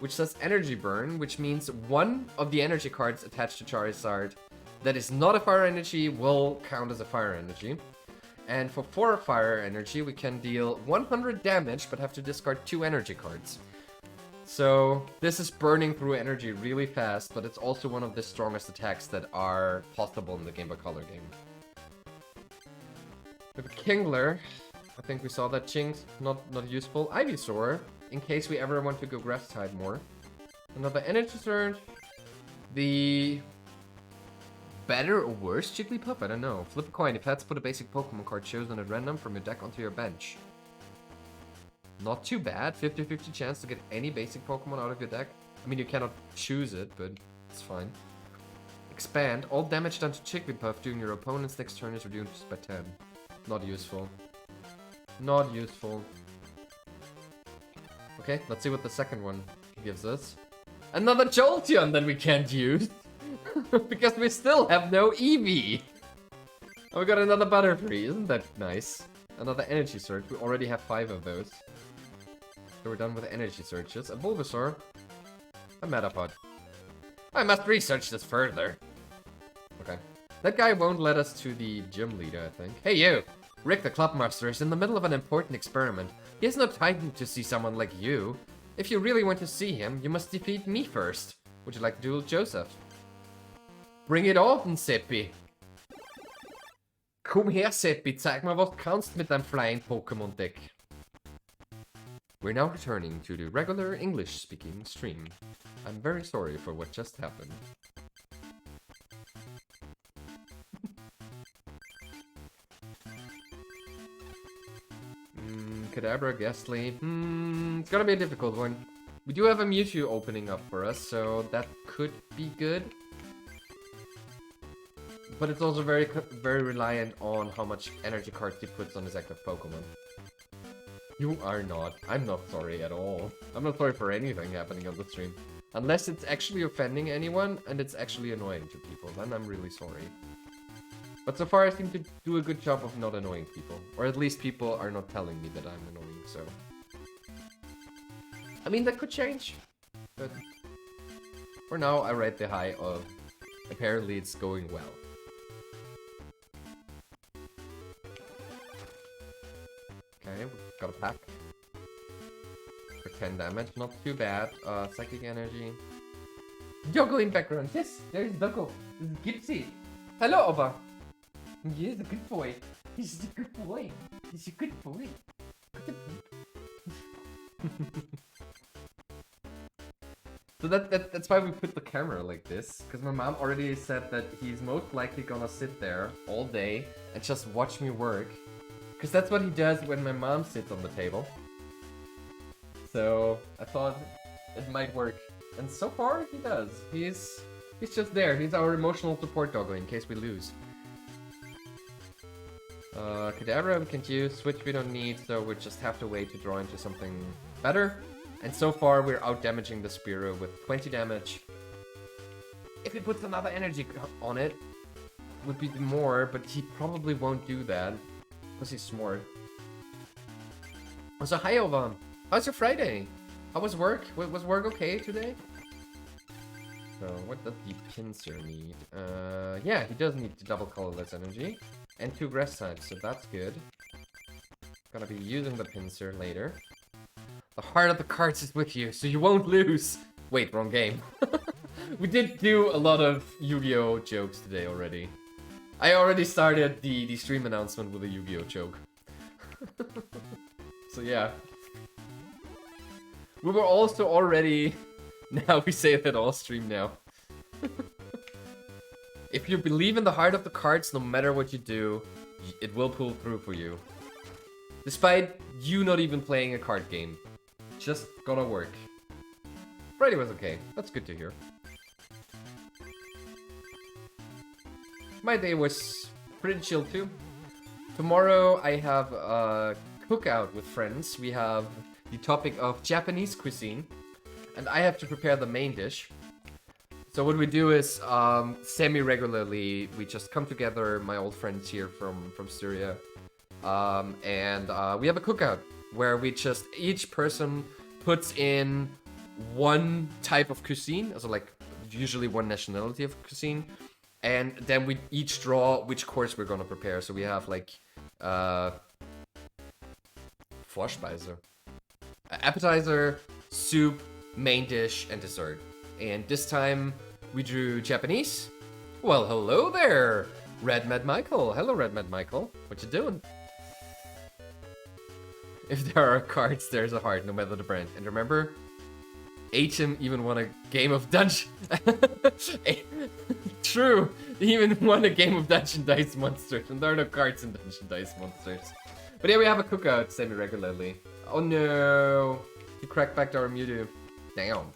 Which says Energy Burn, which means one of the energy cards attached to Charizard that is not a fire energy will count as a fire energy. And for 4 fire energy, we can deal 100 damage, but have to discard 2 energy cards. So this is burning through energy really fast, but it's also one of the strongest attacks that are possible in the Game Boy Color game. With Kingler, I think we saw that Jinx, not useful. Ivysaur, in case we ever want to go Grass type more. Another Energy Surge. The better or worse Jigglypuff? I don't know. Flip a coin. If heads, put a basic Pokemon card chosen at random from your deck onto your bench. Not too bad. 50-50 chance to get any basic Pokemon out of your deck. I mean, you cannot choose it, but it's fine. Expand. All damage done to Jigglypuff during your opponent's next turn is reduced by 10. Not useful. Not useful. Okay, let's see what the second one gives us. Another Jolteon that we can't use. Because we still have no Eevee. Oh, we got another Butterfree. Isn't that nice? Another Energy Surge. We already have 5 of those. So we're done with Energy Surges. A Bulbasaur. A Metapod. I must research this further. Okay. That guy won't let us to the gym leader, I think. Hey, you! Rick the Clubmaster is in the middle of an important experiment. He has no time to see someone like you. If you really want to see him, you must defeat me first. Would you like to duel Joseph? Bring it on, Seppi. Komm her, Seppi. Zeig mal, was du kannst mit deinem Flying Pokémon Deck. We're now returning to the regular English-speaking stream. I'm very sorry for what just happened. Kadabra, Ghastly. It's gonna be a difficult one. We do have a Mewtwo opening up for us, so that could be good. But it's also very reliant on how much energy cards he puts on his active Pokemon. You are not. I'm not sorry at all. I'm not sorry for anything happening on the stream. Unless it's actually offending anyone and it's actually annoying to people, then I'm really sorry. But so far I seem to do a good job of not annoying people. Or at least people are not telling me that I'm annoying, so... I mean, that could change. But for now, I rate the high of apparently it's going well. Okay, we've got a pack. For 10 damage, not too bad. Psychic Energy. Doggo in background. Yes, there's Doggo. This is Gypsy. Hello, Oba. He's a good boy. He's a good boy. He's a good boy. Good boy. So that's why we put the camera like this, because my mom already said that he's most likely gonna sit there all day and just watch me work. Because that's what he does when my mom sits on the table. So I thought it might work. And so far he does. He's just there. He's our emotional support doggo in case we lose. Kadabra we can use, Switch we don't need, so we just have to wait to draw into something better. And so far we're out damaging the Spearow with 20 damage. If he puts another energy on it, would be more, but he probably won't do that. Because he's smart. So hi Ovan, how's your Friday? How was work? Was work okay today? So what does the pincer need? Yeah, he does need double colorless energy. And 2 grass types, so that's good. Gonna be using the pincer later. The heart of the cards is with you, so you won't lose. Wait, wrong game. We did do a lot of Yu-Gi-Oh! Jokes today already. I already started the stream announcement with a Yu-Gi-Oh! Joke. So yeah. We were also already... Now we say that all stream now. If you believe in the heart of the cards, no matter what you do, it will pull through for you. Despite you not even playing a card game. Just gonna work. Friday was okay. That's good to hear. My day was pretty chill too. Tomorrow I have a cookout with friends. We have the topic of Japanese cuisine. And I have to prepare the main dish. So what we do is, semi-regularly, we just come together, my old friends here from Syria. And we have a cookout where we just, each person puts in one type of cuisine, also like usually one nationality of cuisine. And then we each draw which course we're gonna prepare. So we have like, Vorspeise. Appetizer, soup, main dish, and dessert. And this time we drew Japanese. Well, hello there, Red Mad Michael. Hello, Red Mad Michael. What you doing? If there are cards, there's a heart, no matter the brand. And remember, Atom even won a game of Dungeon. True, he even won a game of Dungeon Dice Monsters, and there are no cards in Dungeon Dice Monsters. But yeah, we have a cookout semi-regularly. Oh no, he cracked back to our Mewtwo. Damn.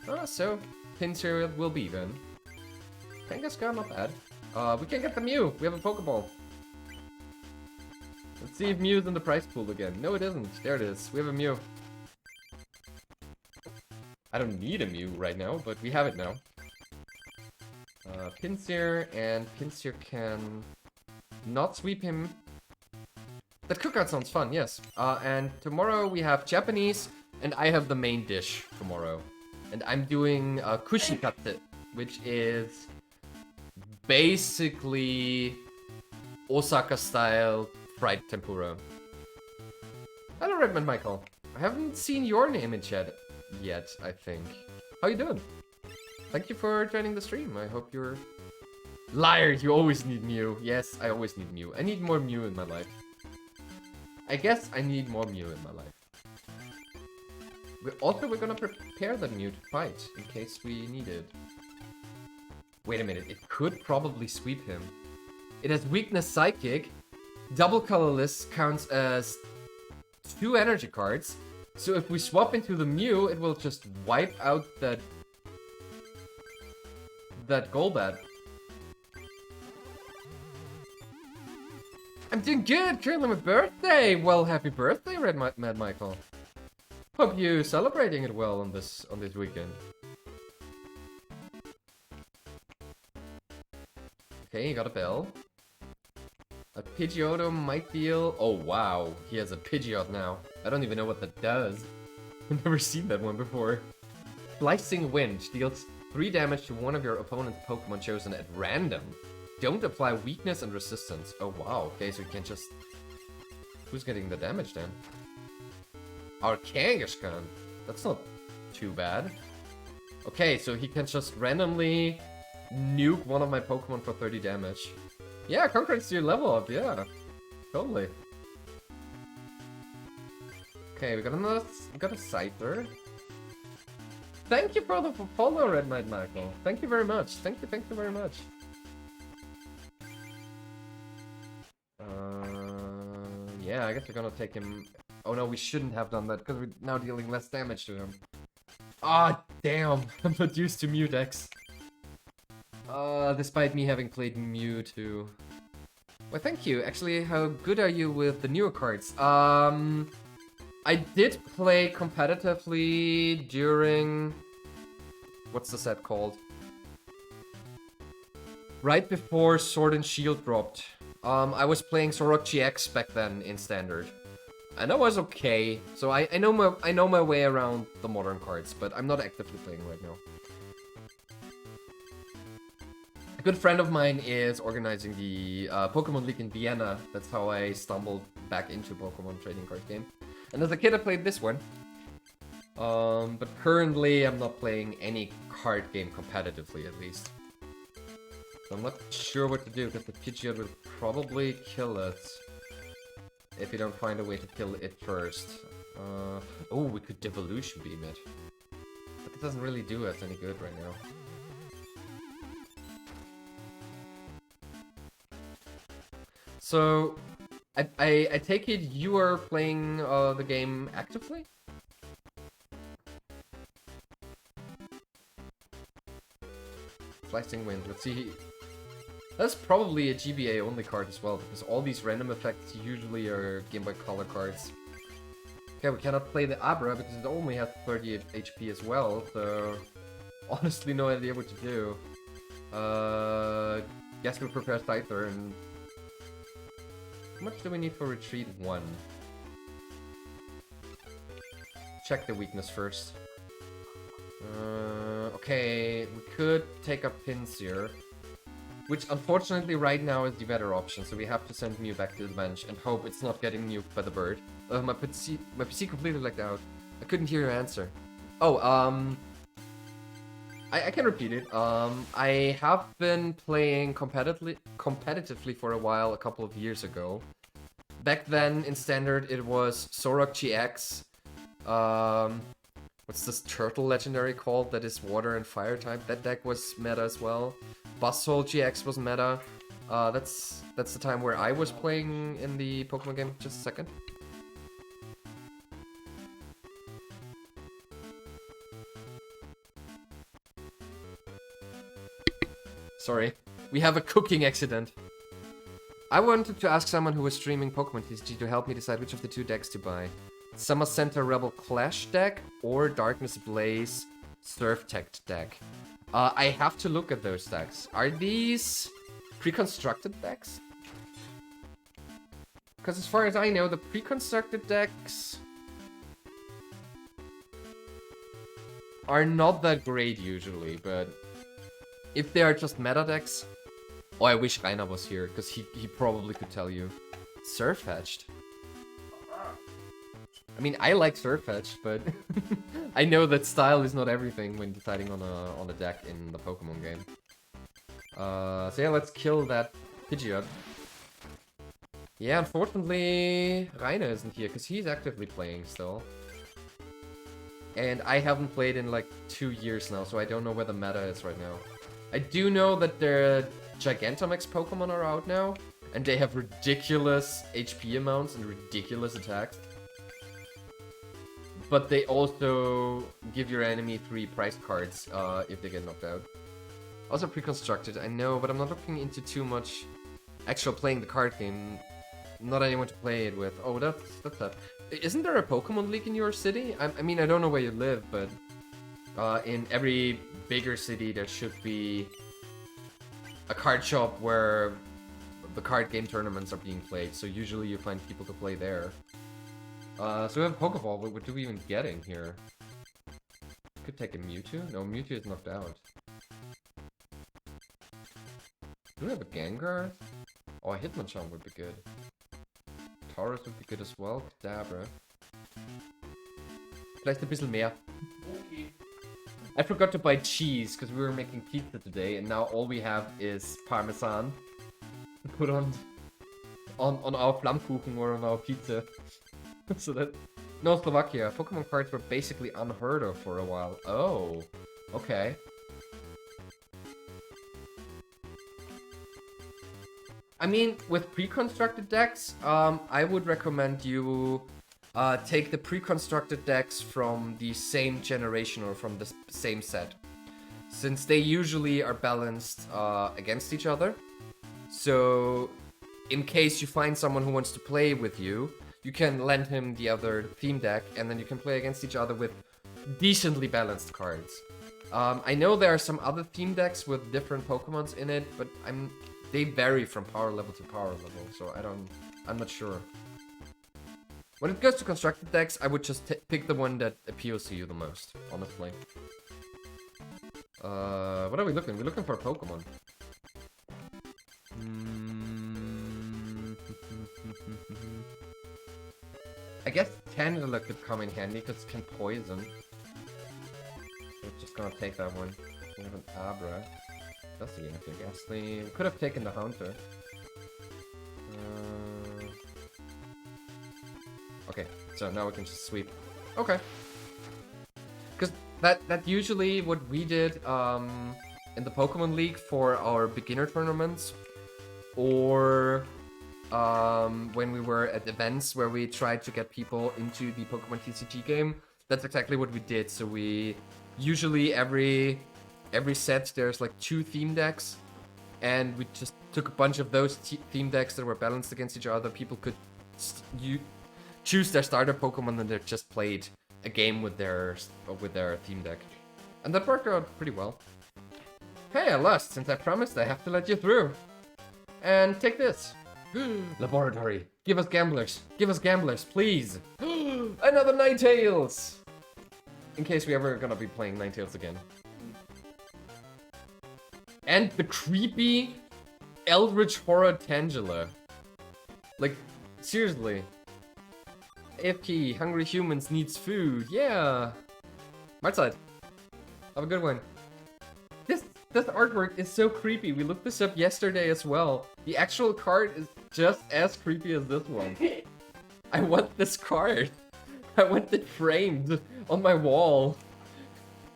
Oh, so pincer will be then. Kangaskhan, not bad. We can get the Mew. We have a Pokeball. Let's see if Mew's in the prize pool again. No, it isn't. There it is. We have a Mew. I don't need a Mew right now, but we have it now. Pinsir, and Pinsir can not sweep him. That cookout sounds fun, yes. And tomorrow we have Japanese, and I have the main dish tomorrow. And I'm doing kushikatsu, which is basically Osaka-style fried tempura. Hello, Redmond Michael. I haven't seen your name in chat yet, I think. How you doing? Thank you for joining the stream. I hope you're... Liar, you always need Mew. Yes, I always need Mew. I need more Mew in my life. I guess I need more Mew in my life. We're gonna prepare the Mew to fight, in case we need it. Wait a minute, it could probably sweep him. It has weakness Psychic. Double colorless counts as 2 energy cards. So if we swap into the Mew, it will just wipe out that Golbat. I'm doing good, currently my birthday! Well, happy birthday, Mad Michael. Hope you celebrating it well on this weekend. Okay, you got a bell. A Pidgeotto might deal... Oh wow, he has a Pidgeot now. I don't even know what that does. I've never seen that one before. Slicing Wind deals 3 damage to one of your opponent's Pokemon chosen at random. Don't apply weakness and resistance. Oh wow, okay, so you can just... Who's getting the damage then? Our Kangaskhan. That's not too bad. Okay, so he can just randomly nuke one of my Pokemon for 30 damage. Yeah, congrats to your level up, yeah. Totally. Okay, we got a Scyther. Thank you for the follow, Red Knight Michael. Thank you very much. Thank you very much. Yeah, I guess we're gonna take him. Oh no, we shouldn't have done that because we're now dealing less damage to him. Ah, damn! I'm not used to Mew decks. Despite me having played Mew too. Well, thank you. Actually, how good are you with the newer cards? I did play competitively during... What's the set called? Right before Sword and Shield dropped. I was playing Sorok GX back then in Standard. And that was okay. So I know my way around the modern cards, but I'm not actively playing right now. A good friend of mine is organizing the Pokemon League in Vienna. That's how I stumbled back into Pokemon trading card game. And as a kid I played this one. But currently I'm not playing any card game competitively, at least. So I'm not sure what to do, because the Pidgeot will probably kill it. If you don't find a way to kill it first. Oh, we could Devolution Beam it. But it doesn't really do us any good right now. So, I take it you are playing the game actively? Slicing Wind, let's see. That's probably a GBA only card as well, because all these random effects usually are Game Boy Color cards. Okay, we cannot play the Abra because it only has 30 HP as well, so honestly no idea what to do. Guess we'll prepare Scyther and... How much do we need for Retreat 1? Check the weakness first. Okay, we could take up Pinsir. Which unfortunately right now is the better option, so we have to send Mew back to the bench and hope it's not getting nuked by the bird. My PC completely lagged out. I couldn't hear your answer. Oh, I can repeat it. I have been playing competitively for a while, a couple of years ago. Back then, in Standard, it was Sorok GX. What's this turtle legendary called that is water and fire type? That deck was meta as well. Buzzhole GX was meta. That's the time where I was playing in the Pokemon game. Just a second. Sorry, we have a cooking accident. I wanted to ask someone who was streaming Pokemon TCG to help me decide which of the two decks to buy. Summer Center Rebel Clash deck or Darkness Blaze Surf Tech deck. I have to look at those decks. Are these pre-constructed decks? Because as far as I know, the pre-constructed decks are not that great usually, but if they are just meta decks... Oh, I wish Rainer was here, because he probably could tell you. Surfetched. I mean, I like Surfetched, but I know that style is not everything when deciding on a deck in the Pokemon game. So yeah, let's kill that Pidgeot. Yeah, unfortunately, Rainer isn't here, because he's actively playing still. And I haven't played in like 2 years now, so I don't know where the meta is right now. I do know that the Gigantamax Pokemon are out now, and they have ridiculous HP amounts and ridiculous attacks. But they also give your enemy 3 prize cards if they get knocked out. Also pre-constructed, I know, but I'm not looking into too much actual playing the card game. Not anyone to play it with. Oh, that's that. Isn't there a Pokemon League in your city? I mean, I don't know where you live, but in every bigger city there should be a card shop where the card game tournaments are being played. So usually you find people to play there. So we have a Pokeball, but what do we even get in here? Could take a Mewtwo? No, Mewtwo is knocked out. Do we have a Gengar? Oh, a Hitmonchan would be good. Taurus would be good as well. Kadabra. Vielleicht ein bisschen mehr. Okay. I forgot to buy cheese because we were making pizza today, and now all we have is Parmesan to put on our Flammkuchen or on our pizza. So that No, Slovakia. Pokemon cards were basically unheard of for a while. Oh, okay. I mean, with pre-constructed decks, I would recommend you take the pre-constructed decks from the same generation or from the same set, since they usually are balanced against each other. So, in case you find someone who wants to play with you, you can lend him the other theme deck, and then you can play against each other with decently balanced cards. I know there are some other theme decks with different Pokemons in it, but they vary from power level to power level, so I'm not sure. When it goes to constructed decks, I would just pick the one that appeals to you the most, honestly. What are we looking? We're looking for a Pokemon. I guess Tangela could come in handy because it can poison. We're just gonna take that one. We have an Abra. That's the Unity, I guess. We could have taken the Haunter. Okay, so now we can just sweep. Okay. Because that usually what we did in the Pokemon League for our beginner tournaments, or when we were at events where we tried to get people into the Pokemon TCG game. That's exactly what we did. So we usually every set there's like 2 theme decks, and we just took a bunch of those theme decks that were balanced against each other. People could choose their starter Pokemon and they just played a game with their theme deck, and that worked out pretty well. Hey, I lost. Since I promised, I have to let you through. And take this. Laboratory. Give us gamblers. Give us gamblers, please. Another Ninetails. In case we ever gonna be playing Ninetails again. And the creepy Eldritch Horror Tangela. Like, seriously. AFK, hungry humans needs food. Yeah. My side. Have a good one. This artwork is so creepy. We looked this up yesterday as well. The actual card is just as creepy as this one. I want this card. I want it framed on my wall.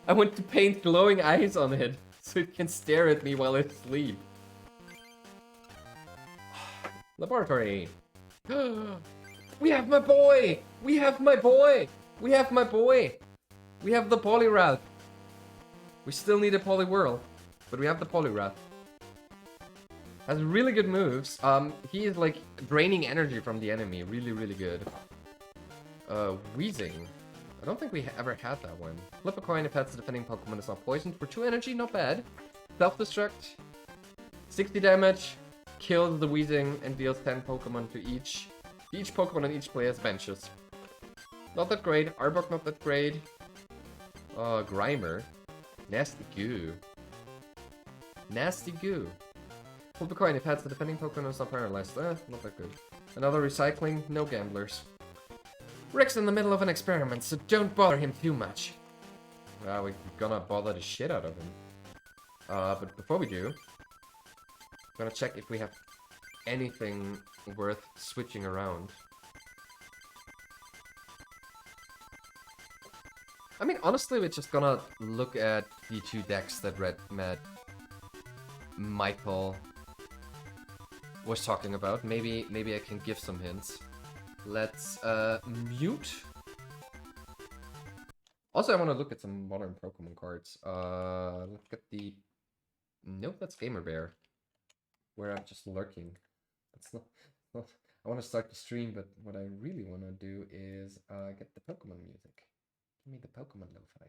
I want to paint glowing eyes on it so it can stare at me while I sleep. Laboratory. We have my boy! We have my boy! We have my boy! We have the Poliwrath. We still need a Poliwhirl, but we have the Poliwrath. Has really good moves. He is like draining energy from the enemy. Really, really good. Wheezing. I don't think we ever had that one. Flip a coin if that's the defending Pokemon is not poisoned. For 2 energy, not bad. Self-destruct. 60 damage. Kills the Wheezing and deals 10 Pokemon to each Pokemon on each player's benches. Not that great. Arbok not that great. Grimer. Nasty goo. Nasty goo. Flip a coin if that's the defending Pokemon is not paralyzed. Not that good. Another recycling. No gamblers. Rick's in the middle of an experiment, so don't bother him too much. Well, we're gonna bother the shit out of him. But before we do, I'm gonna check if we have anything worth switching around. I mean, honestly, we're just gonna look at the 2 decks that Michael was talking about. Maybe I can give some hints. Let's mute. Also, I want to look at some modern Pokemon cards. Look at the... Nope, that's Gamer Bear. Where I'm just lurking. That's not... I want to start the stream, but what I really want to do is get the Pokemon music. Give me the Pokemon lo-fi.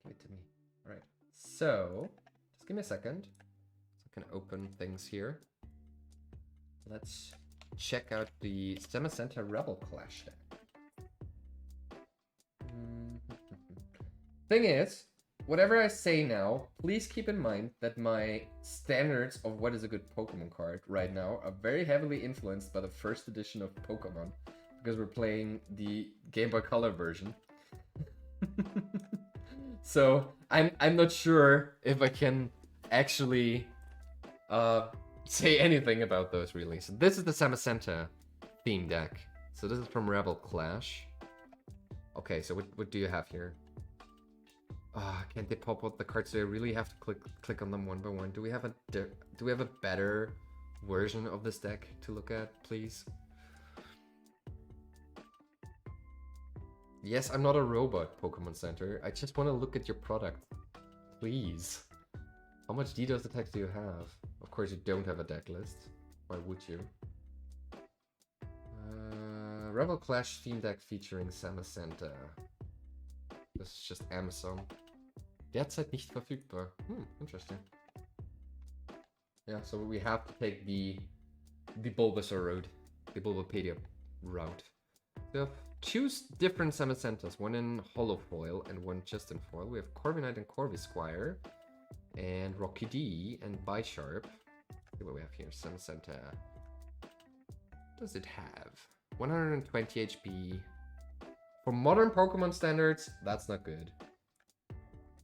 Give it to me. Alright, so... Just give me a second. So I can open things here. Let's check out the Semicenta Rebel Clash deck. Thing is, whatever I say now, please keep in mind that my standards of what is a good Pokemon card right now are very heavily influenced by the first edition of Pokemon, because we're playing the Game Boy Color version. So I'm not sure if I can actually say anything about those really. So this is the Semicenta theme deck. So this is from Rebel Clash. Okay, so what do you have here? Can't they pop out the cards? Do I really have to click on them one by one? Do we have a better version of this deck to look at, please? Yes, I'm not a robot, Pokemon Center. I just want to look at your product. Please. How much DDoS attacks do you have? Of course you don't have a deck list. Why would you? Rebel Clash theme deck featuring Samacenta. Das ist just Amazon. Derzeit nicht verfügbar. Interesting. Yeah, so we have to take the Bulbasaur route. The Bulbapedia route. We have two different Samacentas, one in Holo Foil and one just in foil. We have Corviknight and Corvisquire, and Rocky D and Bisharp. See what we have here. Samacenta. What does it have? 120 HP. For modern Pokemon standards, that's not good.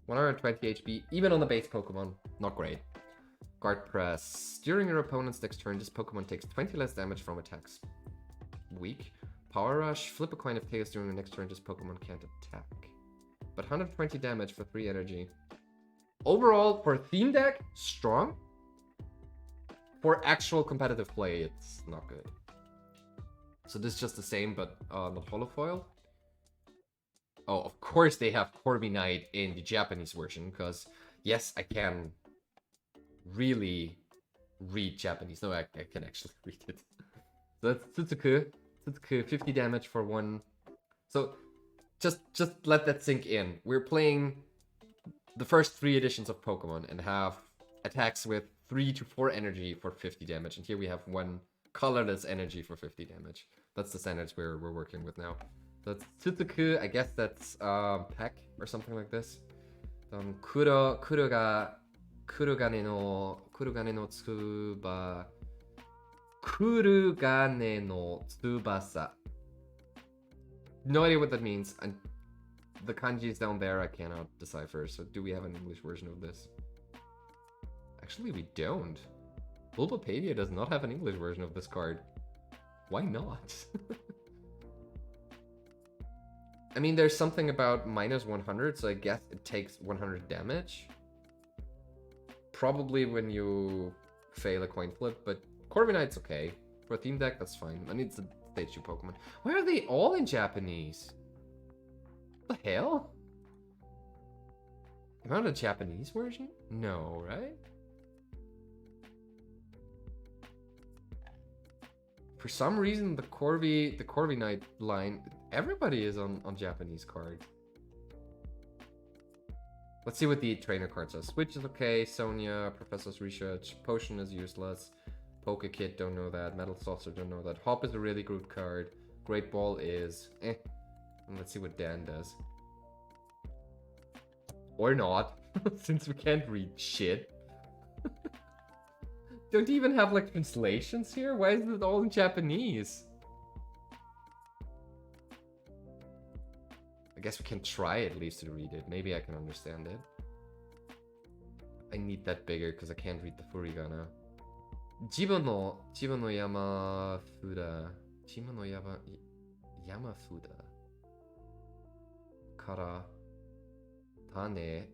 120 HP, even on the base Pokemon, not great. Guard Press. During your opponent's next turn, this Pokemon takes 20 less damage from attacks. Weak. Power Rush. Flip a coin of Chaos during your next turn, this Pokemon can't attack. But 120 damage for 3 energy. Overall, for a theme deck, strong. For actual competitive play, it's not good. So this is just the same, but not holofoil. Oh, of course they have Corviknight in the Japanese version, because yes, I can really read Japanese. No, I can actually read it. So that's Tsutsuku. Tsutsuku, 50 damage for 1. So just let that sink in. We're playing the first 3 editions of Pokemon and have attacks with 3 to 4 energy for 50 damage. And here we have 1 colorless energy for 50 damage. That's the standards we're working with now. That's Tsutsuku, I guess that's Peck or something like this. Kurugane no Tsubasa. No idea what that means. And the kanji is down there, I cannot decipher. So do we have an English version of this? Actually, we don't. Bulbapedia does not have an English version of this card. Why not? I mean, there's something about minus 100, so I guess it takes 100 damage. Probably when you fail a coin flip, but Corviknight's okay. For a theme deck, that's fine. And it's a stage 2 Pokemon. Why are they all in Japanese? What the hell? Am I on a Japanese version? No, right? For some reason, the Corviknight line, everybody is on Japanese cards. Let's see what the trainer card says. Switch is okay, Sonia, Professor's Research, Potion is useless, Pokekit, don't know that, Metal Saucer, don't know that, Hop is a really good card, Great Ball is eh. And let's see what Dan does. Or not, since we can't read shit. Don't you even have like translations here? Why is it all in Japanese? I guess we can try at least to read it. Maybe I can understand it. I need that bigger because I can't read the furigana. Jiba no Yamafuda. Jiba no Yamafuda. Kara. Tane.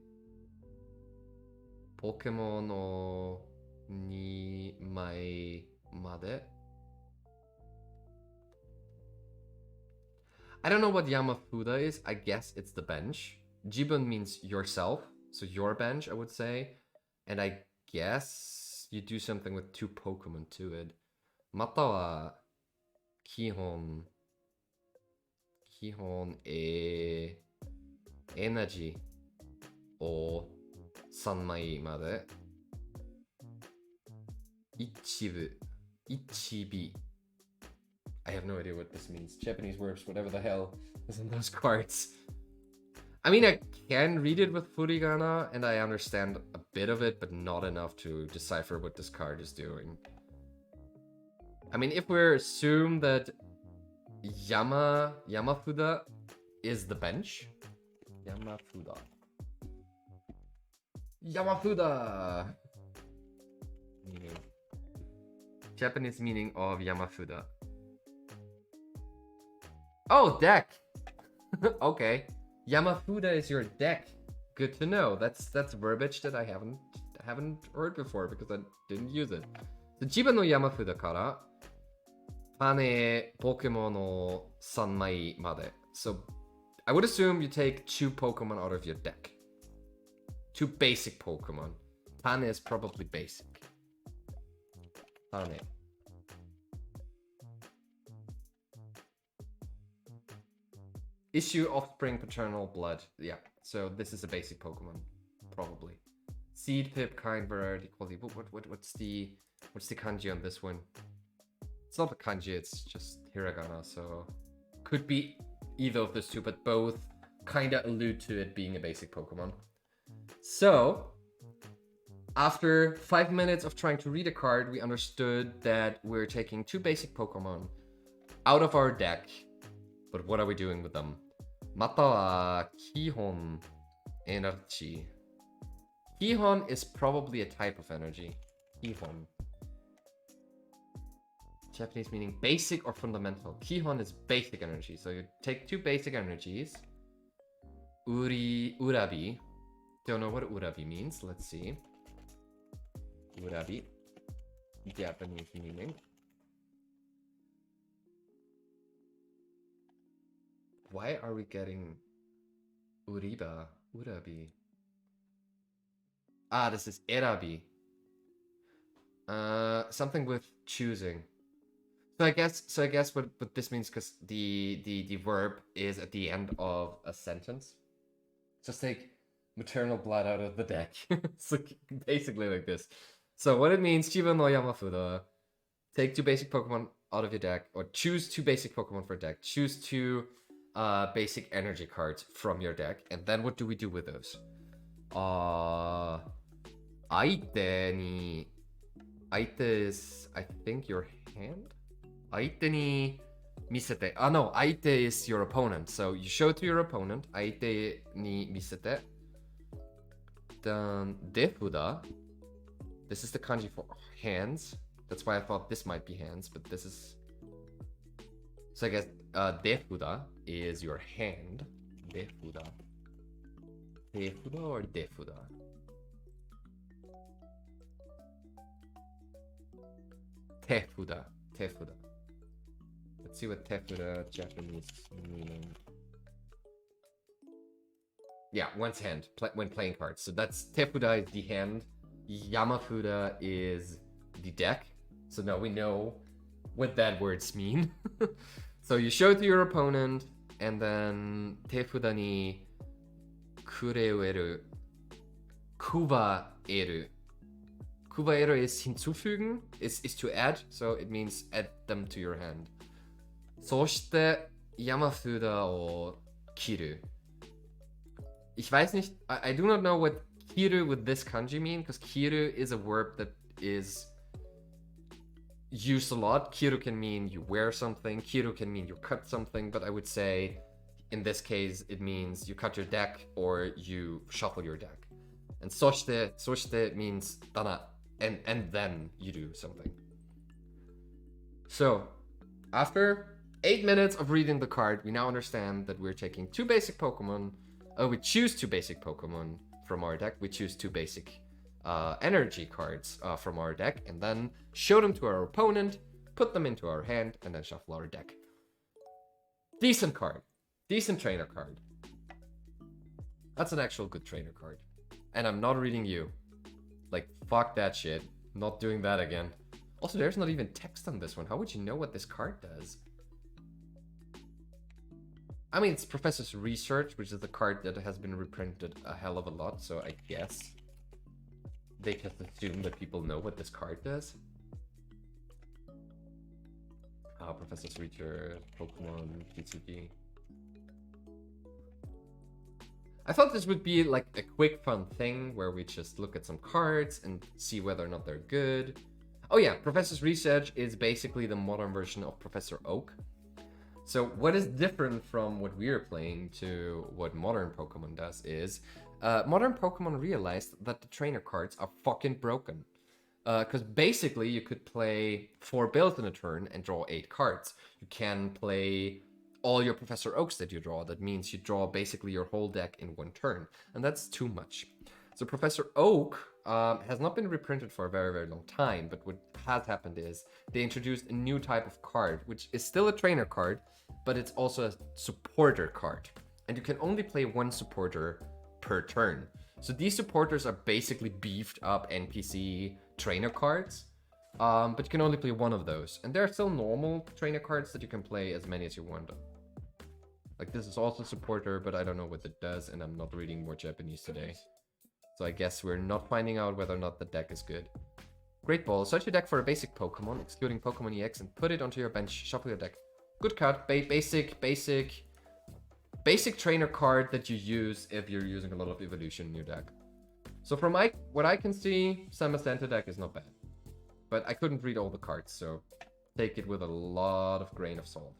Pokemon no 2枚まで. I don't know what Yamafuda is. I guess it's the bench. Jibun means yourself, so your bench, I would say. And I guess you do something with 2 Pokemon to it. Mata wa Kihon energy o 3枚まで. Ichibi. I have no idea what this means. Japanese words, whatever the hell is on those cards. I mean, I can read it with furigana, and I understand a bit of it, but not enough to decipher what this card is doing. I mean, if we assume that Yamafuda is the bench. Yamafuda! Meaning. Japanese meaning of Yamafuda. Oh, deck. Okay. Yamafuda is your deck. Good to know. That's verbiage that I haven't heard before because I didn't use it. The Jiba no Yamafuda kara Pane Pokemon no 3枚まで. So I would assume you take 2 Pokemon out of your deck. 2 basic Pokemon. Pane is probably basic. Pane. Issue Offspring Paternal Blood. Yeah, so this is a basic Pokemon, probably. Seed Pip, Kind Variety, Quality. What's the kanji on this one? It's not a kanji, it's just hiragana, so could be either of those two, but both kinda allude to it being a basic Pokemon. So, after 5 minutes of trying to read a card, we understood that we're taking 2 basic Pokemon out of our deck. But what are we doing with them? Mata wa Kihon Energy. Kihon is probably a type of energy. Kihon. Japanese meaning basic or fundamental. Kihon is basic energy. So you take 2 basic energies. Urabi. Don't know what Urabi means. Let's see. Urabi. Japanese meaning. Why are we getting Urabi? Ah, this is Erabi. Something with choosing. So I guess what this means, because the verb is at the end of a sentence. Just take maternal blood out of the deck. It's like basically like this. So what it means, Chiba no Yamafuda. Take 2 basic Pokemon out of your deck, or choose 2 basic Pokemon for a deck. Choose 2 basic energy cards from your deck, and then what do we do with those? Aite is, I think, your hand? Aite ni misete. Ah no, aite is your opponent. So you show to your opponent, aite ni misete. Then defuda. This is the kanji for hands. That's why I thought this might be hands, but this is... So I guess defuda is your hand. Defuda. Defuda or defuda? Tefuda. Tefuda. Let's see what tefuda Japanese meaning. Yeah, one's hand when playing cards. So that's tefuda is the hand. Yamafuda is the deck. So now we know what that words mean. So you show to your opponent, and then tefuda ni kureeru, kubaeru. Kubaeru is hinzufügen, is to add, so it means add them to your hand. そしてYamafudaを切る. Ich weiß nicht, I do not know what kiru with this kanji mean, because kiru is a verb that is used a lot. Kiru can mean you wear something, kiru can mean you cut something, but I would say in this case it means you cut your deck or you shuffle your deck. And soshite means dana, and then you do something. So after 8 minutes of reading the card, we now understand that we're taking 2 basic Pokemon. We choose 2 basic Pokemon from our deck. We choose 2 basic energy cards from our deck, and then show them to our opponent, put them into our hand, and then shuffle our deck. Decent card. Decent trainer card. That's an actual good trainer card. And I'm not reading you. Like, fuck that shit. Not doing that again. Also, there's not even text on this one. How would you know what this card does? I mean, it's Professor's Research, which is the card that has been reprinted a hell of a lot, so I guess they just assume that people know what this card does. Professor's Research, Pokemon, TCG. I thought this would be like a quick fun thing where we just look at some cards and see whether or not they're good. Oh yeah, Professor's Research is basically the modern version of Professor Oak. So what is different from what we're playing to what modern Pokemon does is modern Pokemon realized that the trainer cards are fucking broken. Because basically you could play 4 builds in a turn and draw 8 cards. You can play all your Professor Oaks that you draw. That means you draw basically your whole deck in one turn, and that's too much. So Professor Oak has not been reprinted for a very, very long time, but what has happened is they introduced a new type of card, which is still a trainer card, but it's also a supporter card. And you can only play one supporter per turn. So these supporters are basically beefed up NPC trainer cards, but you can only play one of those. And there are still normal trainer cards that you can play as many as you want. Like this is also supporter, but I don't know what it does, and I'm not reading more Japanese today. So I guess we're not finding out whether or not the deck is good. Great Ball. Search your deck for a basic Pokemon, excluding Pokemon EX, and put it onto your bench. Shuffle your deck. Good card. Basic trainer card that you use if you're using a lot of evolution in your deck. So from what I can see, Samastanta deck is not bad. But I couldn't read all the cards, so take it with a lot of grain of salt.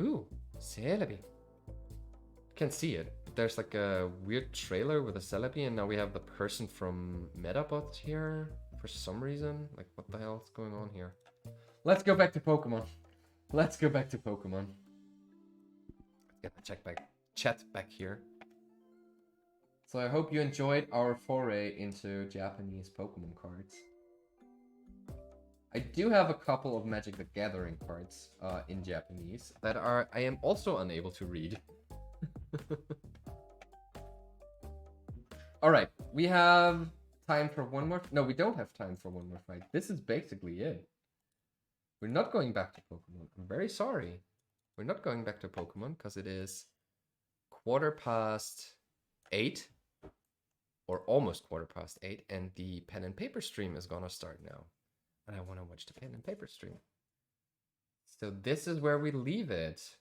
Ooh, Celebi. Can't see it. There's like a weird trailer with a Celebi, and now we have the person from Metabot here for some reason. Like, what the hell is going on here? Let's go back to Pokemon. Let's go back to Pokemon. Get the chat back here. So I hope you enjoyed our foray into Japanese Pokemon cards. I do have a couple of Magic the Gathering cards in Japanese that I am also unable to read. Alright, we have time for one more... No, we don't have time for one more fight. This is basically it. We're not going back to Pokemon. I'm very sorry. We're not going back to Pokemon because it is 8:15. Or almost 8:15. And the pen and paper stream is gonna start now. And I want to watch the pen and paper stream. So this is where we leave it.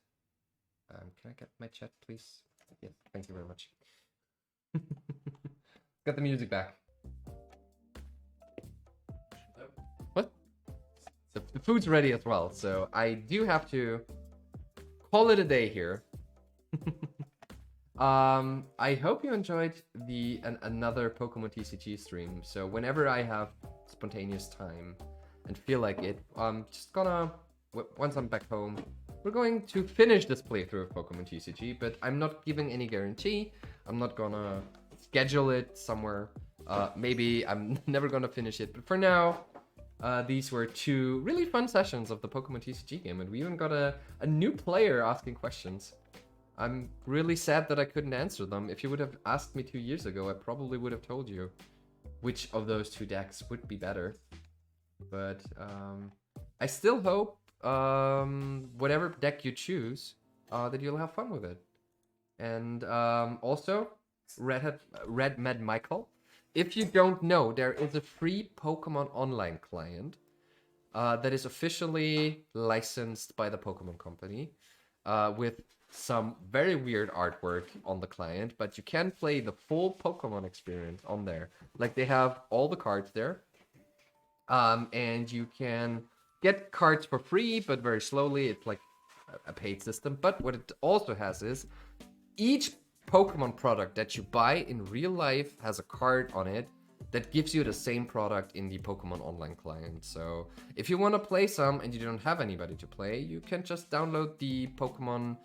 Can I get my chat, please? Yes, thank you very much. Got the music back. What? So the food's ready as well, so I do have to call it a day here. I hope you enjoyed another Pokemon TCG stream. So whenever I have spontaneous time and feel like it, I'm just gonna, once I'm back home, we're going to finish this playthrough of Pokemon TCG, but I'm not giving any guarantee. I'm not gonna schedule it somewhere. Maybe I'm never gonna finish it, but for now, these were 2 really fun sessions of the Pokemon TCG game, and we even got a new player asking questions. I'm really sad that I couldn't answer them. If you would have asked me 2 years ago, I probably would have told you which of those 2 decks would be better. But I still hope whatever deck you choose, that you'll have fun with it. And also, Red Mad Michael, if you don't know, there is a free Pokemon online client that is officially licensed by the Pokemon Company with some very weird artwork on the client, but you can play the full Pokemon experience on there. Like, they have all the cards there, and you can get cards for free, but very slowly. It's like a paid system. But what it also has is each Pokemon product that you buy in real life has a card on it that gives you the same product in the Pokemon online client. So if you want to play some and you don't have anybody to play, you can just download the Pokemon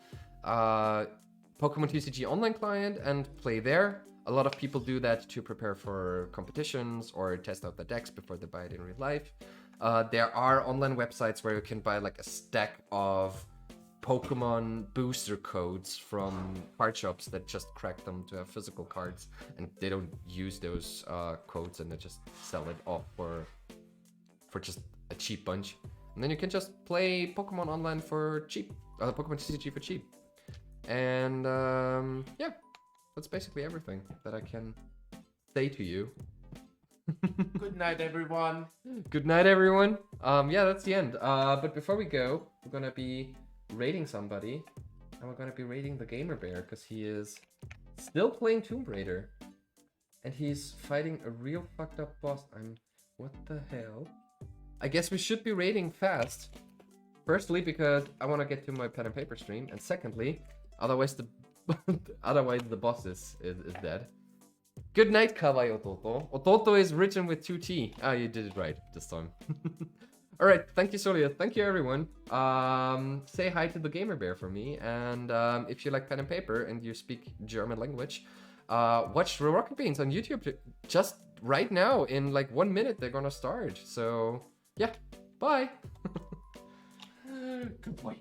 TCG online client and play there. A lot of people do that to prepare for competitions or test out the decks before they buy it in real life. There are online websites where you can buy like a stack of Pokemon booster codes from card shops that just crack them to have physical cards, and they don't use those codes, and they just sell it off for just a cheap bunch. And then you can just play Pokemon online for cheap, Pokemon TCG for cheap. And yeah, that's basically everything that I can say to you. Good night, everyone. Good night, everyone. Yeah, that's the end. But before we go, we're gonna be raiding somebody, and we're gonna be raiding the Gamer Bear because he is still playing Tomb Raider, and he's fighting a real fucked up boss. What the hell? I guess we should be raiding fast. Firstly, because I want to get to my pen and paper stream, and secondly, otherwise the boss is dead. Good night, Kawai Ototo. Ototo is written with 2 T. Ah, you did it right this time. All right, thank you, Solia. Thank you, everyone. Say hi to the Gamer Bear for me, and if you like pen and paper and you speak German language, watch the Rocket Beans on YouTube. Just right now, in like 1 minute, they're gonna start. So yeah, bye. Good boy.